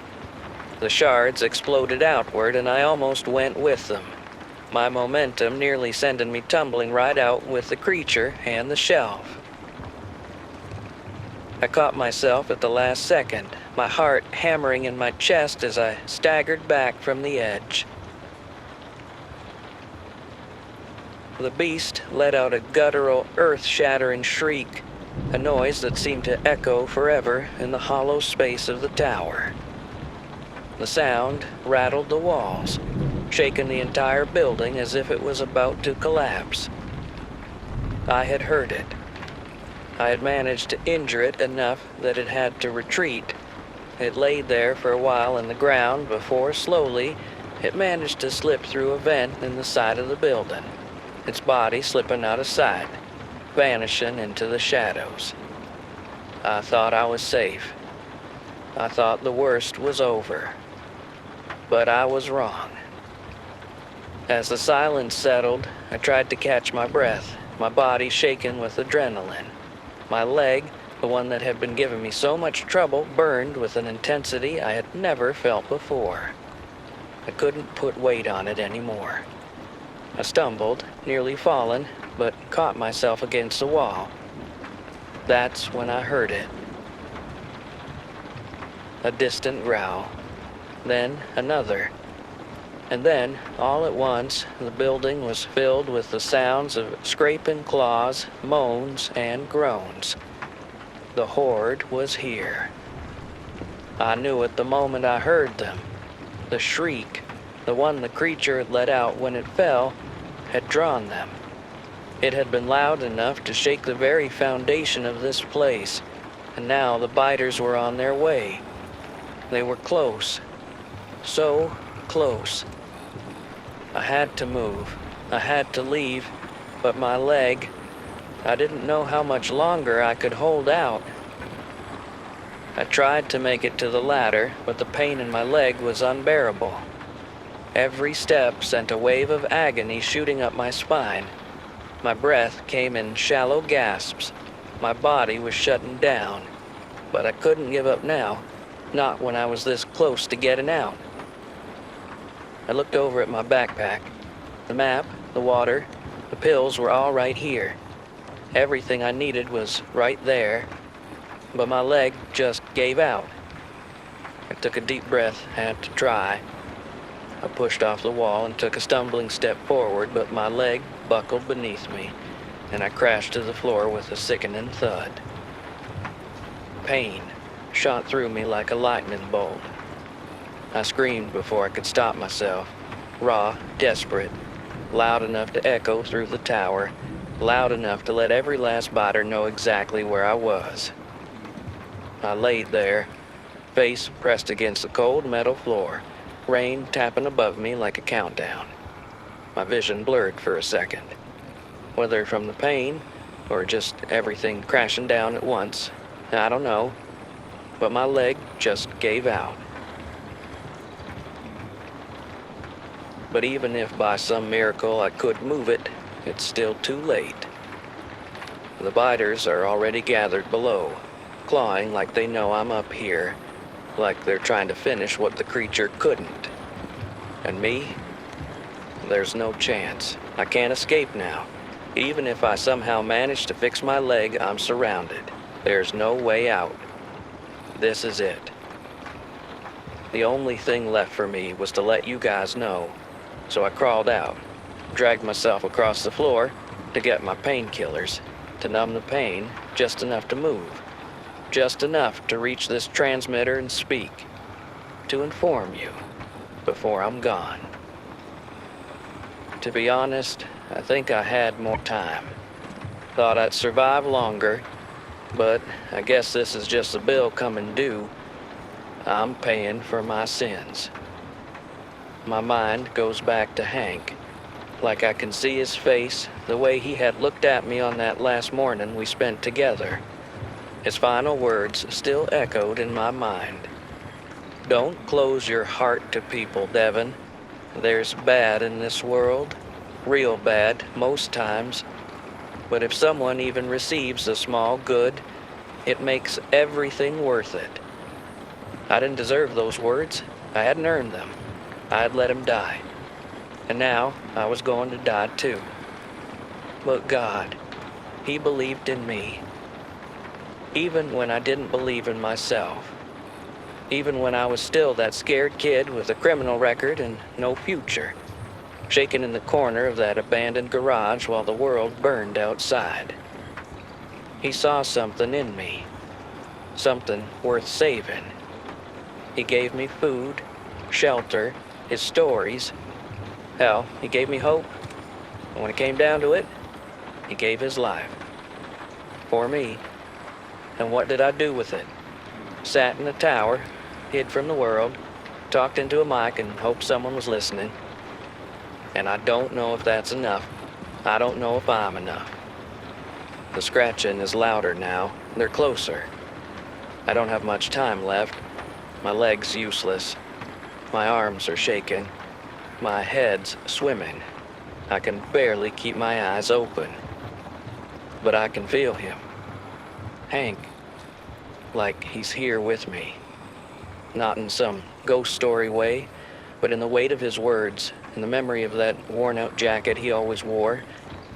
The shards exploded outward, and I almost went with them, my momentum nearly sending me tumbling right out with the creature and the shelf. I caught myself at the last second, my heart hammering in my chest as I staggered back from the edge. The beast let out a guttural, earth-shattering shriek, a noise that seemed to echo forever in the hollow space of the tower. The sound rattled the walls, shaking the entire building as if it was about to collapse. I had heard it. I had managed to injure it enough that it had to retreat. It laid there for a while in the ground before, slowly, it managed to slip through a vent in the side of the building, its body slipping out of sight, vanishing into the shadows. I thought I was safe. I thought the worst was over. But I was wrong. As the silence settled, I tried to catch my breath, my body shaken with adrenaline. My leg, the one that had been giving me so much trouble, burned with an intensity I had never felt before. I couldn't put weight on it anymore. I stumbled, nearly fallen, but caught myself against the wall. That's when I heard it. A distant growl. Then another. And then, all at once, the building was filled with the sounds of scraping claws, moans, and groans. The horde was here. I knew it the moment I heard them. The shriek, the one the creature had let out when it fell, had drawn them. It had been loud enough to shake the very foundation of this place, and now the biters were on their way. They were close. So close. I had to move. I had to leave, but my leg, I didn't know how much longer I could hold out. I tried to make it to the ladder, but the pain in my leg was unbearable. Every step sent a wave of agony shooting up my spine. My breath came in shallow gasps. My body was shutting down. But I couldn't give up now, not when I was this close to getting out. I looked over at my backpack. The map, the water, the pills were all right here. Everything I needed was right there, but my leg just gave out. I took a deep breath, had to try. I pushed off the wall and took a stumbling step forward, but my leg buckled beneath me, and I crashed to the floor with a sickening thud. Pain shot through me like a lightning bolt. I screamed before I could stop myself, raw, desperate, loud enough to echo through the tower, loud enough to let every last biter know exactly where I was. I laid there, face pressed against the cold metal floor, rain tapping above me like a countdown. My vision blurred for a second. Whether from the pain, or just everything crashing down at once, I don't know, but my leg just gave out. But even if by some miracle I could move it, it's still too late. The biters are already gathered below, clawing like they know I'm up here, like they're trying to finish what the creature couldn't. And me? There's no chance. I can't escape now. Even if I somehow manage to fix my leg, I'm surrounded. There's no way out. This is it. The only thing left for me was to let you guys know. So I crawled out, dragged myself across the floor to get my painkillers, to numb the pain, just enough to move, just enough to reach this transmitter and speak, to inform you before I'm gone. To be honest, I think I had more time. Thought I'd survive longer, but I guess this is just a bill coming due. I'm paying for my sins. My mind goes back to Hank, like I can see his face, the way he had looked at me on that last morning we spent together. His final words still echoed in my mind. Don't close your heart to people, Devin. There's bad in this world, real bad most times. But if someone even receives a small good, it makes everything worth it. I didn't deserve those words. I hadn't earned them. I'd let him die. And now I was going to die too. But God, He believed in me. Even when I didn't believe in myself. even when I was still that scared kid with a criminal record and no future, shaking in the corner of that abandoned garage while the world burned outside. He saw something in me, something worth saving. He gave me food, shelter, his stories. Hell, he gave me hope. And when it came down to it, he gave his life. For me. And what did I do with it? Sat in a tower, hid from the world, talked into a mic and hoped someone was listening. And I don't know if that's enough. I don't know if I'm enough. The scratching is louder now. They're closer. I don't have much time left. My legs useless. My arms are shaking. My head's swimming. I can barely keep my eyes open. But I can feel him. Hank. Like he's here with me. Not in some ghost story way, but in the weight of his words, in the memory of that worn-out jacket he always wore,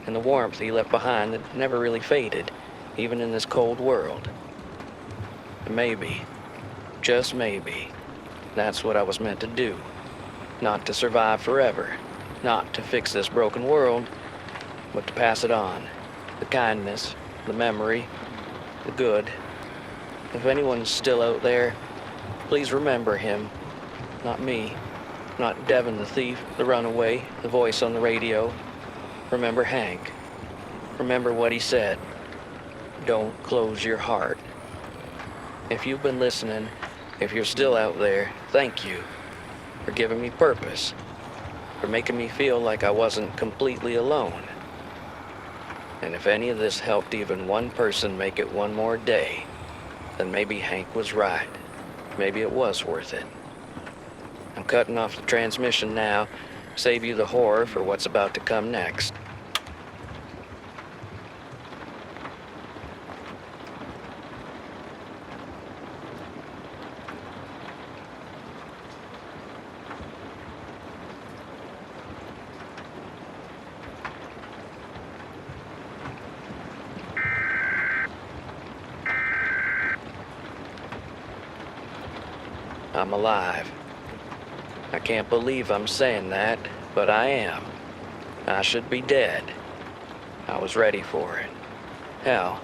and the warmth he left behind that never really faded, even in this cold world. And maybe, just maybe, that's what I was meant to do. Not to survive forever, not to fix this broken world, but to pass it on. The kindness, the memory, the good. If anyone's still out there, please remember him. Not me. Not Devin the thief, the runaway, the voice on the radio. Remember Hank. Remember what he said. Don't close your heart. If you've been listening, if you're still out there, thank you for giving me purpose, for making me feel like I wasn't completely alone. And if any of this helped even one person make it one more day, then maybe Hank was right. Maybe it was worth it. I'm cutting off the transmission now, save you the horror for what's about to come next. I'm alive. I can't believe I'm saying that, but I am. I should be dead. I was ready for it. Hell,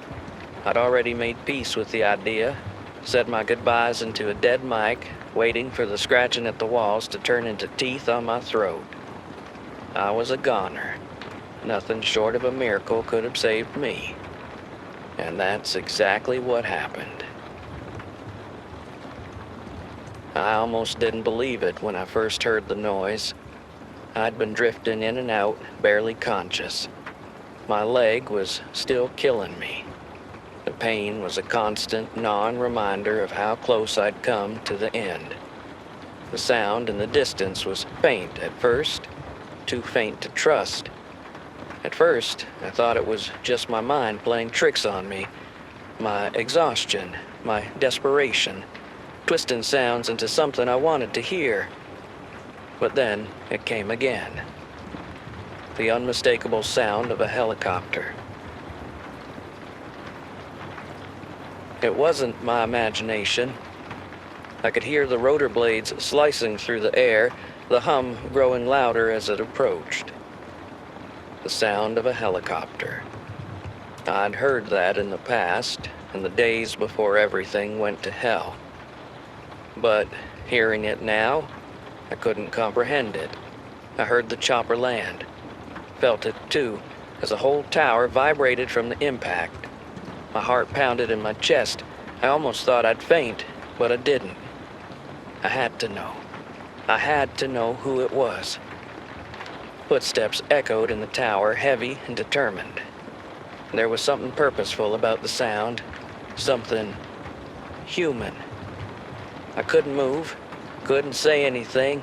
I'd already made peace with the idea, said my goodbyes into a dead mic, waiting for the scratching at the walls to turn into teeth on my throat. I was a goner. Nothing short of a miracle could have saved me. And that's exactly what happened. I almost didn't believe it when I first heard the noise. I'd been drifting in and out, barely conscious. My leg was still killing me. The pain was a constant, gnawing reminder of how close I'd come to the end. The sound in the distance was faint at first, too faint to trust. At first, I thought it was just my mind playing tricks on me, my exhaustion, my desperation, twisting sounds into something I wanted to hear. But then it came again. The unmistakable sound of a helicopter. It wasn't my imagination. I could hear the rotor blades slicing through the air, the hum growing louder as it approached. The sound of a helicopter. I'd heard that in the past, in the days before everything went to hell. But hearing it now, I couldn't comprehend it. I heard the chopper land. Felt it too, as a whole tower vibrated from the impact. My heart pounded in my chest. I almost thought I'd faint, but I didn't. I had to know. I had to know who it was. Footsteps echoed in the tower, heavy and determined. There was something purposeful about the sound, something human. I couldn't move, couldn't say anything.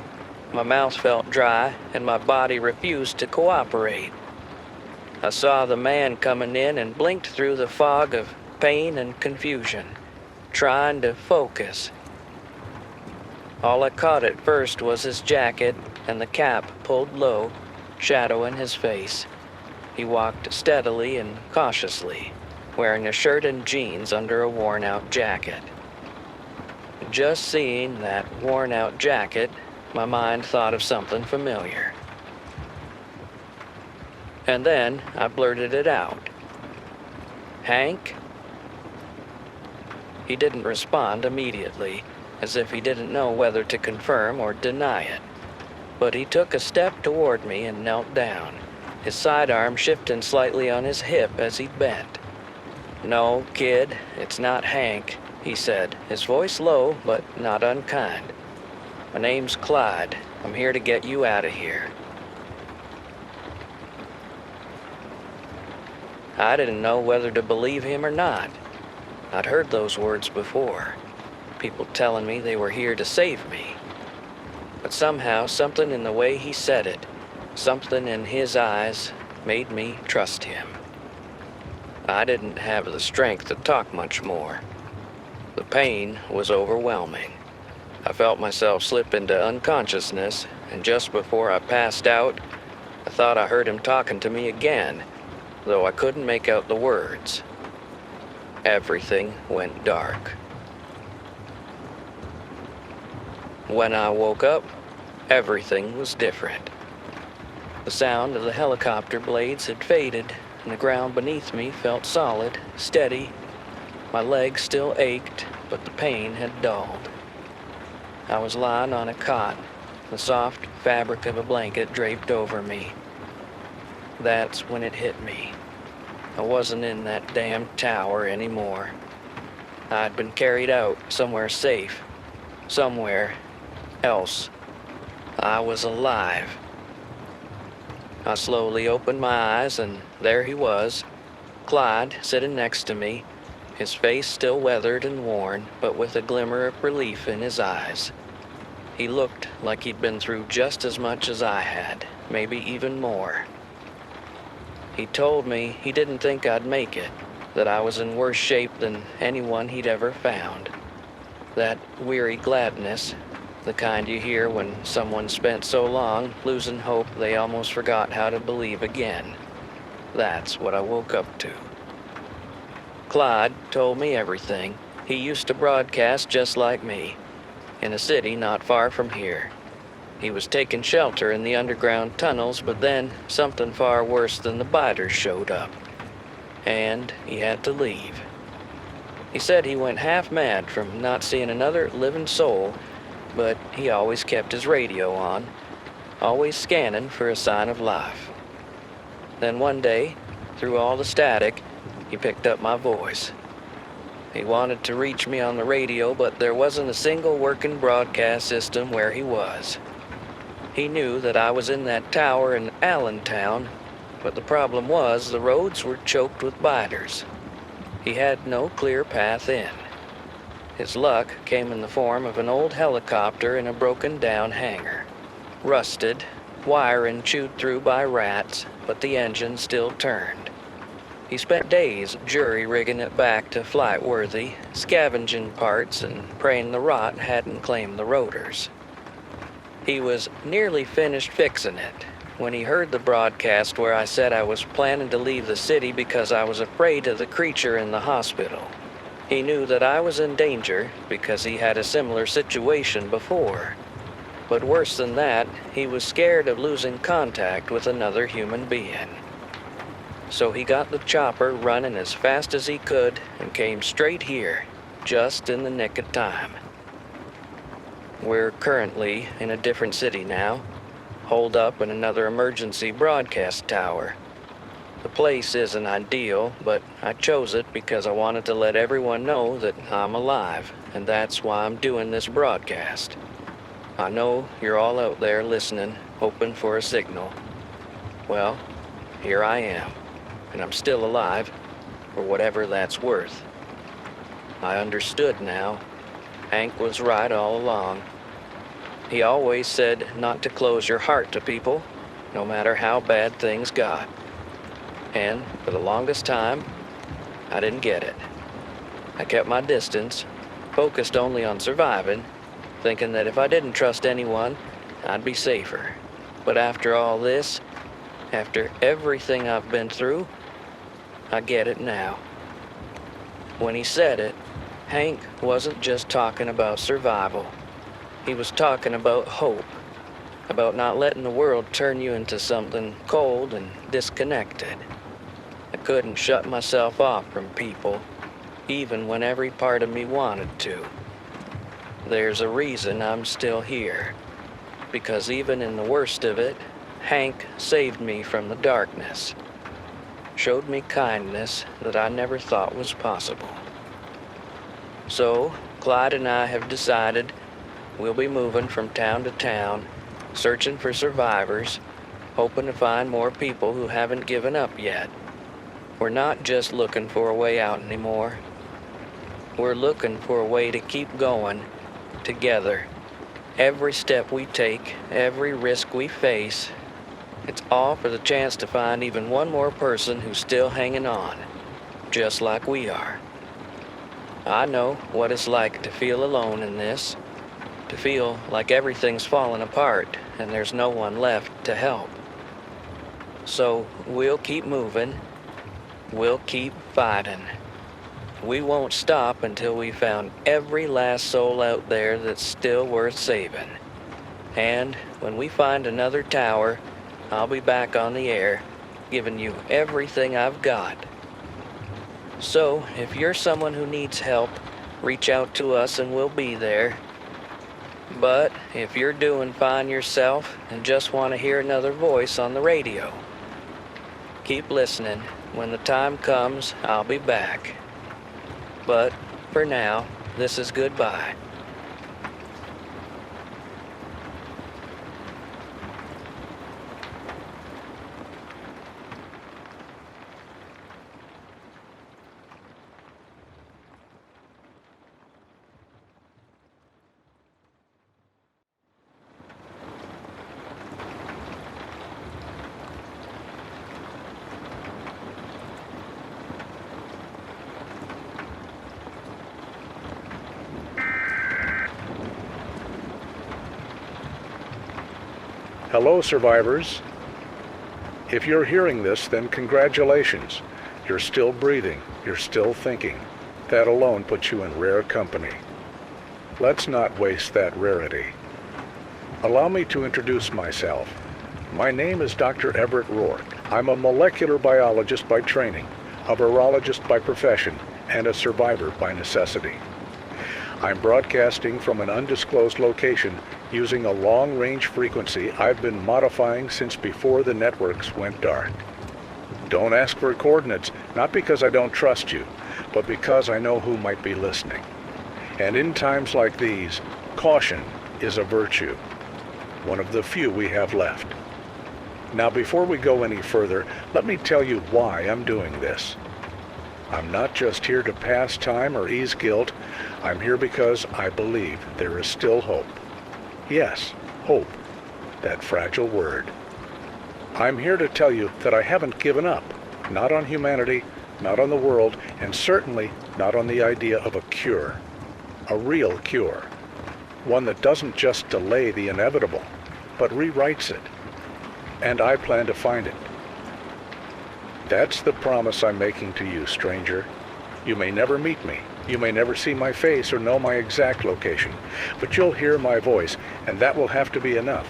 My mouth felt dry, and my body refused to cooperate. I saw the man coming in and blinked through the fog of pain and confusion, trying to focus. All I caught at first was his jacket and the cap pulled low, shadowing his face. He walked steadily and cautiously, wearing a shirt and jeans under a worn-out jacket. Just seeing that worn-out jacket, my mind thought of something familiar. And then I blurted it out. "Hank?" He didn't respond immediately, as if he didn't know whether to confirm or deny it. But he took a step toward me and knelt down, his sidearm shifting slightly on his hip as he bent. "No, kid, it's not Hank," he said, his voice low but not unkind. "My name's Clyde. I'm here to get you out of here." I didn't know whether to believe him or not. I'd heard those words before, people telling me they were here to save me. But somehow something in the way he said it, something in his eyes, made me trust him. I didn't have the strength to talk much more. The pain was overwhelming. I felt myself slip into unconsciousness, and just before I passed out, I thought I heard him talking to me again, though I couldn't make out the words. Everything went dark. When I woke up, everything was different. The sound of the helicopter blades had faded, and the ground beneath me felt solid, steady. My legs still ached, but the pain had dulled. I was lying on a cot, the soft fabric of a blanket draped over me. That's when it hit me. I wasn't in that damn tower anymore. I'd been carried out somewhere safe, somewhere else. I was alive. I slowly opened my eyes, and there he was, Clyde, sitting next to me, his face still weathered and worn, but with a glimmer of relief in his eyes. He looked like he'd been through just as much as I had, maybe even more. He told me he didn't think I'd make it, that I was in worse shape than anyone he'd ever found. That weary gladness, the kind you hear when someone spent so long losing hope they almost forgot how to believe again. That's what I woke up to. Clyde told me everything. He used to broadcast just like me, in a city not far from here. He was taking shelter in the underground tunnels, but then something far worse than the biters showed up, and he had to leave. He said he went half mad from not seeing another living soul, but he always kept his radio on, always scanning for a sign of life. Then one day, through all the static, he picked up my voice. He wanted to reach me on the radio, but there wasn't a single working broadcast system where he was. He knew that I was in that tower in Allentown, but the problem was the roads were choked with biters. He had no clear path in. His luck came in the form of an old helicopter in a broken-down hangar. Rusted, wiring chewed through by rats, but the engine still turned. He spent days jury-rigging it back to flight-worthy, scavenging parts and praying the rot hadn't claimed the rotors. He was nearly finished fixing it when he heard the broadcast where I said I was planning to leave the city because I was afraid of the creature in the hospital. He knew that I was in danger because he had a similar situation before. But worse than that, he was scared of losing contact with another human being. So he got the chopper running as fast as he could and came straight here, just in the nick of time. We're currently in a different city now, holed up in another emergency broadcast tower. The place isn't ideal, but I chose it because I wanted to let everyone know that I'm alive, and that's why I'm doing this broadcast. I know you're all out there listening, hoping for a signal. Well, here I am, and I'm still alive, for whatever that's worth. I understood now. Hank was right all along. He always said not to close your heart to people, no matter how bad things got. And for the longest time, I didn't get it. I kept my distance, focused only on surviving, thinking that if I didn't trust anyone, I'd be safer. But after all this, after everything I've been through, I get it now. When he said it, Hank wasn't just talking about survival. He was talking about hope, about not letting the world turn you into something cold and disconnected. I couldn't shut myself off from people, even when every part of me wanted to. There's a reason I'm still here, because even in the worst of it, Hank saved me from the darkness, showed me kindness that I never thought was possible. So, Clyde and I have decided we'll be moving from town to town, searching for survivors, hoping to find more people who haven't given up yet. We're not just looking for a way out anymore. We're looking for a way to keep going, together. Every step we take, every risk we face, it's all for the chance to find even one more person who's still hanging on, just like we are. I know what it's like to feel alone in this, to feel like everything's fallen apart and there's no one left to help. So we'll keep moving, we'll keep fighting. We won't stop until we found every last soul out there that's still worth saving. And when we find another tower, I'll be back on the air, giving you everything I've got. So, if you're someone who needs help, reach out to us and we'll be there. But if you're doing fine yourself and just want to hear another voice on the radio, keep listening. When the time comes, I'll be back. But for now, this is goodbye. Hello, survivors. If you're hearing this, then congratulations. You're still breathing. You're still thinking. That alone puts you in rare company. Let's not waste that rarity. Allow me to introduce myself. My name is Dr. Everett Rourke. I'm a molecular biologist by training, a virologist by profession, and a survivor by necessity. I'm broadcasting from an undisclosed location using a long-range frequency I've been modifying since before the networks went dark. Don't ask for coordinates, not because I don't trust you, but because I know who might be listening. And in times like these, caution is a virtue, one of the few we have left. Now, before we go any further, let me tell you why I'm doing this. I'm not just here to pass time or ease guilt. I'm here because I believe there is still hope. Yes, hope, that fragile word. I'm here to tell you that I haven't given up, not on humanity, not on the world, and certainly not on the idea of a cure, a real cure, one that doesn't just delay the inevitable, but rewrites it. And I plan to find it. That's the promise I'm making to you, stranger. You may never meet me. You may never see my face or know my exact location, but you'll hear my voice, and that will have to be enough.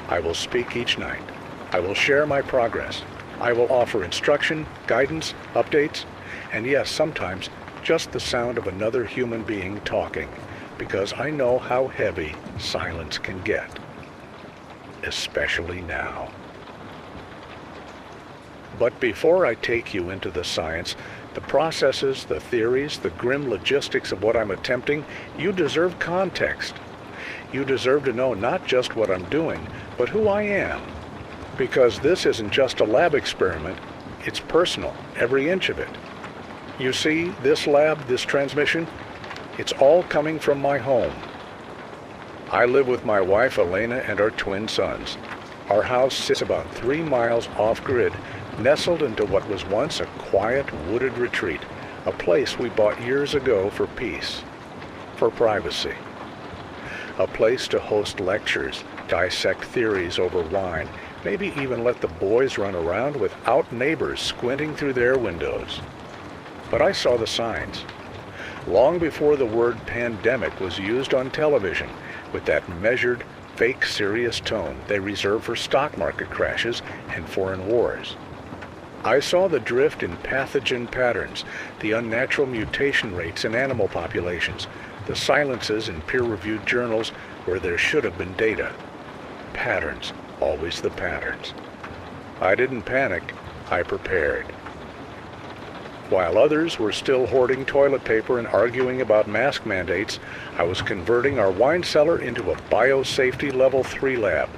I will speak each night. I will share my progress. I will offer instruction, guidance, updates, and yes, sometimes just the sound of another human being talking, because I know how heavy silence can get, especially now. But before I take you into the science, the processes, the theories, the grim logistics of what I'm attempting, you deserve context. You deserve to know not just what I'm doing, but who I am. Because this isn't just a lab experiment, it's personal, every inch of it. You see, this lab, this transmission, it's all coming from my home. I live with my wife Elena and our twin sons. Our house sits about 3 miles off-grid, nestled into what was once a quiet, wooded retreat, a place we bought years ago for peace, for privacy. A place to host lectures, dissect theories over wine, maybe even let the boys run around without neighbors squinting through their windows. But I saw the signs. long before the word pandemic was used on television with that measured, fake serious tone they reserve for stock market crashes and foreign wars. I saw the drift in pathogen patterns, the unnatural mutation rates in animal populations, the silences in peer-reviewed journals where there should have been data. Patterns, always the patterns. I didn't panic, I prepared. While others were still hoarding toilet paper and arguing about mask mandates, I was converting our wine cellar into a biosafety level 3 lab.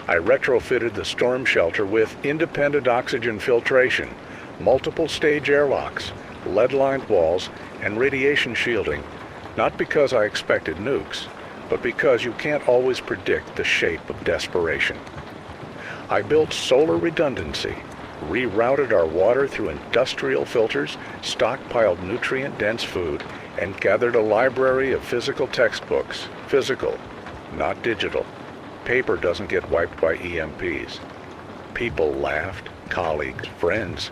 I retrofitted the storm shelter with independent oxygen filtration, multiple stage airlocks, lead-lined walls, and radiation shielding, not because I expected nukes, but because you can't always predict the shape of desperation. I built solar redundancy, rerouted our water through industrial filters, stockpiled nutrient-dense food, and gathered a library of physical textbooks. Physical, not digital. Paper doesn't get wiped by EMPs. People laughed, colleagues, friends.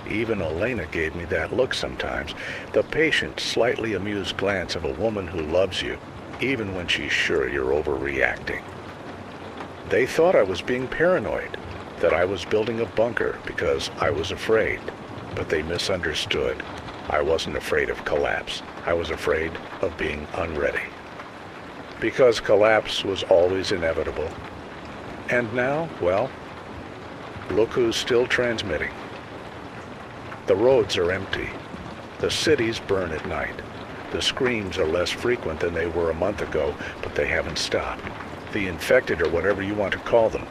Even Elena gave me that look sometimes, the patient, slightly amused glance of a woman who loves you, even when she's sure you're overreacting. They thought I was being paranoid, that I was building a bunker because I was afraid, but they misunderstood. I wasn't afraid of collapse. I was afraid of being unready. Because collapse was always inevitable. And now, well, look who's still transmitting. The roads are empty. The cities burn at night. The screams are less frequent than they were a month ago, but they haven't stopped. The infected, or whatever you want to call them,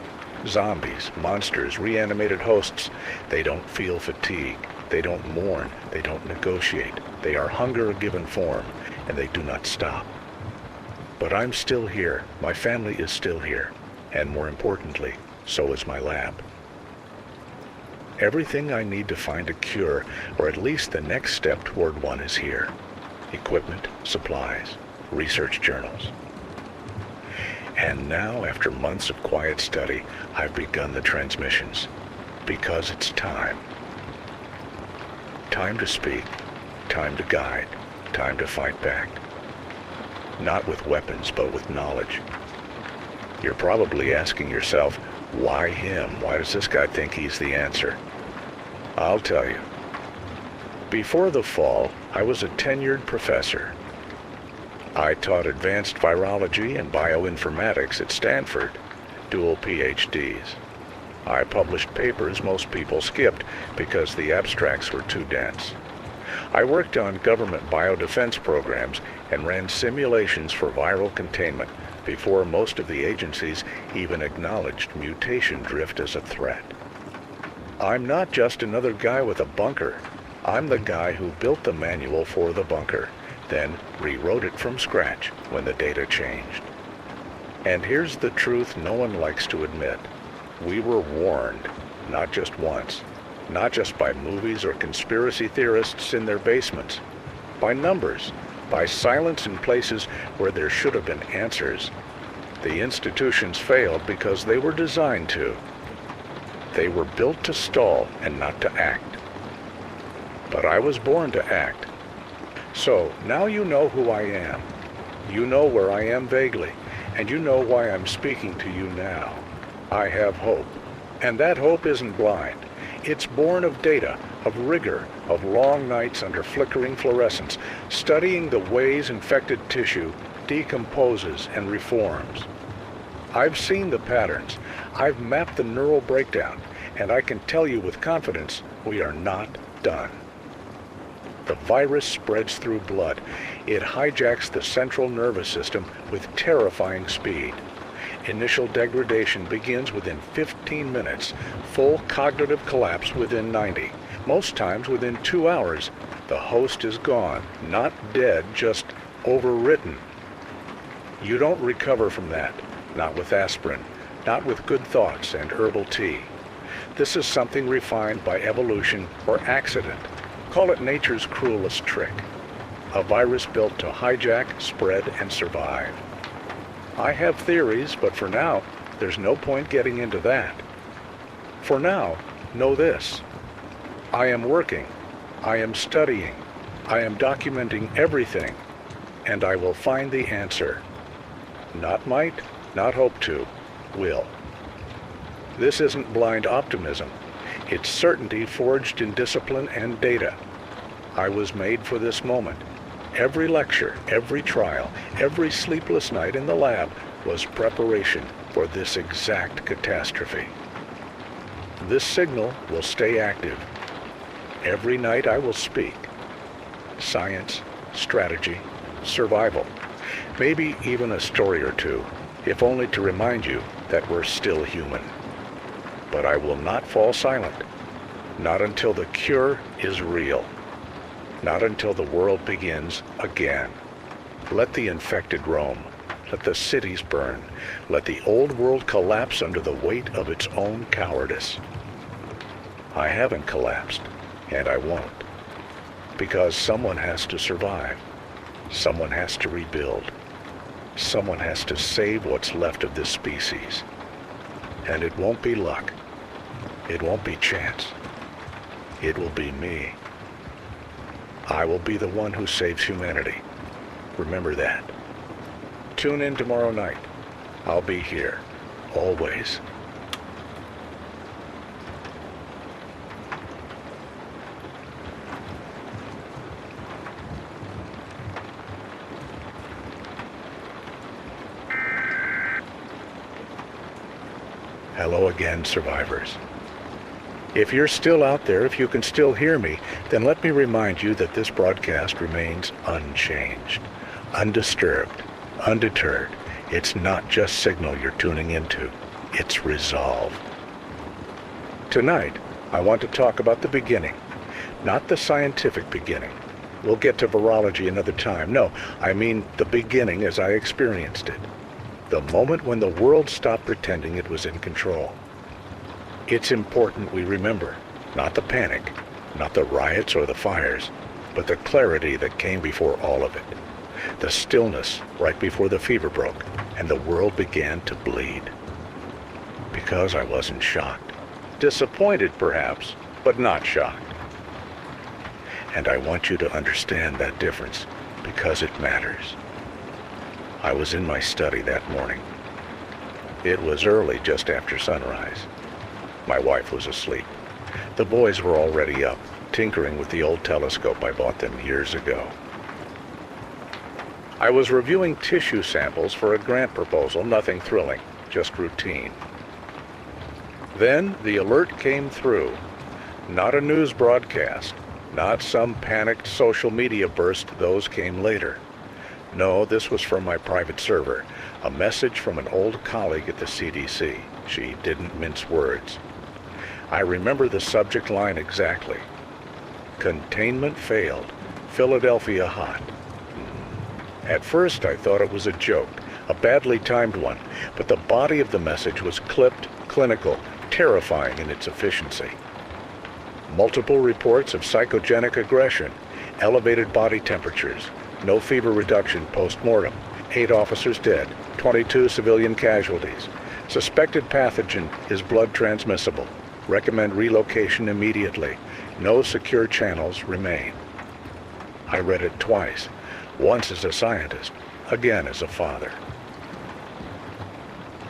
zombies, monsters, reanimated hosts, they don't feel fatigue. They don't mourn. They don't negotiate. They are hunger given form, and they do not stop. But I'm still here. My family is still here. And more importantly, so is my lab. Everything I need to find a cure, or at least the next step toward one, is here. Equipment, supplies, research journals. And now, after months of quiet study, I've begun the transmissions. Because it's time. Time to speak. Time to guide. Time to fight back. Not with weapons, but with knowledge. You're probably asking yourself, why him? Why does this guy think he's the answer? I'll tell you. Before the fall, I was a tenured professor. I taught advanced virology and bioinformatics at Stanford, dual PhDs. I published papers most people skipped because the abstracts were too dense. I worked on government biodefense programs and ran simulations for viral containment before most of the agencies even acknowledged mutation drift as a threat. I'm not just another guy with a bunker. I'm the guy who built the manual for the bunker, then rewrote it from scratch when the data changed. And here's the truth no one likes to admit. We were warned, not just once, not just by movies or conspiracy theorists in their basements, by numbers, by silence in places where there should have been answers. The institutions failed because they were designed to. They were built to stall and not to act. But I was born to act. So now you know who I am. You know where I am vaguely, and you know why I'm speaking to you now. I have hope, and that hope isn't blind. It's born of data, of rigor, of long nights under flickering fluorescence, studying the ways infected tissue decomposes and reforms. I've seen the patterns, I've mapped the neural breakdown, and I can tell you with confidence, we are not done. The virus spreads through blood. It hijacks the central nervous system with terrifying speed. Initial degradation begins within 15 minutes, full cognitive collapse within 90. Most times within 2 hours, the host is gone, not dead, just overwritten. You don't recover from that, not with aspirin, not with good thoughts and herbal tea. This is something refined by evolution or accident. Call it nature's cruelest trick. A virus built to hijack, spread, and survive. I have theories, but for now, there's no point getting into that. For now, know this. I am working. I am studying. I am documenting everything, and I will find the answer. Not might, not hope to, will. This isn't blind optimism. It's certainty forged in discipline and data. I was made for this moment. Every lecture, every trial, every sleepless night in the lab was preparation for this exact catastrophe. This signal will stay active. Every night I will speak. Science, strategy, survival. Maybe even a story or two, if only to remind you that we're still human. But I will not fall silent. Not until the cure is real. Not until the world begins again. Let the infected roam. Let the cities burn. Let the old world collapse under the weight of its own cowardice. I haven't collapsed, and I won't. Because someone has to survive. Someone has to rebuild. Someone has to save what's left of this species. And it won't be luck. It won't be chance. It will be me. I will be the one who saves humanity. Remember that. Tune in tomorrow night. I'll be here, always. Hello again, survivors. If you're still out there, if you can still hear me, then let me remind you that this broadcast remains unchanged, undisturbed, undeterred. It's not just signal you're tuning into, it's resolve. Tonight, I want to talk about the beginning, not the scientific beginning. We'll get to virology another time. No, I mean the beginning as I experienced it. The moment when the world stopped pretending it was in control. It's important we remember, not the panic, not the riots or the fires, but the clarity that came before all of it. The stillness right before the fever broke and the world began to bleed. Because I wasn't shocked. Disappointed perhaps, but not shocked. And I want you to understand that difference because it matters. I was in my study that morning. It was early, just after sunrise. My wife was asleep. The boys were already up, tinkering with the old telescope I bought them years ago. I was reviewing tissue samples for a grant proposal, nothing thrilling, just routine. Then the alert came through. Not a news broadcast, not some panicked social media burst, those came later. No, this was from my private server, a message from an old colleague at the CDC. She didn't mince words. I remember the subject line exactly. Containment failed. Philadelphia hot. At first I thought it was a joke, a badly timed one, but the body of the message was clipped, clinical, terrifying in its efficiency. Multiple reports of psychogenic aggression, elevated body temperatures, no fever reduction post-mortem, 8 officers dead, 22 civilian casualties. Suspected pathogen is blood transmissible. Recommend relocation immediately. No secure channels remain. I read it twice, once as a scientist, again as a father.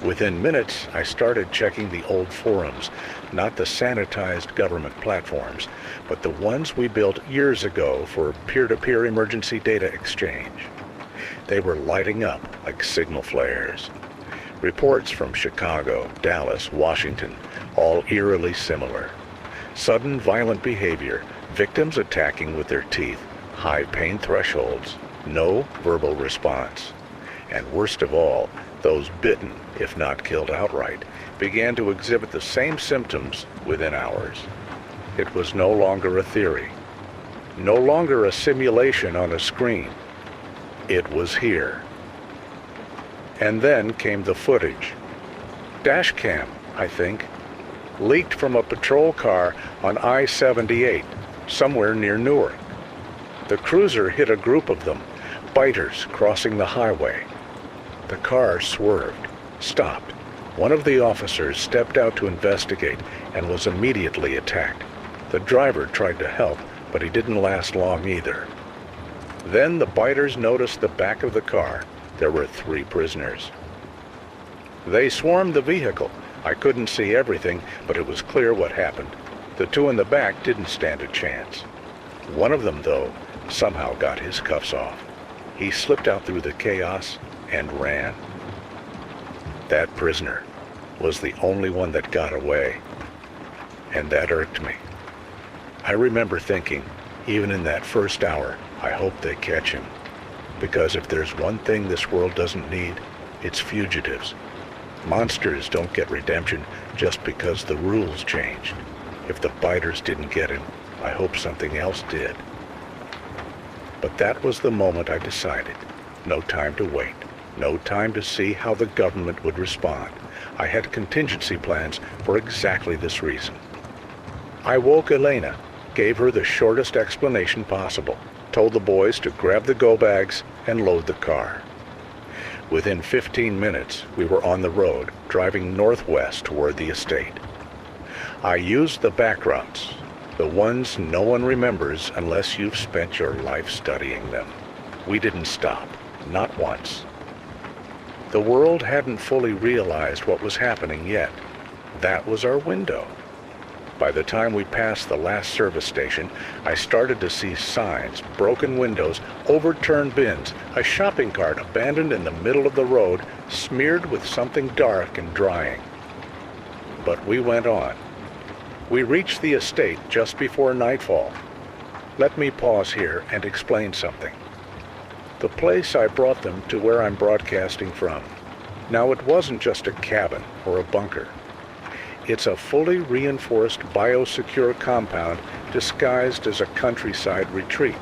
Within minutes, I started checking the old forums, not the sanitized government platforms, but the ones we built years ago for peer-to-peer emergency data exchange. They were lighting up like signal flares. Reports from Chicago, Dallas, Washington, all eerily similar. Sudden violent behavior, victims attacking with their teeth, high pain thresholds, no verbal response. And worst of all, those bitten, if not killed outright, began to exhibit the same symptoms within hours. It was no longer a theory, no longer a simulation on a screen. It was here. And then came the footage. Dash cam, I think, leaked from a patrol car on I-78, somewhere near Newark. The cruiser hit a group of them, biters crossing the highway. The car swerved, stopped. One of the officers stepped out to investigate and was immediately attacked. The driver tried to help, but he didn't last long either. Then the biters noticed the back of the car. There were 3 prisoners. They swarmed the vehicle. I couldn't see everything, but it was clear what happened. The 2 in the back didn't stand a chance. One of them, though, somehow got his cuffs off. He slipped out through the chaos and ran. That prisoner was the only one that got away, and that irked me. I remember thinking, even in that first hour, I hope they catch him. Because if there's one thing this world doesn't need, it's fugitives. Monsters don't get redemption just because the rules changed. If the biters didn't get him, I hope something else did. But that was the moment I decided. No time to wait. No time to see how the government would respond. I had contingency plans for exactly this reason. I woke Elena, gave her the shortest explanation possible, told the boys to grab the go bags and load the car. Within 15 minutes, we were on the road, driving northwest toward the estate. I used the back routes, the ones no one remembers unless you've spent your life studying them. We didn't stop, not once. The world hadn't fully realized what was happening yet. That was our window. By the time we passed the last service station, I started to see signs, broken windows, overturned bins, a shopping cart abandoned in the middle of the road, smeared with something dark and drying. But we went on. We reached the estate just before nightfall. Let me pause here and explain something. The place I brought them to where I'm broadcasting from. Now, it wasn't just a cabin or a bunker. It's a fully reinforced biosecure compound disguised as a countryside retreat.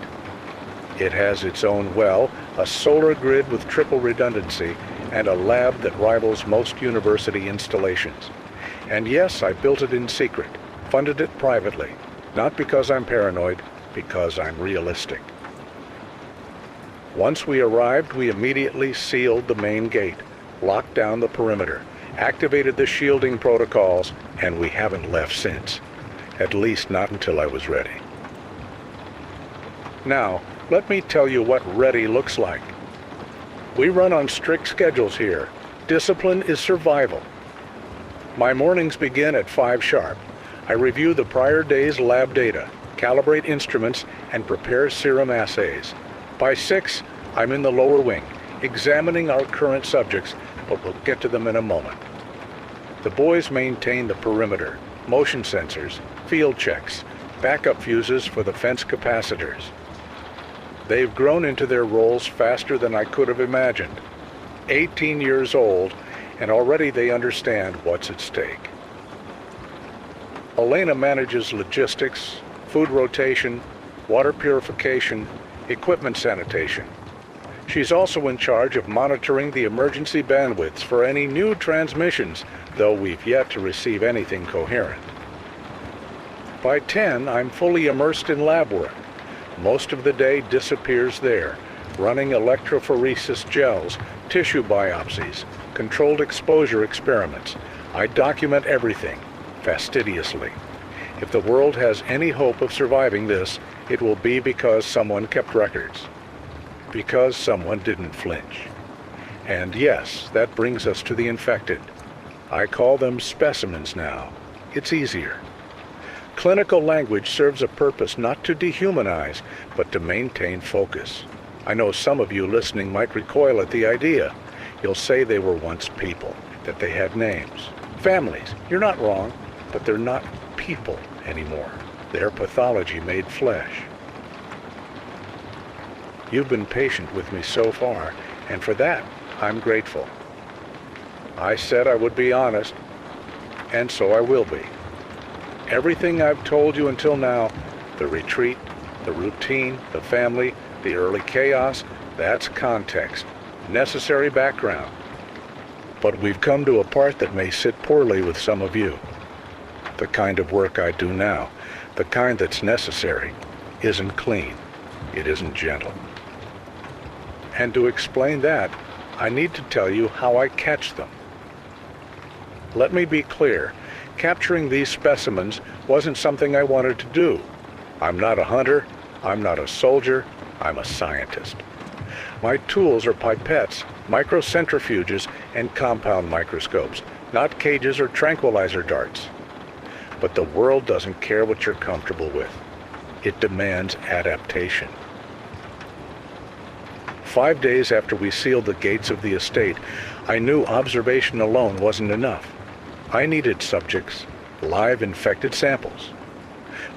It has its own well, a solar grid with triple redundancy, and a lab that rivals most university installations. And yes, I built it in secret, funded it privately, not because I'm paranoid, because I'm realistic. Once we arrived, we immediately sealed the main gate, locked down the perimeter, activated the shielding protocols, and we haven't left since. At least not until I was ready. Now, let me tell you what ready looks like. We run on strict schedules here. Discipline is survival. My mornings begin at 5 sharp. I review the prior day's lab data, calibrate instruments, and prepare serum assays. By 6, I'm in the lower wing, examining our current subjects, but we'll get to them in a moment. The boys maintain the perimeter, motion sensors, field checks, backup fuses for the fence capacitors. They've grown into their roles faster than I could have imagined. 18 years old, and already they understand what's at stake. Elena manages logistics, food rotation, water purification, equipment sanitation. She's also in charge of monitoring the emergency bandwidths for any new transmissions, though we've yet to receive anything coherent. By 10, I'm fully immersed in lab work. Most of the day disappears there, running electrophoresis gels, tissue biopsies, controlled exposure experiments. I document everything, fastidiously. If the world has any hope of surviving this, it will be because someone kept records. Because someone didn't flinch. And yes, that brings us to the infected. I call them specimens now. It's easier. Clinical language serves a purpose not to dehumanize, but to maintain focus. I know some of you listening might recoil at the idea. You'll say they were once people, that they had names, families. You're not wrong, but they're not people anymore. They're pathology made flesh. You've been patient with me so far, and for that, I'm grateful. I said I would be honest, and so I will be. Everything I've told you until now, the retreat, the routine, the family, the early chaos, that's context, necessary background. But we've come to a part that may sit poorly with some of you. The kind of work I do now, the kind that's necessary, isn't clean. It isn't gentle. And to explain that, I need to tell you how I catch them. Let me be clear. Capturing these specimens wasn't something I wanted to do. I'm not a hunter. I'm not a soldier. I'm a scientist. My tools are pipettes, microcentrifuges, and compound microscopes, not cages or tranquilizer darts. But the world doesn't care what you're comfortable with. It demands adaptation. 5 days after we sealed the gates of the estate, I knew observation alone wasn't enough. I needed subjects, live infected samples.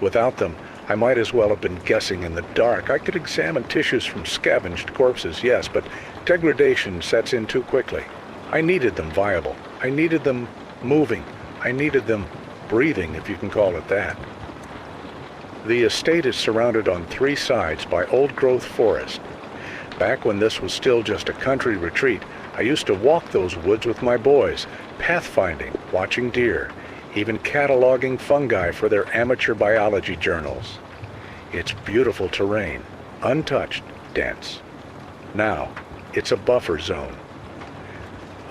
Without them, I might as well have been guessing in the dark. I could examine tissues from scavenged corpses, yes, but degradation sets in too quickly. I needed them viable. I needed them moving. I needed them breathing, if you can call it that. The estate is surrounded on 3 sides by old-growth forest. Back when this was still just a country retreat, I used to walk those woods with my boys, pathfinding, watching deer, even cataloging fungi for their amateur biology journals. It's beautiful terrain, untouched, dense. Now, it's a buffer zone,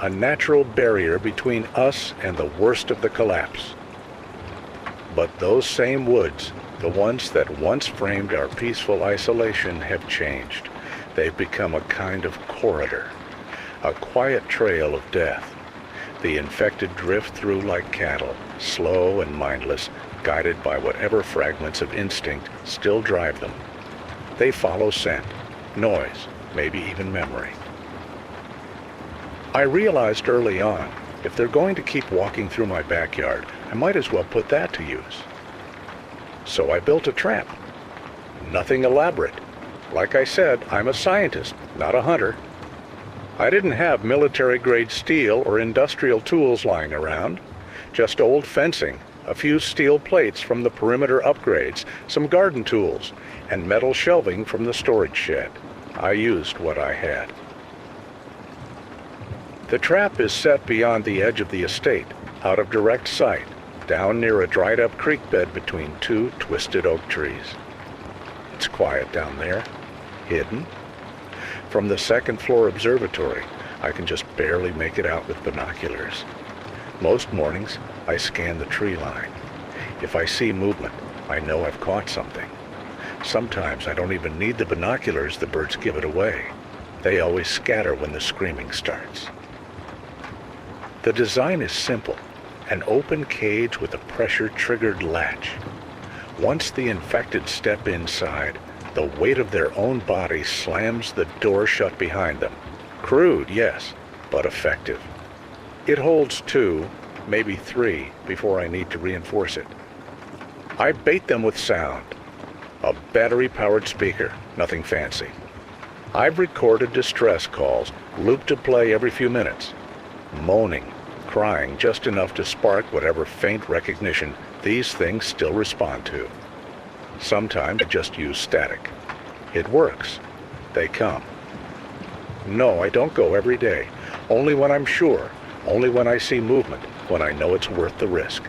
a natural barrier between us and the worst of the collapse. But those same woods, the ones that once framed our peaceful isolation, have changed. They've become a kind of corridor, a quiet trail of death. The infected drift through like cattle, slow and mindless, guided by whatever fragments of instinct still drive them. They follow scent, noise, maybe even memory. I realized early on, if they're going to keep walking through my backyard, I might as well put that to use. So I built a trap. Nothing elaborate. Like I said, I'm a scientist, not a hunter. I didn't have military-grade steel or industrial tools lying around, just old fencing, a few steel plates from the perimeter upgrades, some garden tools, and metal shelving from the storage shed. I used what I had. The trap is set beyond the edge of the estate, out of direct sight, down near a dried-up creek bed between 2 twisted oak trees. It's quiet down there, hidden. From the 2nd floor observatory, I can just barely make it out with binoculars. Most mornings, I scan the tree line. If I see movement, I know I've caught something. Sometimes I don't even need the binoculars, the birds give it away. They always scatter when the screaming starts. The design is simple, an open cage with a pressure-triggered latch. Once the infected step inside, the weight of their own body slams the door shut behind them. Crude, yes, but effective. It holds 2, maybe 3, before I need to reinforce it. I bait them with sound. A battery-powered speaker, nothing fancy. I've recorded distress calls, looped to play every few minutes. Moaning, crying, just enough to spark whatever faint recognition these things still respond to. Sometimes I just use static. It works. They come. No, I don't go every day. Only when I'm sure. Only when I see movement. When I know it's worth the risk.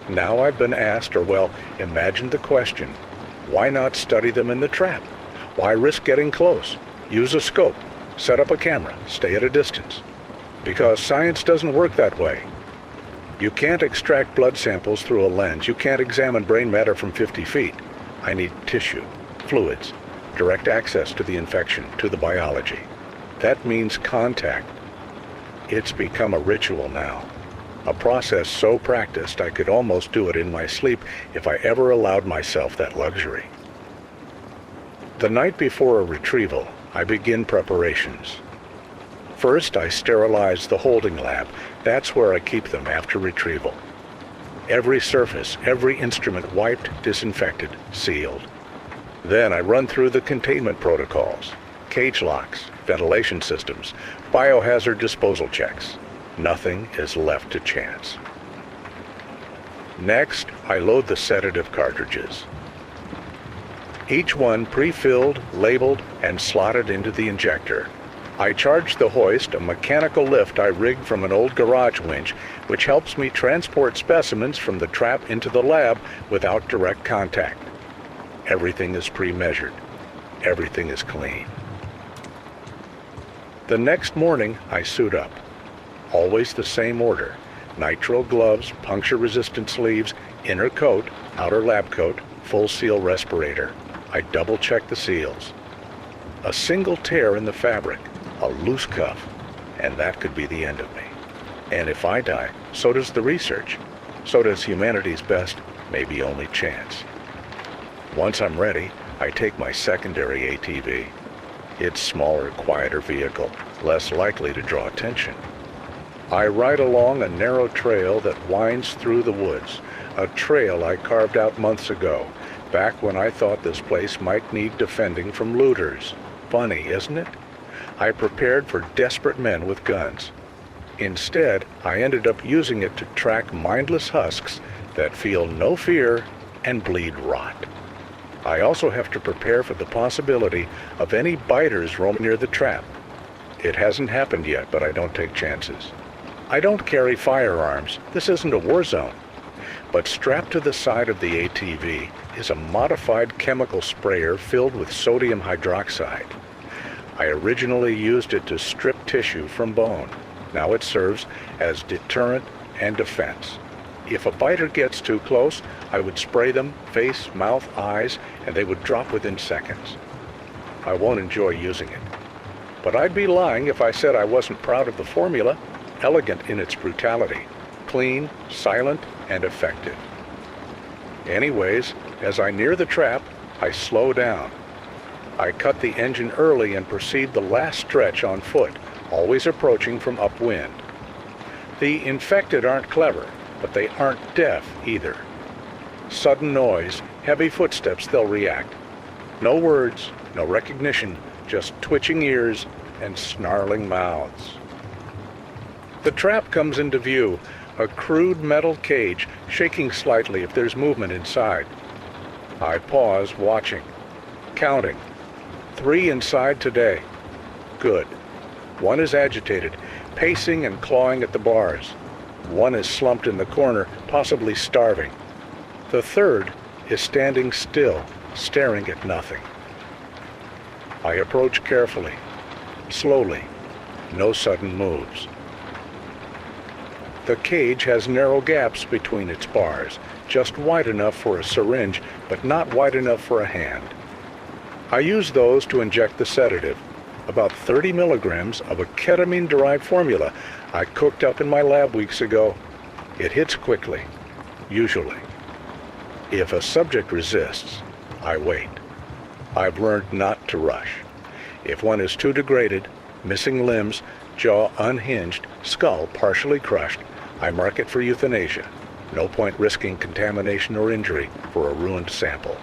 Now I've been asked, or well, imagine the question. Why not study them in the trap? Why risk getting close? Use a scope. Set up a camera. Stay at a distance. Because science doesn't work that way. You can't extract blood samples through a lens. You can't examine brain matter from 50 feet. I need tissue, fluids, direct access to the infection, to the biology. That means contact. It's become a ritual now. A process so practiced I could almost do it in my sleep if I ever allowed myself that luxury. The night before a retrieval, I begin preparations. First, I sterilize the holding lab. That's where I keep them after retrieval. Every surface, every instrument wiped, disinfected, sealed. Then I run through the containment protocols, cage locks, ventilation systems, biohazard disposal checks. Nothing is left to chance. Next, I load the sedative cartridges. Each one pre-filled, labeled, and slotted into the injector. I charge the hoist, a mechanical lift I rigged from an old garage winch, which helps me transport specimens from the trap into the lab without direct contact. Everything is pre-measured. Everything is clean. The next morning, I suit up. Always the same order. Nitrile gloves, puncture-resistant sleeves, inner coat, outer lab coat, full seal respirator. I double-check the seals. A single tear in the fabric, a loose cuff, and that could be the end of me. And if I die, so does the research. So does humanity's best, maybe only chance. Once I'm ready, I take my secondary ATV. It's smaller, quieter vehicle, less likely to draw attention. I ride along a narrow trail that winds through the woods, a trail I carved out months ago, back when I thought this place might need defending from looters. Funny, isn't it? I prepared for desperate men with guns. Instead, I ended up using it to track mindless husks that feel no fear and bleed rot. I also have to prepare for the possibility of any biters roaming near the trap. It hasn't happened yet, but I don't take chances. I don't carry firearms. This isn't a war zone. But strapped to the side of the ATV is a modified chemical sprayer filled with sodium hydroxide. I originally used it to strip tissue from bone. Now it serves as deterrent and defense. If a biter gets too close, I would spray them, face, mouth, eyes, and they would drop within seconds. I won't enjoy using it. But I'd be lying if I said I wasn't proud of the formula, elegant in its brutality, clean, silent, and effective. Anyways, as I near the trap, I slow down. I cut the engine early and proceed the last stretch on foot, always approaching from upwind. The infected aren't clever, but they aren't deaf either. Sudden noise, heavy footsteps, they'll react. No words, no recognition, just twitching ears and snarling mouths. The trap comes into view, a crude metal cage shaking slightly if there's movement inside. I pause, watching, counting. 3 inside today. Good. 1 is agitated, pacing and clawing at the bars. 1 is slumped in the corner, possibly starving. The 3rd is standing still, staring at nothing. I approach carefully, slowly, no sudden moves. The cage has narrow gaps between its bars, just wide enough for a syringe, but not wide enough for a hand. I use those to inject the sedative, about 30 milligrams of a ketamine-derived formula I cooked up in my lab weeks ago. It hits quickly, usually. If a subject resists, I wait. I've learned not to rush. If one is too degraded, missing limbs, jaw unhinged, skull partially crushed, I mark it for euthanasia. No point risking contamination or injury for a ruined sample.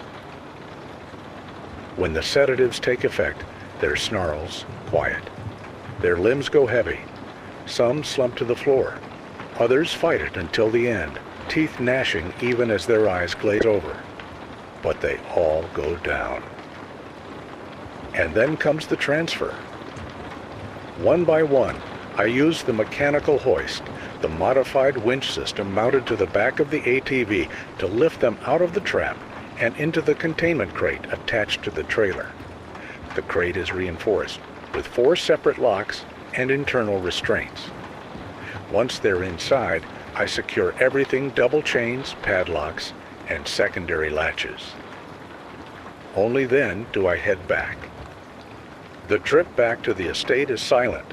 When the sedatives take effect, their snarls quiet. Their limbs go heavy. Some slump to the floor. Others fight it until the end, teeth gnashing even as their eyes glaze over. But they all go down. And then comes the transfer. One by one, I use the mechanical hoist, the modified winch system mounted to the back of the ATV to lift them out of the trap and into the containment crate attached to the trailer. The crate is reinforced with 4 separate locks and internal restraints. Once they're inside, I secure everything double chains, padlocks, and secondary latches. Only then do I head back. The trip back to the estate is silent.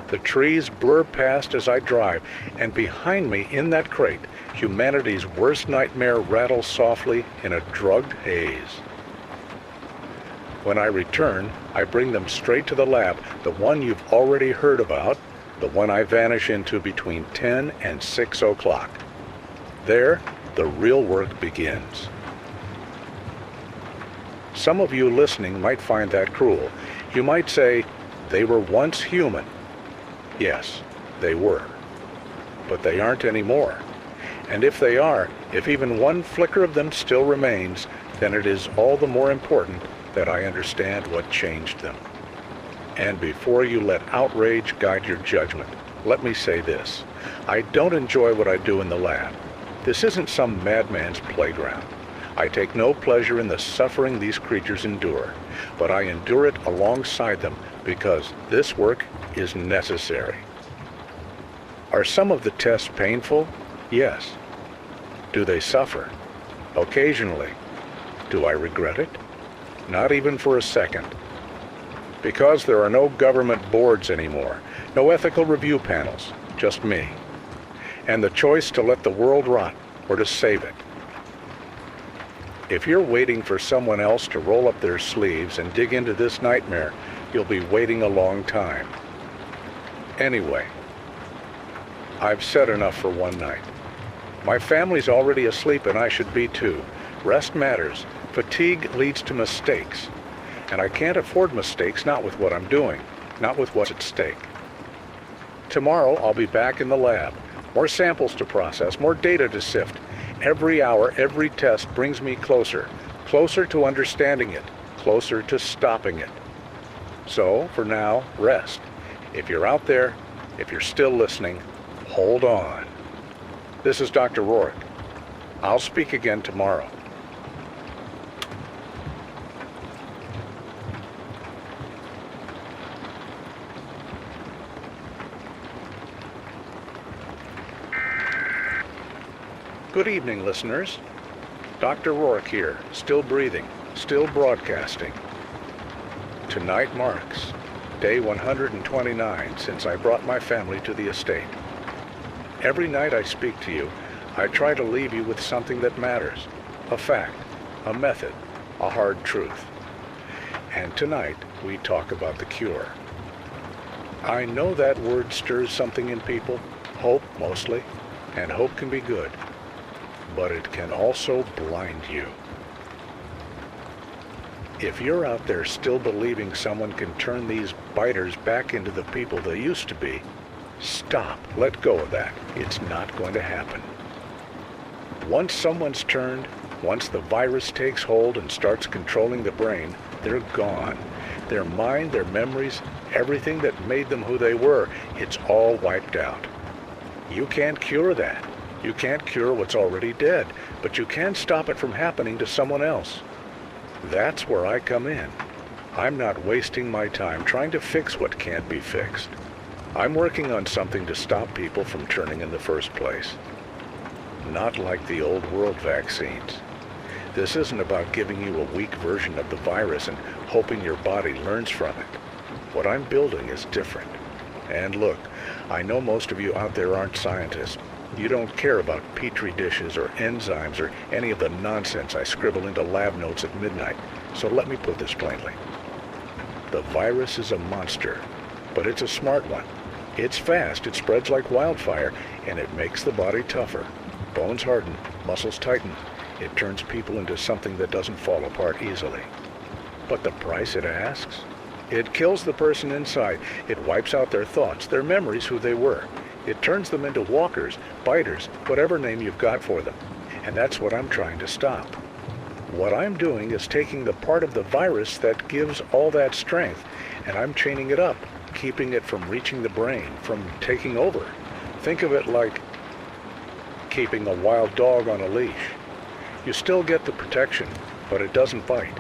The trees blur past as I drive, and behind me in that crate, humanity's worst nightmare rattles softly in a drugged haze. When I return, I bring them straight to the lab, the one you've already heard about, the one I vanish into between 10 and 6 o'clock. There, the real work begins. Some of you listening might find that cruel. You might say, they were once human. Yes, they were. But they aren't anymore. And if they are, if even one flicker of them still remains, then it is all the more important that I understand what changed them. And before you let outrage guide your judgment, let me say this. I don't enjoy what I do in the lab. This isn't some madman's playground. I take no pleasure in the suffering these creatures endure, but I endure it alongside them because this work is necessary. Are some of the tests painful? Yes. Do they suffer? Occasionally. Do I regret it? Not even for a second. Because there are no government boards anymore, no ethical review panels, just me. And the choice to let the world rot or to save it. If you're waiting for someone else to roll up their sleeves and dig into this nightmare, you'll be waiting a long time. Anyway, I've said enough for one night. My family's already asleep and I should be too. Rest matters. Fatigue leads to mistakes. And I can't afford mistakes, not with what I'm doing, not with what's at stake. Tomorrow I'll be back in the lab. More samples to process, more data to sift. Every hour, every test brings me closer to understanding it, closer to stopping it. So, for now, rest. If you're out there, if you're still listening, hold on. This is Dr. Rourke. I'll speak again tomorrow. Good evening, listeners. Dr. Rourke here, still breathing, still broadcasting. Tonight marks day 129 since I brought my family to the estate. Every night I speak to you, I try to leave you with something that matters, a fact, a method, a hard truth. And tonight we talk about the cure. I know that word stirs something in people, hope mostly, and hope can be good. But it can also blind you. If you're out there still believing someone can turn these biters back into the people they used to be, stop. Let go of that. It's not going to happen. Once someone's turned, once the virus takes hold and starts controlling the brain, they're gone. Their mind, their memories, everything that made them who they were, it's all wiped out. You can't cure that. You can't cure what's already dead, but you can stop it from happening to someone else. That's where I come in. I'm not wasting my time trying to fix what can't be fixed. I'm working on something to stop people from turning in the first place. Not like the old world vaccines. This isn't about giving you a weak version of the virus and hoping your body learns from it. What I'm building is different. And look, I know most of you out there aren't scientists. You don't care about petri dishes or enzymes or any of the nonsense I scribble into lab notes at midnight. So let me put this plainly. The virus is a monster, but it's a smart one. It's fast, it spreads like wildfire, and it makes the body tougher. Bones harden, muscles tighten. It turns people into something that doesn't fall apart easily. But the price it asks? It kills the person inside. It wipes out their thoughts, their memories, who they were. It turns them into walkers, biters, whatever name you've got for them. And that's what I'm trying to stop. What I'm doing is taking the part of the virus that gives all that strength, and I'm chaining it up, keeping it from reaching the brain, from taking over. Think of it like keeping a wild dog on a leash. You still get the protection, but it doesn't bite.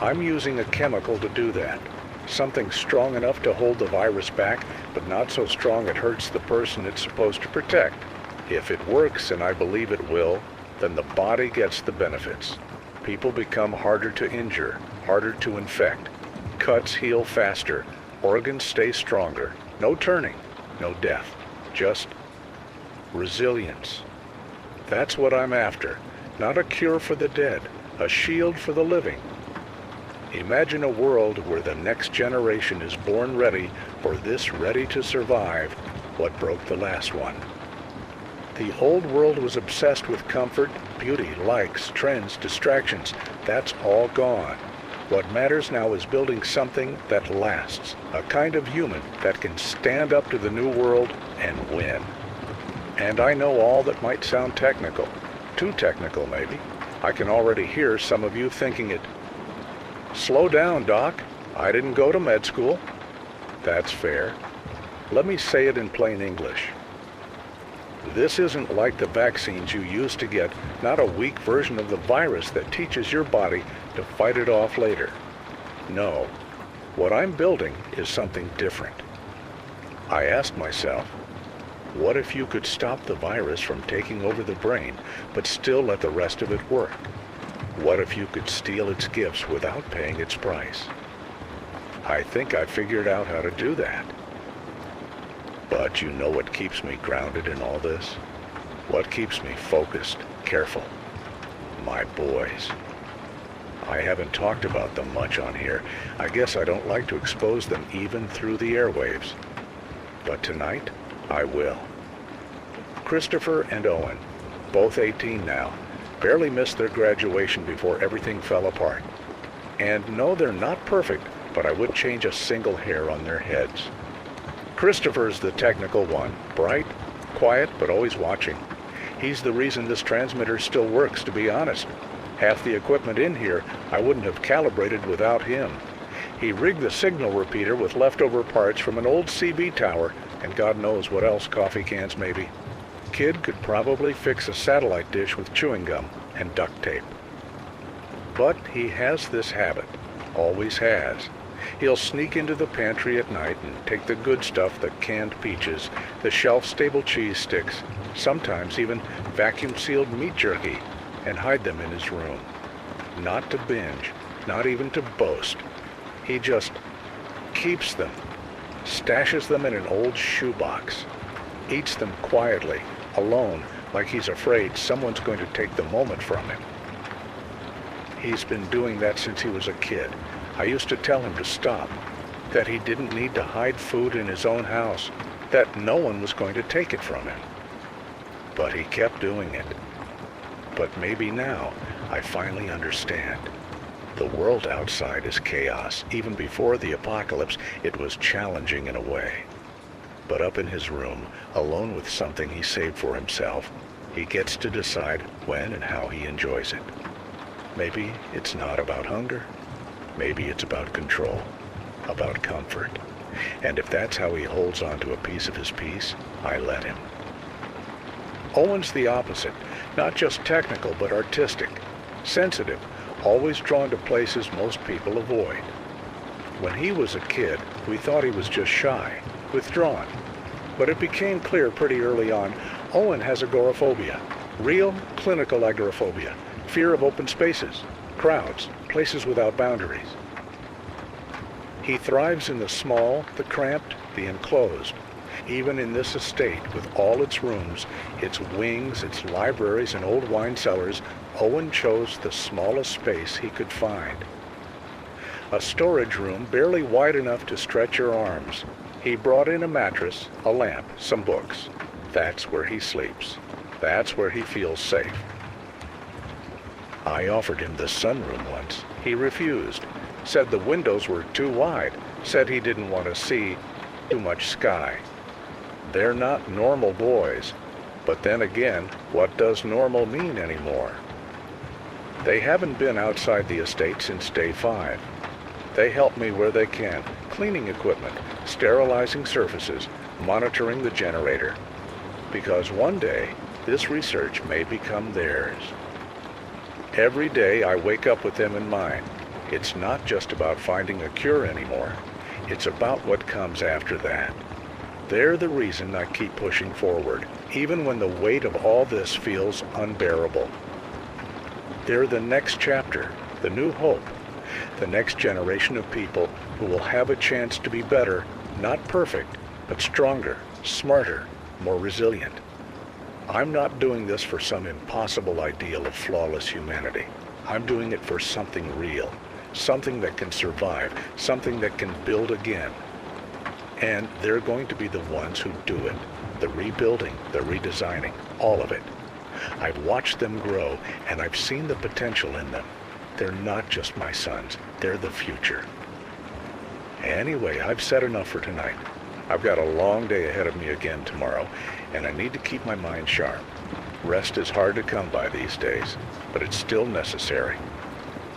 I'm using a chemical to do that. Something strong enough to hold the virus back, but not so strong it hurts the person it's supposed to protect. If it works, and I believe it will, then the body gets the benefits. People become harder to injure, harder to infect. Cuts heal faster. Organs stay stronger. No turning, no death. Just resilience. That's what I'm after. Not a cure for the dead, a shield for the living. Imagine a world where the next generation is born ready for this ready to survive what broke the last one. The old world was obsessed with comfort, beauty, likes, trends, distractions. That's all gone. What matters now is building something that lasts, a kind of human that can stand up to the new world and win. And I know all that might sound technical, too technical maybe. I can already hear some of you thinking it. Slow down, Doc. I didn't go to med school. That's fair. Let me say it in plain English. This isn't like the vaccines you used to get, not a weak version of the virus that teaches your body to fight it off later. No, what I'm building is something different. I asked myself, what if you could stop the virus from taking over the brain, but still let the rest of it work? What if you could steal its gifts without paying its price? I think I figured out how to do that. But you know what keeps me grounded in all this? What keeps me focused, careful? My boys. I haven't talked about them much on here. I guess I don't like to expose them even through the airwaves. But tonight, I will. Christopher and Owen, both 18 now, barely missed their graduation before everything fell apart. And no, they're not perfect, but I would change a single hair on their heads. Christopher's the technical one, bright, quiet, but always watching. He's the reason this transmitter still works, to be honest. Half the equipment in here I wouldn't have calibrated without him. He rigged the signal repeater with leftover parts from an old CB tower, and God knows what else, coffee cans maybe. Kid could probably fix a satellite dish with chewing gum and duct tape. But he has this habit, always has. He'll sneak into the pantry at night and take the good stuff, the canned peaches, the shelf-stable cheese sticks, sometimes even vacuum-sealed meat jerky, and hide them in his room. Not to binge, not even to boast. He just keeps them, stashes them in an old shoebox, eats them quietly, alone, like he's afraid someone's going to take the moment from him. He's been doing that since he was a kid. I used to tell him to stop, that he didn't need to hide food in his own house, that no one was going to take it from him. But he kept doing it. But maybe now I finally understand. The world outside is chaos. Even before the apocalypse, it was challenging in a way. But up in his room, alone with something he saved for himself, he gets to decide when and how he enjoys it. Maybe it's not about hunger. Maybe it's about control, about comfort. And if that's how he holds on to a piece of his peace, I let him. Owen's the opposite. Not just technical, but artistic, sensitive, always drawn to places most people avoid. When he was a kid, we thought he was just shy, withdrawn. But it became clear pretty early on, Owen has agoraphobia, real clinical agoraphobia, fear of open spaces, crowds, places without boundaries. He thrives in the small, the cramped, the enclosed. Even in this estate, with all its rooms, its wings, its libraries, and old wine cellars, Owen chose the smallest space he could find. A storage room barely wide enough to stretch your arms. He brought in a mattress, a lamp, some books. That's where he sleeps. That's where he feels safe. I offered him the sunroom once. He refused. Said the windows were too wide. Said he didn't want to see too much sky. They're not normal boys. But then again, what does normal mean anymore? They haven't been outside the estate since day 5. They help me where they can, cleaning equipment, sterilizing surfaces, monitoring the generator. Because one day, this research may become theirs. Every day I wake up with them in mind. It's not just about finding a cure anymore. It's about what comes after that. They're the reason I keep pushing forward, even when the weight of all this feels unbearable. They're the next chapter, the new hope, the next generation of people who will have a chance to be better, not perfect, but stronger, smarter, more resilient. I'm not doing this for some impossible ideal of flawless humanity. I'm doing it for something real, something that can survive, something that can build again. And they're going to be the ones who do it. The rebuilding, the redesigning, all of it. I've watched them grow, and I've seen the potential in them. They're not just my sons, they're the future. Anyway, I've said enough for tonight. I've got a long day ahead of me again tomorrow, and I need to keep my mind sharp. Rest is hard to come by these days, but it's still necessary.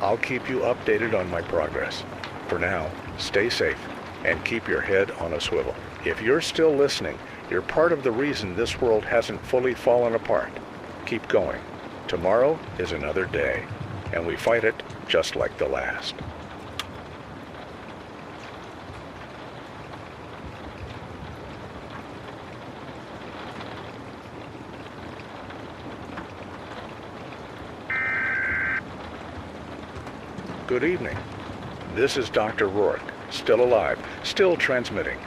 I'll keep you updated on my progress. For now, stay safe and keep your head on a swivel. If you're still listening, you're part of the reason this world hasn't fully fallen apart. Keep going. Tomorrow is another day, and we fight it just like the last. Good evening. This is Dr. Rourke. still alive, still transmitting.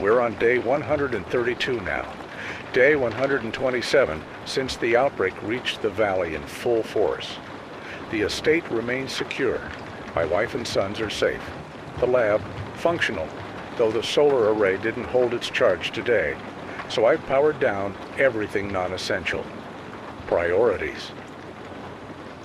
We're on day 132 now. Day 127 since the outbreak reached the valley in full force. The estate remains secure. My wife and sons are safe. The lab, functional, though the solar array didn't hold its charge today. So I've powered down everything non-essential. Priorities.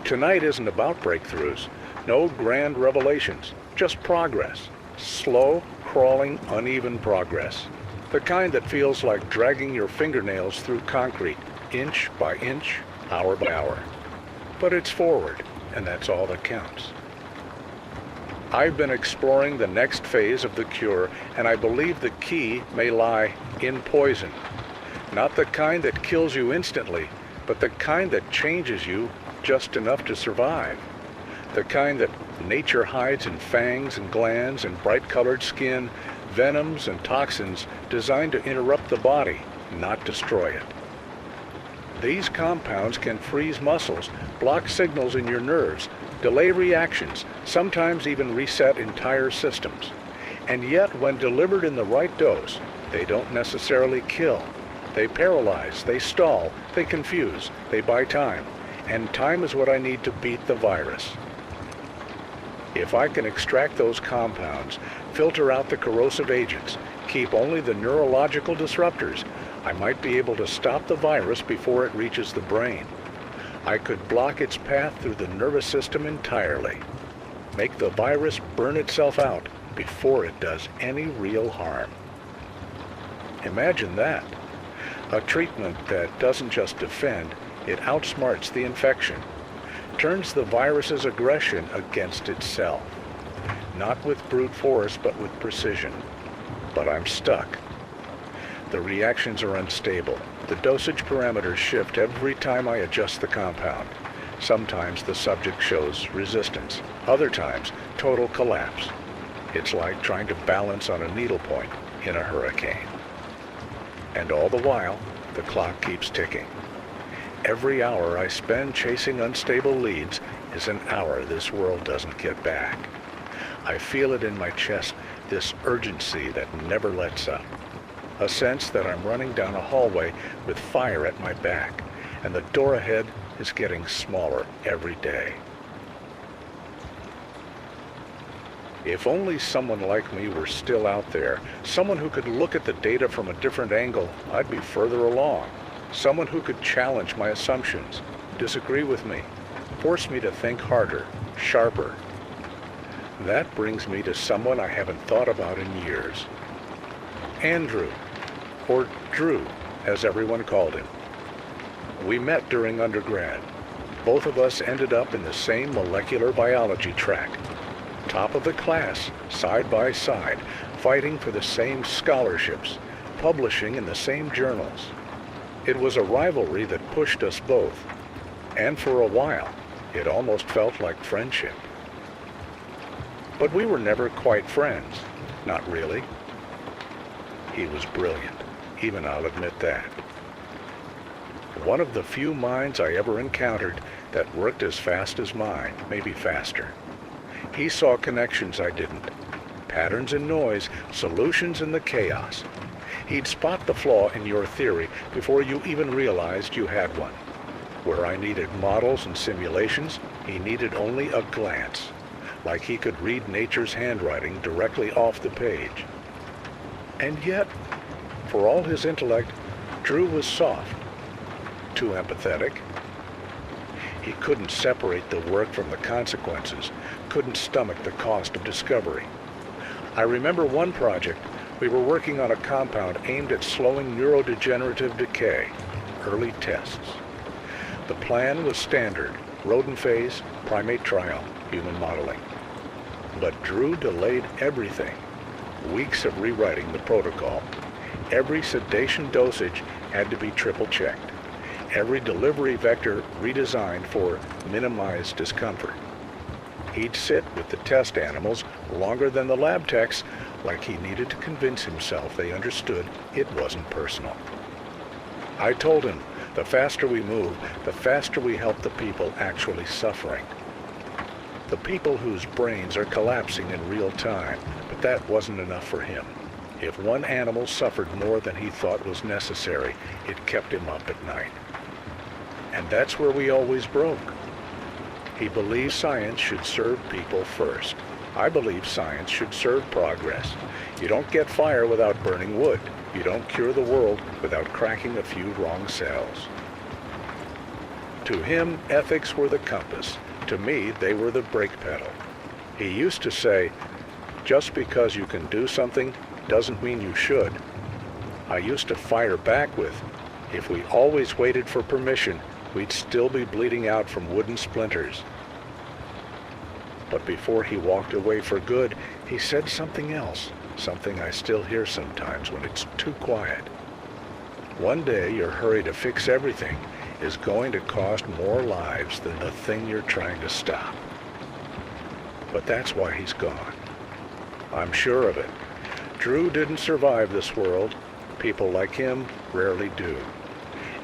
Tonight isn't about breakthroughs. No grand revelations. Just progress. Slow, crawling, uneven progress. The kind that feels like dragging your fingernails through concrete, inch by inch, hour by hour. But it's forward, and that's all that counts. I've been exploring the next phase of the cure, and I believe the key may lie in poison. Not the kind that kills you instantly, but the kind that changes you just enough to survive. The kind that nature hides in fangs and glands and bright-colored skin, venoms and toxins designed to interrupt the body, not destroy it. These compounds can freeze muscles, block signals in your nerves, delay reactions, sometimes even reset entire systems. And yet, when delivered in the right dose, they don't necessarily kill. They paralyze, they stall, they confuse, they buy time. And time is what I need to beat the virus. If I can extract those compounds, filter out the corrosive agents, keep only the neurological disruptors, I might be able to stop the virus before it reaches the brain. I could block its path through the nervous system entirely. Make the virus burn itself out before it does any real harm. Imagine that. A treatment that doesn't just defend, it outsmarts the infection. Turns the virus's aggression against itself. Not with brute force, but with precision. But I'm stuck. The reactions are unstable. The dosage parameters shift every time I adjust the compound. Sometimes the subject shows resistance. Other times, total collapse. It's like trying to balance on a needlepoint in a hurricane. And all the while, the clock keeps ticking. Every hour I spend chasing unstable leads is an hour this world doesn't get back. I feel it in my chest, this urgency that never lets up. A sense that I'm running down a hallway with fire at my back, and the door ahead is getting smaller every day. If only someone like me were still out there, someone who could look at the data from a different angle, I'd be further along. Someone who could challenge my assumptions, disagree with me, force me to think harder, sharper. That brings me to someone I haven't thought about in years. Andrew, or Drew, as everyone called him. We met during undergrad. Both of us ended up in the same molecular biology track. Top of the class, side by side, fighting for the same scholarships, publishing in the same journals. It was a rivalry that pushed us both, and for a while, it almost felt like friendship. But we were never quite friends, not really. He was brilliant, even I'll admit that. One of the few minds I ever encountered that worked as fast as mine, maybe faster. He saw connections I didn't, patterns in noise, solutions in the chaos. He'd spot the flaw in your theory before you even realized you had one. Where I needed models and simulations, he needed only a glance, like he could read nature's handwriting directly off the page. And yet, for all his intellect, Drew was soft, too empathetic. He couldn't separate the work from the consequences, couldn't stomach the cost of discovery. I remember one project. We were working on a compound aimed at slowing neurodegenerative decay, early tests. The plan was standard, rodent phase, primate trial, human modeling. But Drew delayed everything, weeks of rewriting the protocol. Every sedation dosage had to be triple-checked. Every delivery vector redesigned for minimized discomfort. He'd sit with the test animals longer than the lab techs, like he needed to convince himself they understood it wasn't personal. I told him, the faster we move, the faster we help the people actually suffering. The people whose brains are collapsing in real time, but that wasn't enough for him. If one animal suffered more than he thought was necessary, it kept him up at night. And that's where we always broke. He believes science should serve people first. I believe science should serve progress. You don't get fire without burning wood. You don't cure the world without cracking a few wrong cells. To him, ethics were the compass. To me, they were the brake pedal. He used to say, just because you can do something doesn't mean you should. I used to fire back with, if we always waited for permission, we'd still be bleeding out from wooden splinters. But before he walked away for good, he said something else, something I still hear sometimes when it's too quiet. One day your hurry to fix everything is going to cost more lives than the thing you're trying to stop. But that's why he's gone. I'm sure of it. Drew didn't survive this world. People like him rarely do.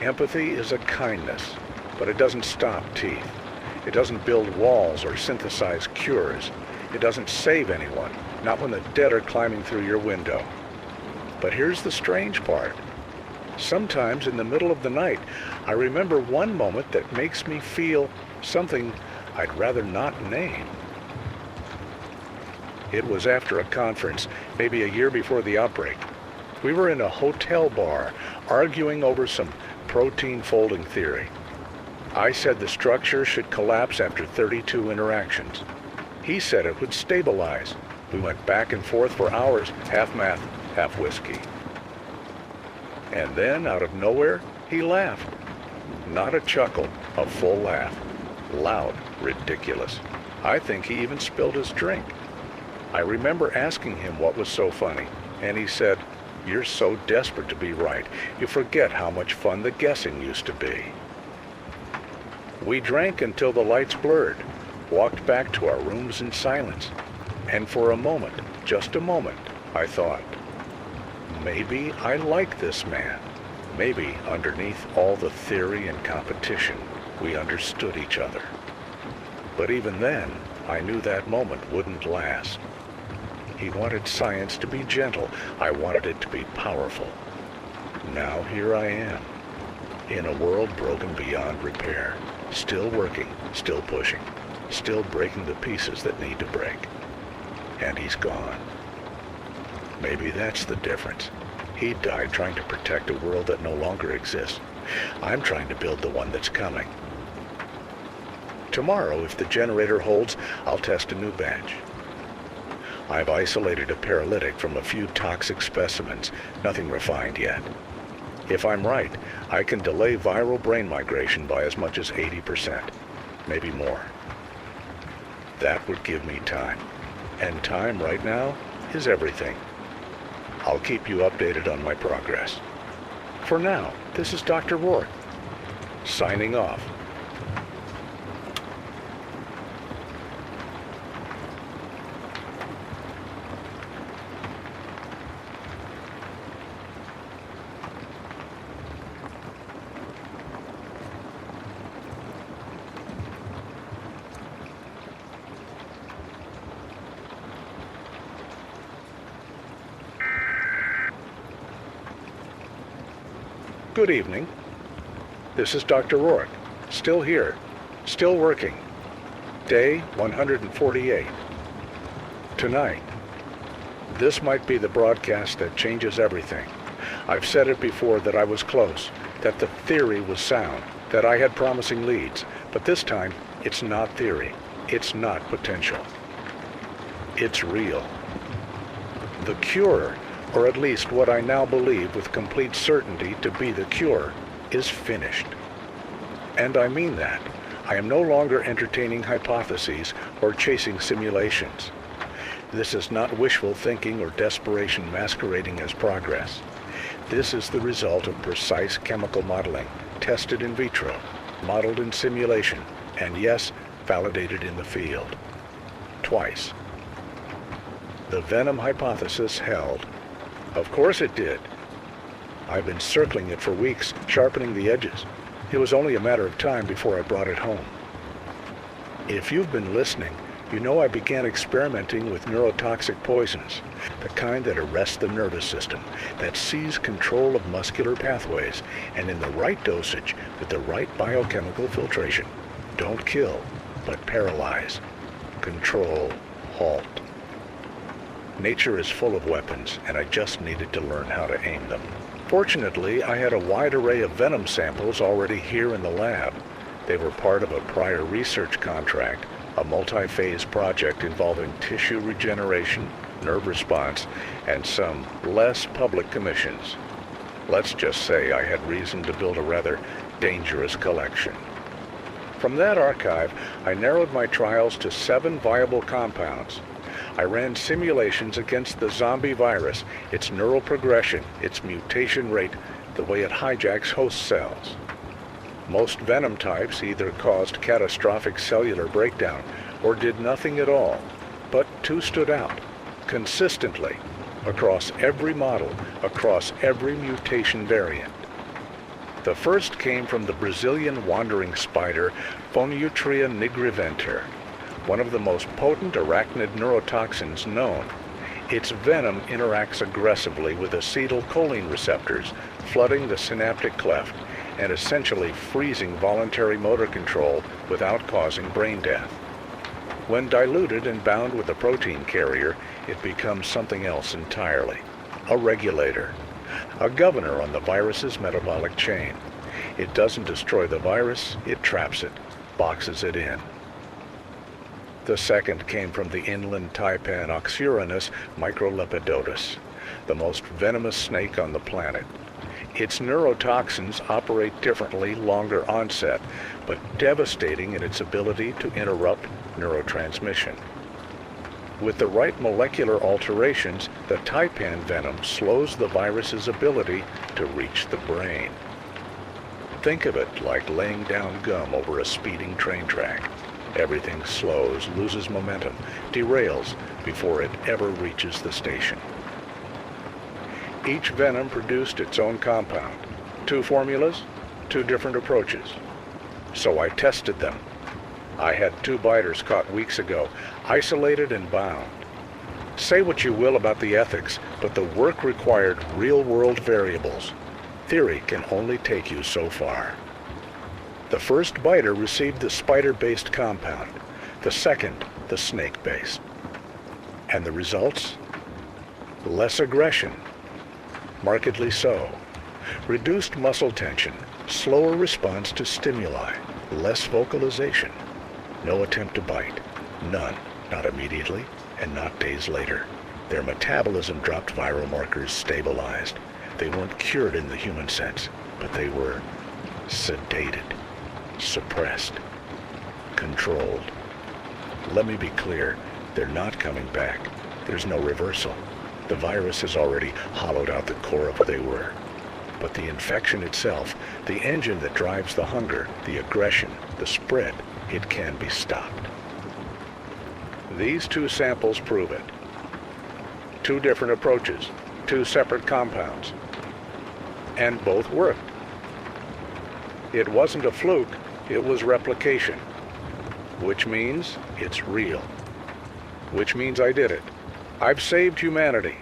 Empathy is a kindness, but it doesn't stop teeth. It doesn't build walls or synthesize cures. It doesn't save anyone, not when the dead are climbing through your window. But here's the strange part. Sometimes in the middle of the night, I remember one moment that makes me feel something I'd rather not name. It was after a conference, maybe a year before the outbreak. We were in a hotel bar, arguing over some protein folding theory. I said the structure should collapse after 32 interactions. He said it would stabilize. We went back and forth for hours, half math, half whiskey. And then, out of nowhere, he laughed. Not a chuckle, a full laugh. Loud, ridiculous. I think he even spilled his drink. I remember asking him what was so funny, and he said, "You're so desperate to be right, you forget how much fun the guessing used to be." We drank until the lights blurred, walked back to our rooms in silence, and for a moment, just a moment, I thought, maybe I like this man. Maybe underneath all the theory and competition, we understood each other. But even then, I knew that moment wouldn't last. He wanted science to be gentle. I wanted it to be powerful. Now here I am, in a world broken beyond repair, still working, still pushing, still breaking the pieces that need to break. And he's gone. Maybe that's the difference. He died trying to protect a world that no longer exists. I'm trying to build the one that's coming. Tomorrow, if the generator holds, I'll test a new batch. I've isolated a paralytic from a few toxic specimens, nothing refined yet. If I'm right, I can delay viral brain migration by as much as 80%, maybe more. That would give me time. And time right now is everything. I'll keep you updated on my progress. For now, this is Dr. Rourke, signing off. Good evening. This is Dr. Rourke, still here, still working. Day 148. Tonight. This might be the broadcast that changes everything. I've said it before that I was close, that the theory was sound, that I had promising leads, but this time it's not theory, it's not potential. It's real. The cure, or at least what I now believe with complete certainty to be the cure, is finished. And I mean that. I am no longer entertaining hypotheses or chasing simulations. This is not wishful thinking or desperation masquerading as progress. This is the result of precise chemical modeling, tested in vitro, modeled in simulation, and yes, validated in the field. Twice. The venom hypothesis held. Of course it did. I've been circling it for weeks, sharpening the edges. It was only a matter of time before I brought it home. If you've been listening, you know I began experimenting with neurotoxic poisons, the kind that arrest the nervous system, that seize control of muscular pathways, and in the right dosage, with the right biochemical filtration, don't kill, but paralyze, control, halt. Nature is full of weapons, and I just needed to learn how to aim them. Fortunately, I had a wide array of venom samples already here in the lab. They were part of a prior research contract, a multi-phase project involving tissue regeneration, nerve response, and some less public commissions. Let's just say I had reason to build a rather dangerous collection. From that archive, I narrowed my trials to 7 viable compounds. I ran simulations against the zombie virus, its neural progression, its mutation rate, the way it hijacks host cells. Most venom types either caused catastrophic cellular breakdown or did nothing at all, but 2 stood out, consistently, across every model, across every mutation variant. The first came from the Brazilian wandering spider, Phoneutria nigriventer, one of the most potent arachnid neurotoxins known. Its venom interacts aggressively with acetylcholine receptors, flooding the synaptic cleft and essentially freezing voluntary motor control without causing brain death. When diluted and bound with a protein carrier, it becomes something else entirely, a regulator, a governor on the virus's metabolic chain. It doesn't destroy the virus, it traps it, boxes it in. The second came from the inland taipan Oxyuranus microlepidotus, the most venomous snake on the planet. Its neurotoxins operate differently, longer onset, but devastating in its ability to interrupt neurotransmission. With the right molecular alterations, the taipan venom slows the virus's ability to reach the brain. Think of it like laying down gum over a speeding train track. Everything slows, loses momentum, derails before it ever reaches the station. Each venom produced its own compound. 2 formulas, 2 different approaches. So I tested them. I had 2 biters caught weeks ago, isolated and bound. Say what you will about the ethics, but the work required real-world variables. Theory can only take you so far. The first biter received the spider-based compound, the second the snake-based. And the results? Less aggression. Markedly so. Reduced muscle tension, slower response to stimuli, less vocalization. No attempt to bite. None. Not immediately, and not days later. Their metabolism dropped, viral markers stabilized. They weren't cured in the human sense, but they were sedated, suppressed, controlled. Let me be clear, they're not coming back. There's no reversal. The virus has already hollowed out the core of what they were. But the infection itself, the engine that drives the hunger, the aggression, the spread, it can be stopped. These 2 samples prove it. 2 different approaches, 2 separate compounds. And both worked. It wasn't a fluke, it was replication. Which means it's real. Which means I did it. I've saved humanity.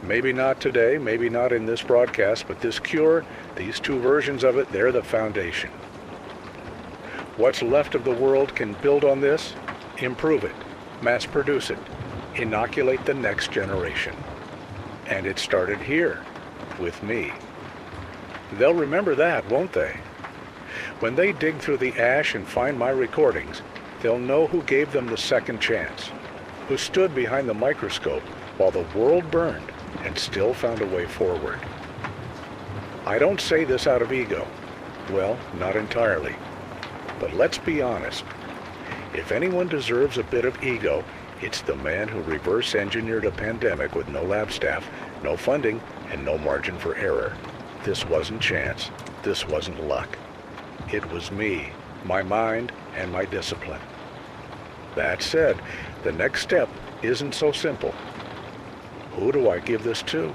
Maybe not today, maybe not in this broadcast, but this cure, these 2 versions of it, they're the foundation. What's left of the world can build on this, improve it, mass produce it, inoculate the next generation. And it started here, with me. They'll remember that, won't they? When they dig through the ash and find my recordings, they'll know who gave them the second chance, who stood behind the microscope while the world burned and still found a way forward. I don't say this out of ego. Well, not entirely. But let's be honest. If anyone deserves a bit of ego, it's the man who reverse engineered a pandemic with no lab staff, no funding, and no margin for error. This wasn't chance. This wasn't luck. It was me, my mind, and my discipline. That said, the next step isn't so simple. Who do I give this to?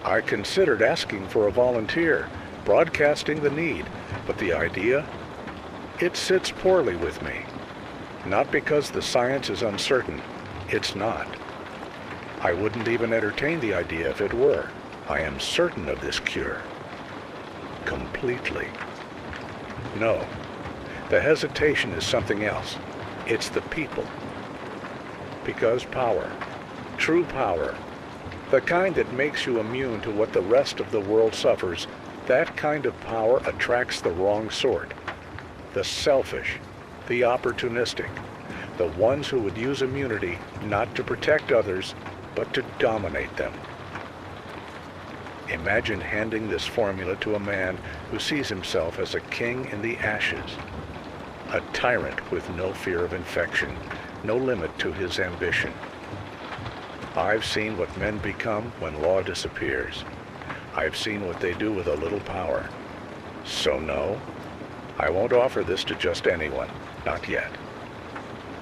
I considered asking for a volunteer, broadcasting the need, but the idea, it sits poorly with me. Not because the science is uncertain. It's not. I wouldn't even entertain the idea if it were. I am certain of this cure. Completely. No. The hesitation is something else. It's the people. Because power, true power, the kind that makes you immune to what the rest of the world suffers, that kind of power attracts the wrong sort. The selfish, the opportunistic, the ones who would use immunity not to protect others, but to dominate them. Imagine handing this formula to a man who sees himself as a king in the ashes, a tyrant with no fear of infection, no limit to his ambition. I've seen what men become when law disappears. I've seen what they do with a little power. So no, I won't offer this to just anyone, not yet.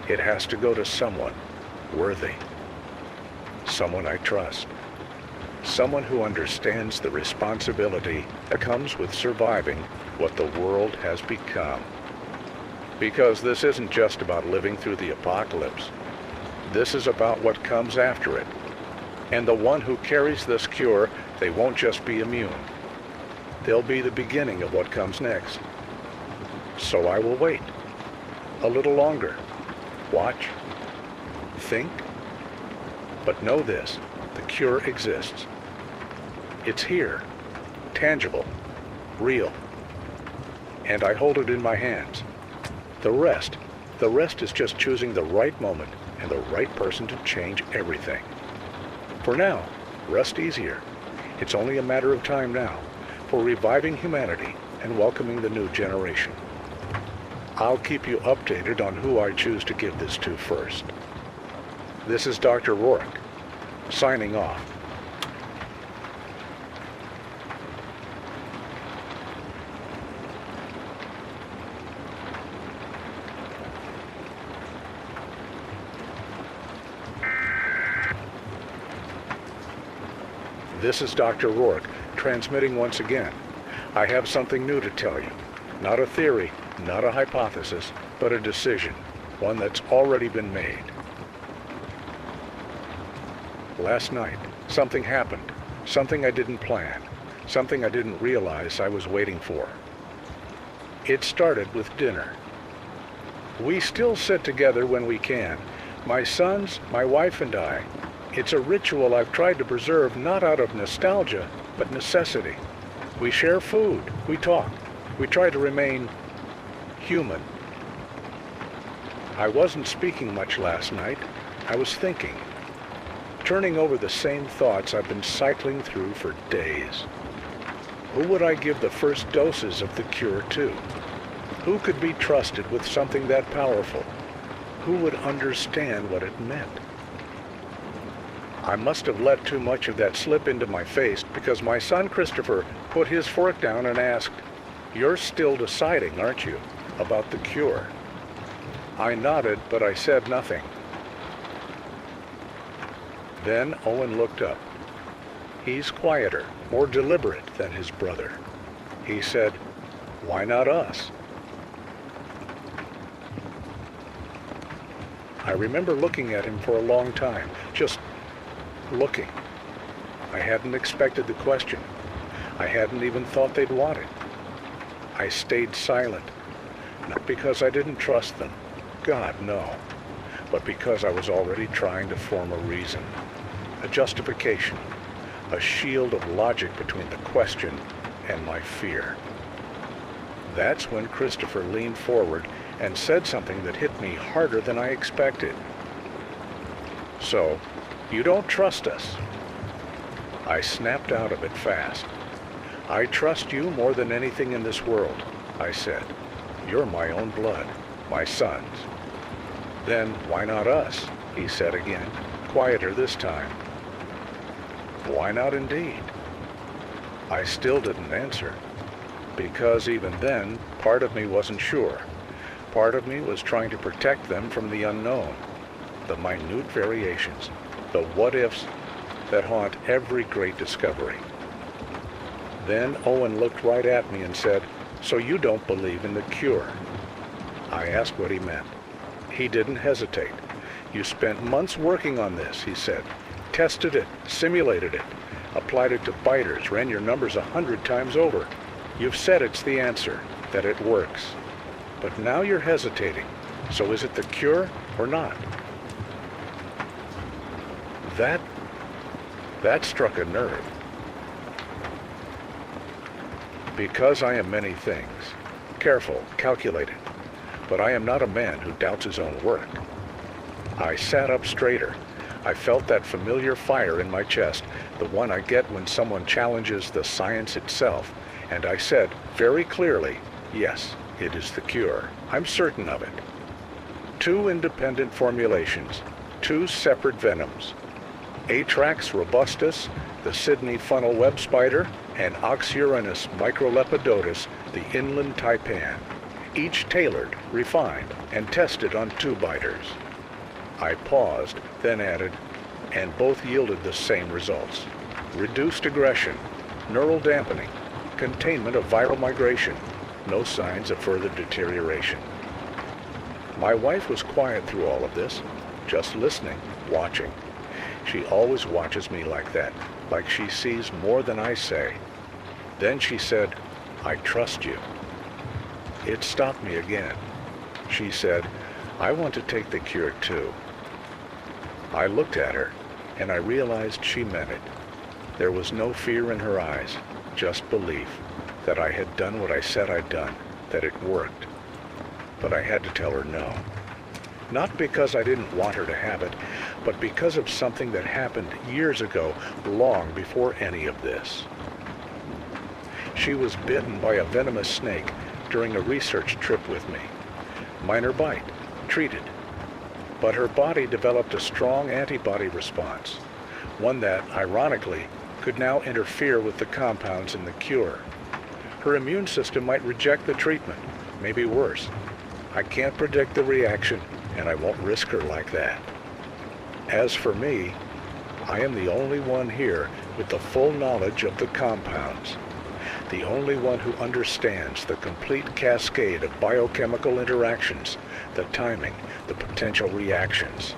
It has to go to someone worthy, someone I trust, someone who understands the responsibility that comes with surviving what the world has become. Because this isn't just about living through the apocalypse. This is about what comes after it. And the one who carries this cure, they won't just be immune. They'll be the beginning of what comes next. So I will wait. A little longer. Watch. Think. But know this, the cure exists. It's here. Tangible. Real. And I hold it in my hands. The rest is just choosing the right moment and the right person to change everything. For now, rest easier. It's only a matter of time now for reviving humanity and welcoming the new generation. I'll keep you updated on who I choose to give this to first. This is Dr. Rourke, signing off. This is Dr. Rourke, transmitting once again. I have something new to tell you. Not a theory, not a hypothesis, but a decision, one that's already been made. Last night, something happened, something I didn't plan, something I didn't realize I was waiting for. It started with dinner. We still sit together when we can, my sons, my wife, and I. It's a ritual I've tried to preserve not out of nostalgia, but necessity. We share food, we talk, we try to remain human. I wasn't speaking much last night. I was thinking, turning over the same thoughts I've been cycling through for days. Who would I give the first doses of the cure to? Who could be trusted with something that powerful? Who would understand what it meant? I must have let too much of that slip into my face because my son Christopher put his fork down and asked, "You're still deciding, aren't you, about the cure?" I nodded, but I said nothing. Then Owen looked up. He's quieter, more deliberate than his brother. He said, "Why not us?" I remember looking at him for a long time, just looking. I hadn't expected the question. I hadn't even thought they'd want it. I stayed silent, not because I didn't trust them. God, no. But because I was already trying to form a reason, a justification, a shield of logic between the question and my fear. That's when Christopher leaned forward and said something that hit me harder than I expected. "So, you don't trust us?" I snapped out of it fast. "I trust you more than anything in this world," I said. "You're my own blood, my son's." "Then why not us?" he said again, quieter this time. Why not indeed? I still didn't answer, because even then, part of me wasn't sure. Part of me was trying to protect them from the unknown, the minute variations, the what-ifs that haunt every great discovery. Then Owen looked right at me and said, "So you don't believe in the cure?" I asked what he meant. He didn't hesitate. You spent months working on this, he said. Tested it, simulated it, applied it to biters, ran your numbers 100 times over. You've said it's the answer, that it works. But now you're hesitating. So is it the cure or not? That struck a nerve. Because I am many things, careful, calculated, but I am not a man who doubts his own work. I sat up straighter. I felt that familiar fire in my chest, the one I get when someone challenges the science itself, and I said very clearly, yes, it is the cure. I'm certain of it. 2 independent formulations, 2 separate venoms. Atrax robustus, the Sydney funnel web spider, and Oxyuranus microlepidotus, the inland taipan, each tailored, refined, and tested on 2 biters. I paused, then added, and both yielded the same results. Reduced aggression, neural dampening, containment of viral migration, no signs of further deterioration. My wife was quiet through all of this, just listening, watching. She always watches me like that, like she sees more than I say. Then she said, I trust you. It stopped me again. She said, I want to take the cure too. I looked at her, and I realized she meant it. There was no fear in her eyes, just belief that I had done what I said I'd done, that it worked. But I had to tell her no. Not because I didn't want her to have it, but because of something that happened years ago, long before any of this. She was bitten by a venomous snake during a research trip with me. Minor bite, treated. But her body developed a strong antibody response, one that, ironically, could now interfere with the compounds in the cure. Her immune system might reject the treatment, maybe worse. I can't predict the reaction, and I won't risk her like that. As for me, I am the only one here with the full knowledge of the compounds, the only one who understands the complete cascade of biochemical interactions, the timing, the potential reactions.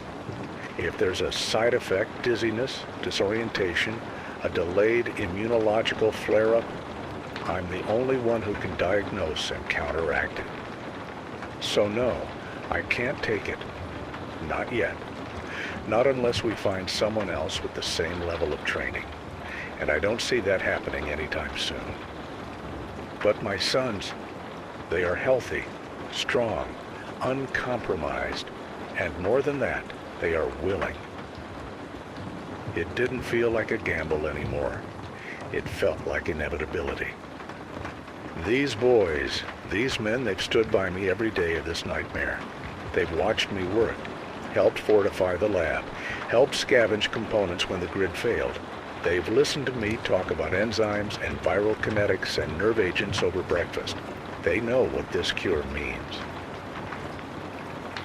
If there's a side effect, dizziness, disorientation, a delayed immunological flare-up, I'm the only one who can diagnose and counteract it. So no, I can't take it. Not yet. Not unless we find someone else with the same level of training. And I don't see that happening anytime soon. But my sons, they are healthy, strong, uncompromised, and more than that, they are willing. It didn't feel like a gamble anymore. It felt like inevitability. These boys, these men, they've stood by me every day of this nightmare. They've watched me work, helped fortify the lab, helped scavenge components when the grid failed. They've listened to me talk about enzymes and viral kinetics and nerve agents over breakfast. They know what this cure means.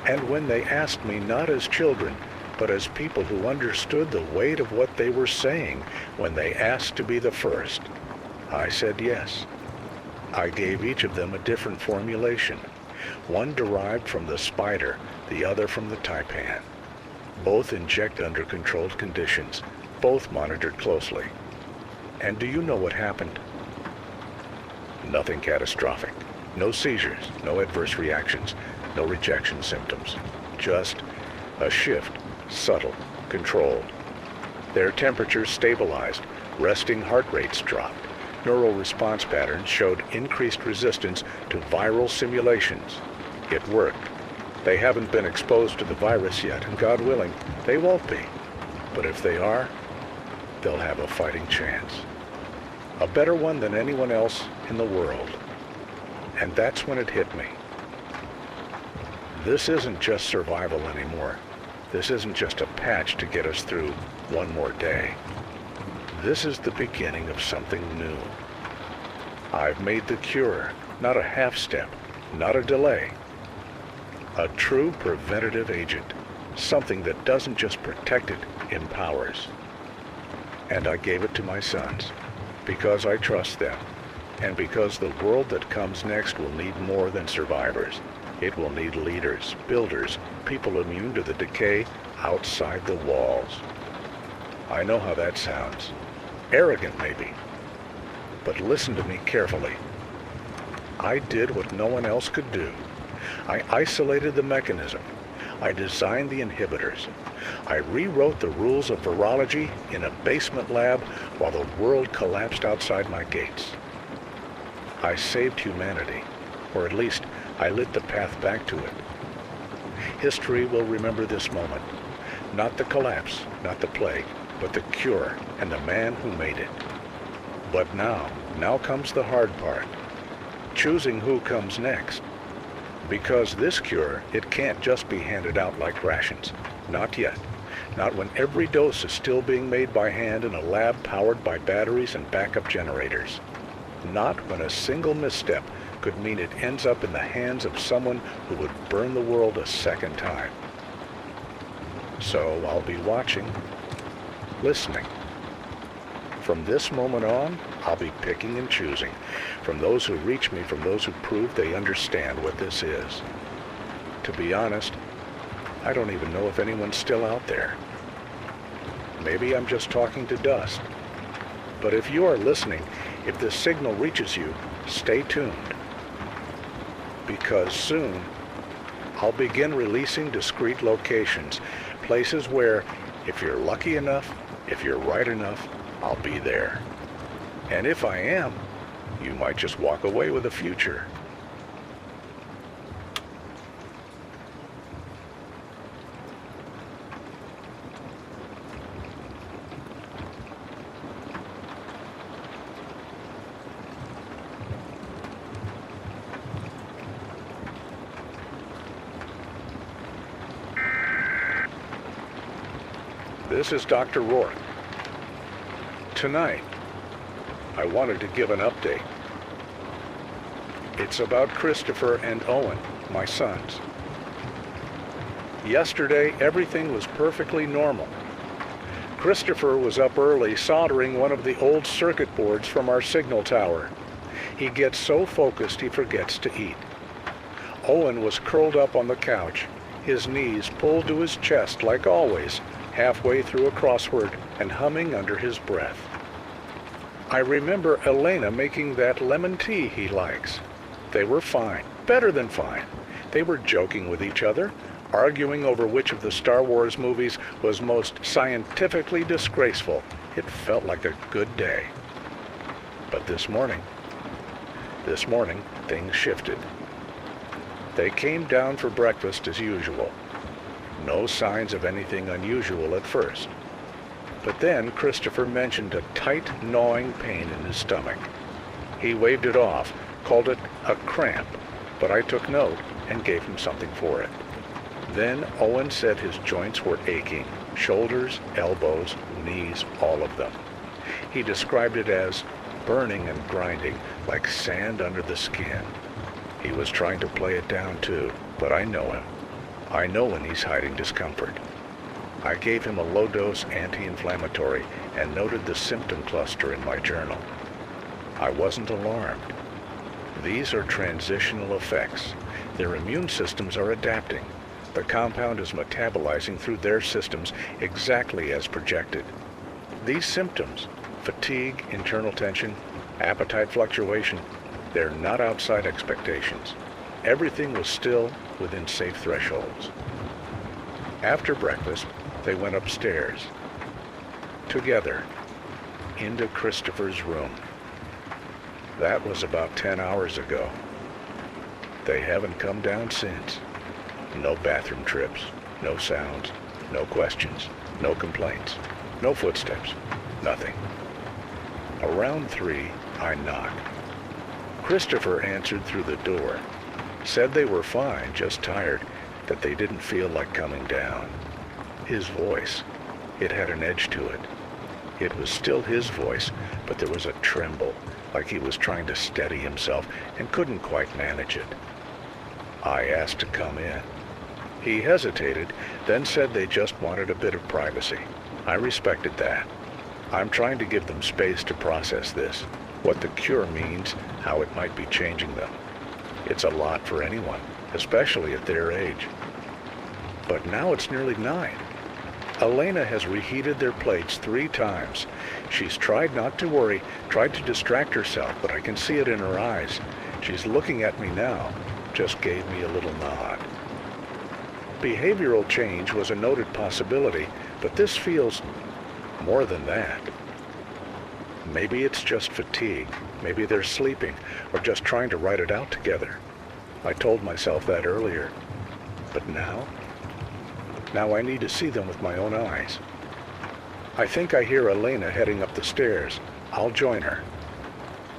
And when they asked me not as children, but as people who understood the weight of what they were saying when they asked to be the first, I said yes. I gave each of them a different formulation, one derived from the spider, the other from the taipan. Both inject under controlled conditions, both monitored closely. And do you know what happened? Nothing catastrophic. No seizures, no adverse reactions, no rejection symptoms. Just a shift, subtle, controlled. Their temperatures stabilized, resting heart rates dropped. Neural response patterns showed increased resistance to viral simulations. It worked. They haven't been exposed to the virus yet, and God willing, they won't be. But if they are, they'll have a fighting chance. A better one than anyone else in the world. And that's when it hit me. This isn't just survival anymore. This isn't just a patch to get us through one more day. This is the beginning of something new. I've made the cure, not a half step, not a delay. A true preventative agent, something that doesn't just protect, it empowers. And I gave it to my sons, because I trust them, and because the world that comes next will need more than survivors. It will need leaders, builders, people immune to the decay outside the walls. I know how that sounds. Arrogant, maybe. But listen to me carefully. I did what no one else could do. I isolated the mechanism. I designed the inhibitors. I rewrote the rules of virology in a basement lab while the world collapsed outside my gates. I saved humanity, or at least I lit the path back to it. History will remember this moment. Not the collapse, not the plague, but the cure and the man who made it. But now comes the hard part. Choosing who comes next. Because this cure, it can't just be handed out like rations. Not yet. Not when every dose is still being made by hand in a lab powered by batteries and backup generators. Not when a single misstep could mean it ends up in the hands of someone who would burn the world a second time. So I'll be watching, listening. From this moment on, I'll be picking and choosing, from those who reach me, from those who prove they understand what this is. To be honest, I don't even know if anyone's still out there. Maybe I'm just talking to dust. But if you are listening, if this signal reaches you, stay tuned. Because soon, I'll begin releasing discrete locations, places where, if you're lucky enough, if you're right enough, I'll be there. And if I am, you might just walk away with a future. This is Dr. Rourke. Tonight, I wanted to give an update. It's about Christopher and Owen, my sons. Yesterday, everything was perfectly normal. Christopher was up early soldering one of the old circuit boards from our signal tower. He gets so focused he forgets to eat. Owen was curled up on the couch, his knees pulled to his chest like always, halfway through a crossword and humming under his breath. I remember Elena making that lemon tea he likes. They were fine, better than fine. They were joking with each other, arguing over which of the Star Wars movies was most scientifically disgraceful. It felt like a good day. But this morning, things shifted. They came down for breakfast as usual. No signs of anything unusual at first. But then Christopher mentioned a tight, gnawing pain in his stomach. He waved it off, called it a cramp, but I took note and gave him something for it. Then Owen said his joints were aching, shoulders, elbows, knees, all of them. He described it as burning and grinding, like sand under the skin. He was trying to play it down too, but I know him. I know when he's hiding discomfort. I gave him a low-dose anti-inflammatory and noted the symptom cluster in my journal. I wasn't alarmed. These are transitional effects. Their immune systems are adapting. The compound is metabolizing through their systems exactly as projected. These symptoms, fatigue, internal tension, appetite fluctuation, they're not outside expectations. Everything was still within safe thresholds. After breakfast, they went upstairs, together, into Christopher's room. That was about 10 hours ago. They haven't come down since. No bathroom trips, no sounds, no questions, no complaints, no footsteps, nothing. Around 3, I knocked. Christopher answered through the door, said they were fine, just tired, that they didn't feel like coming down. His voice, it had an edge to it. It was still his voice, but there was a tremble, like he was trying to steady himself and couldn't quite manage it. I asked to come in. He hesitated, then said they just wanted a bit of privacy. I respected that. I'm trying to give them space to process this, what the cure means, how it might be changing them. It's a lot for anyone, especially at their age. But now it's nearly 9. Elena has reheated their plates 3 times. She's tried not to worry, tried to distract herself, but I can see it in her eyes. She's looking at me now, just gave me a little nod. Behavioral change was a noted possibility, but this feels more than that. Maybe it's just fatigue. Maybe they're sleeping, or just trying to write it out together. I told myself that earlier. But now I need to see them with my own eyes. I think I hear Elena heading up the stairs. I'll join her.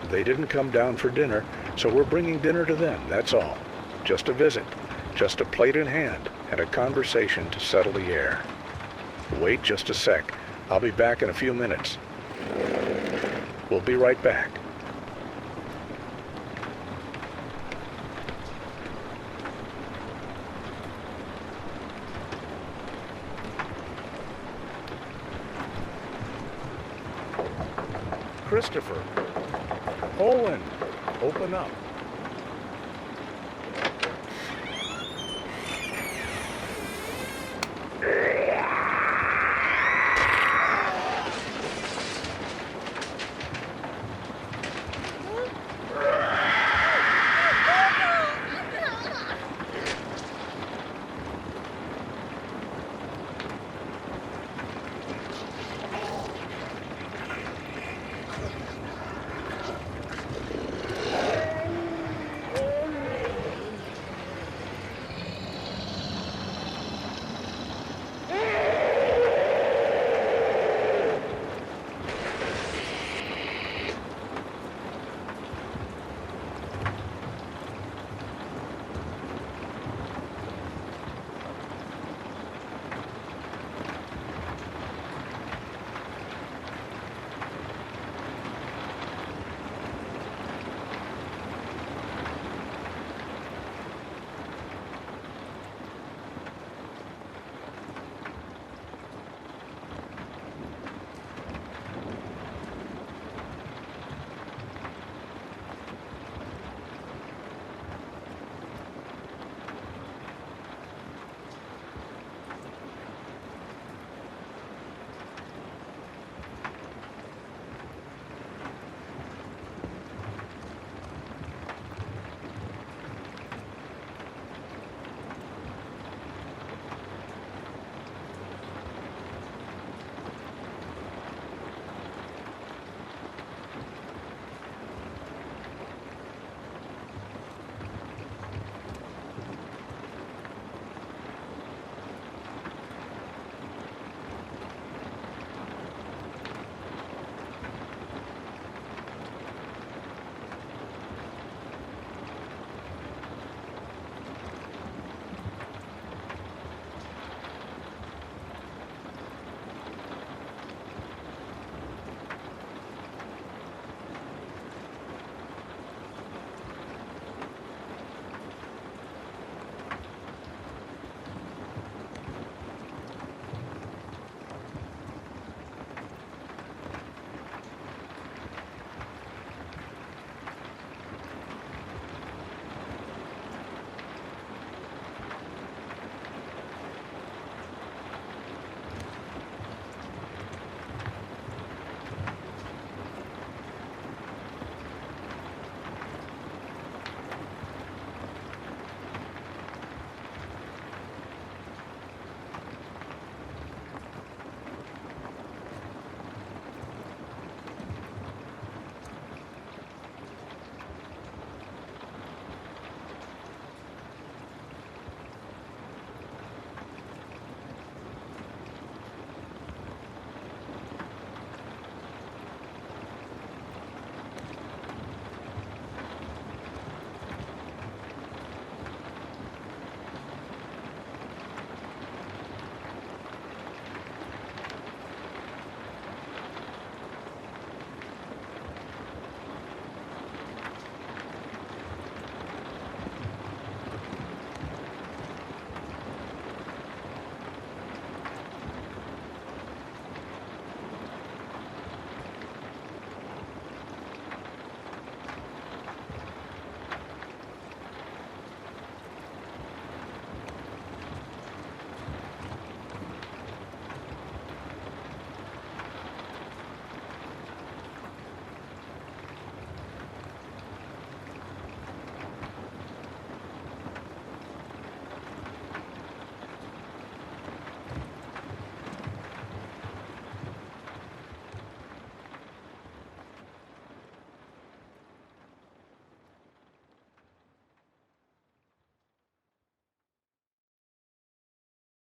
They didn't come down for dinner, so we're bringing dinner to them, that's all. Just a visit, just a plate in hand, and a conversation to settle the air. Wait just a sec. I'll be back in a few minutes. We'll be right back. Christopher. Owen, open up.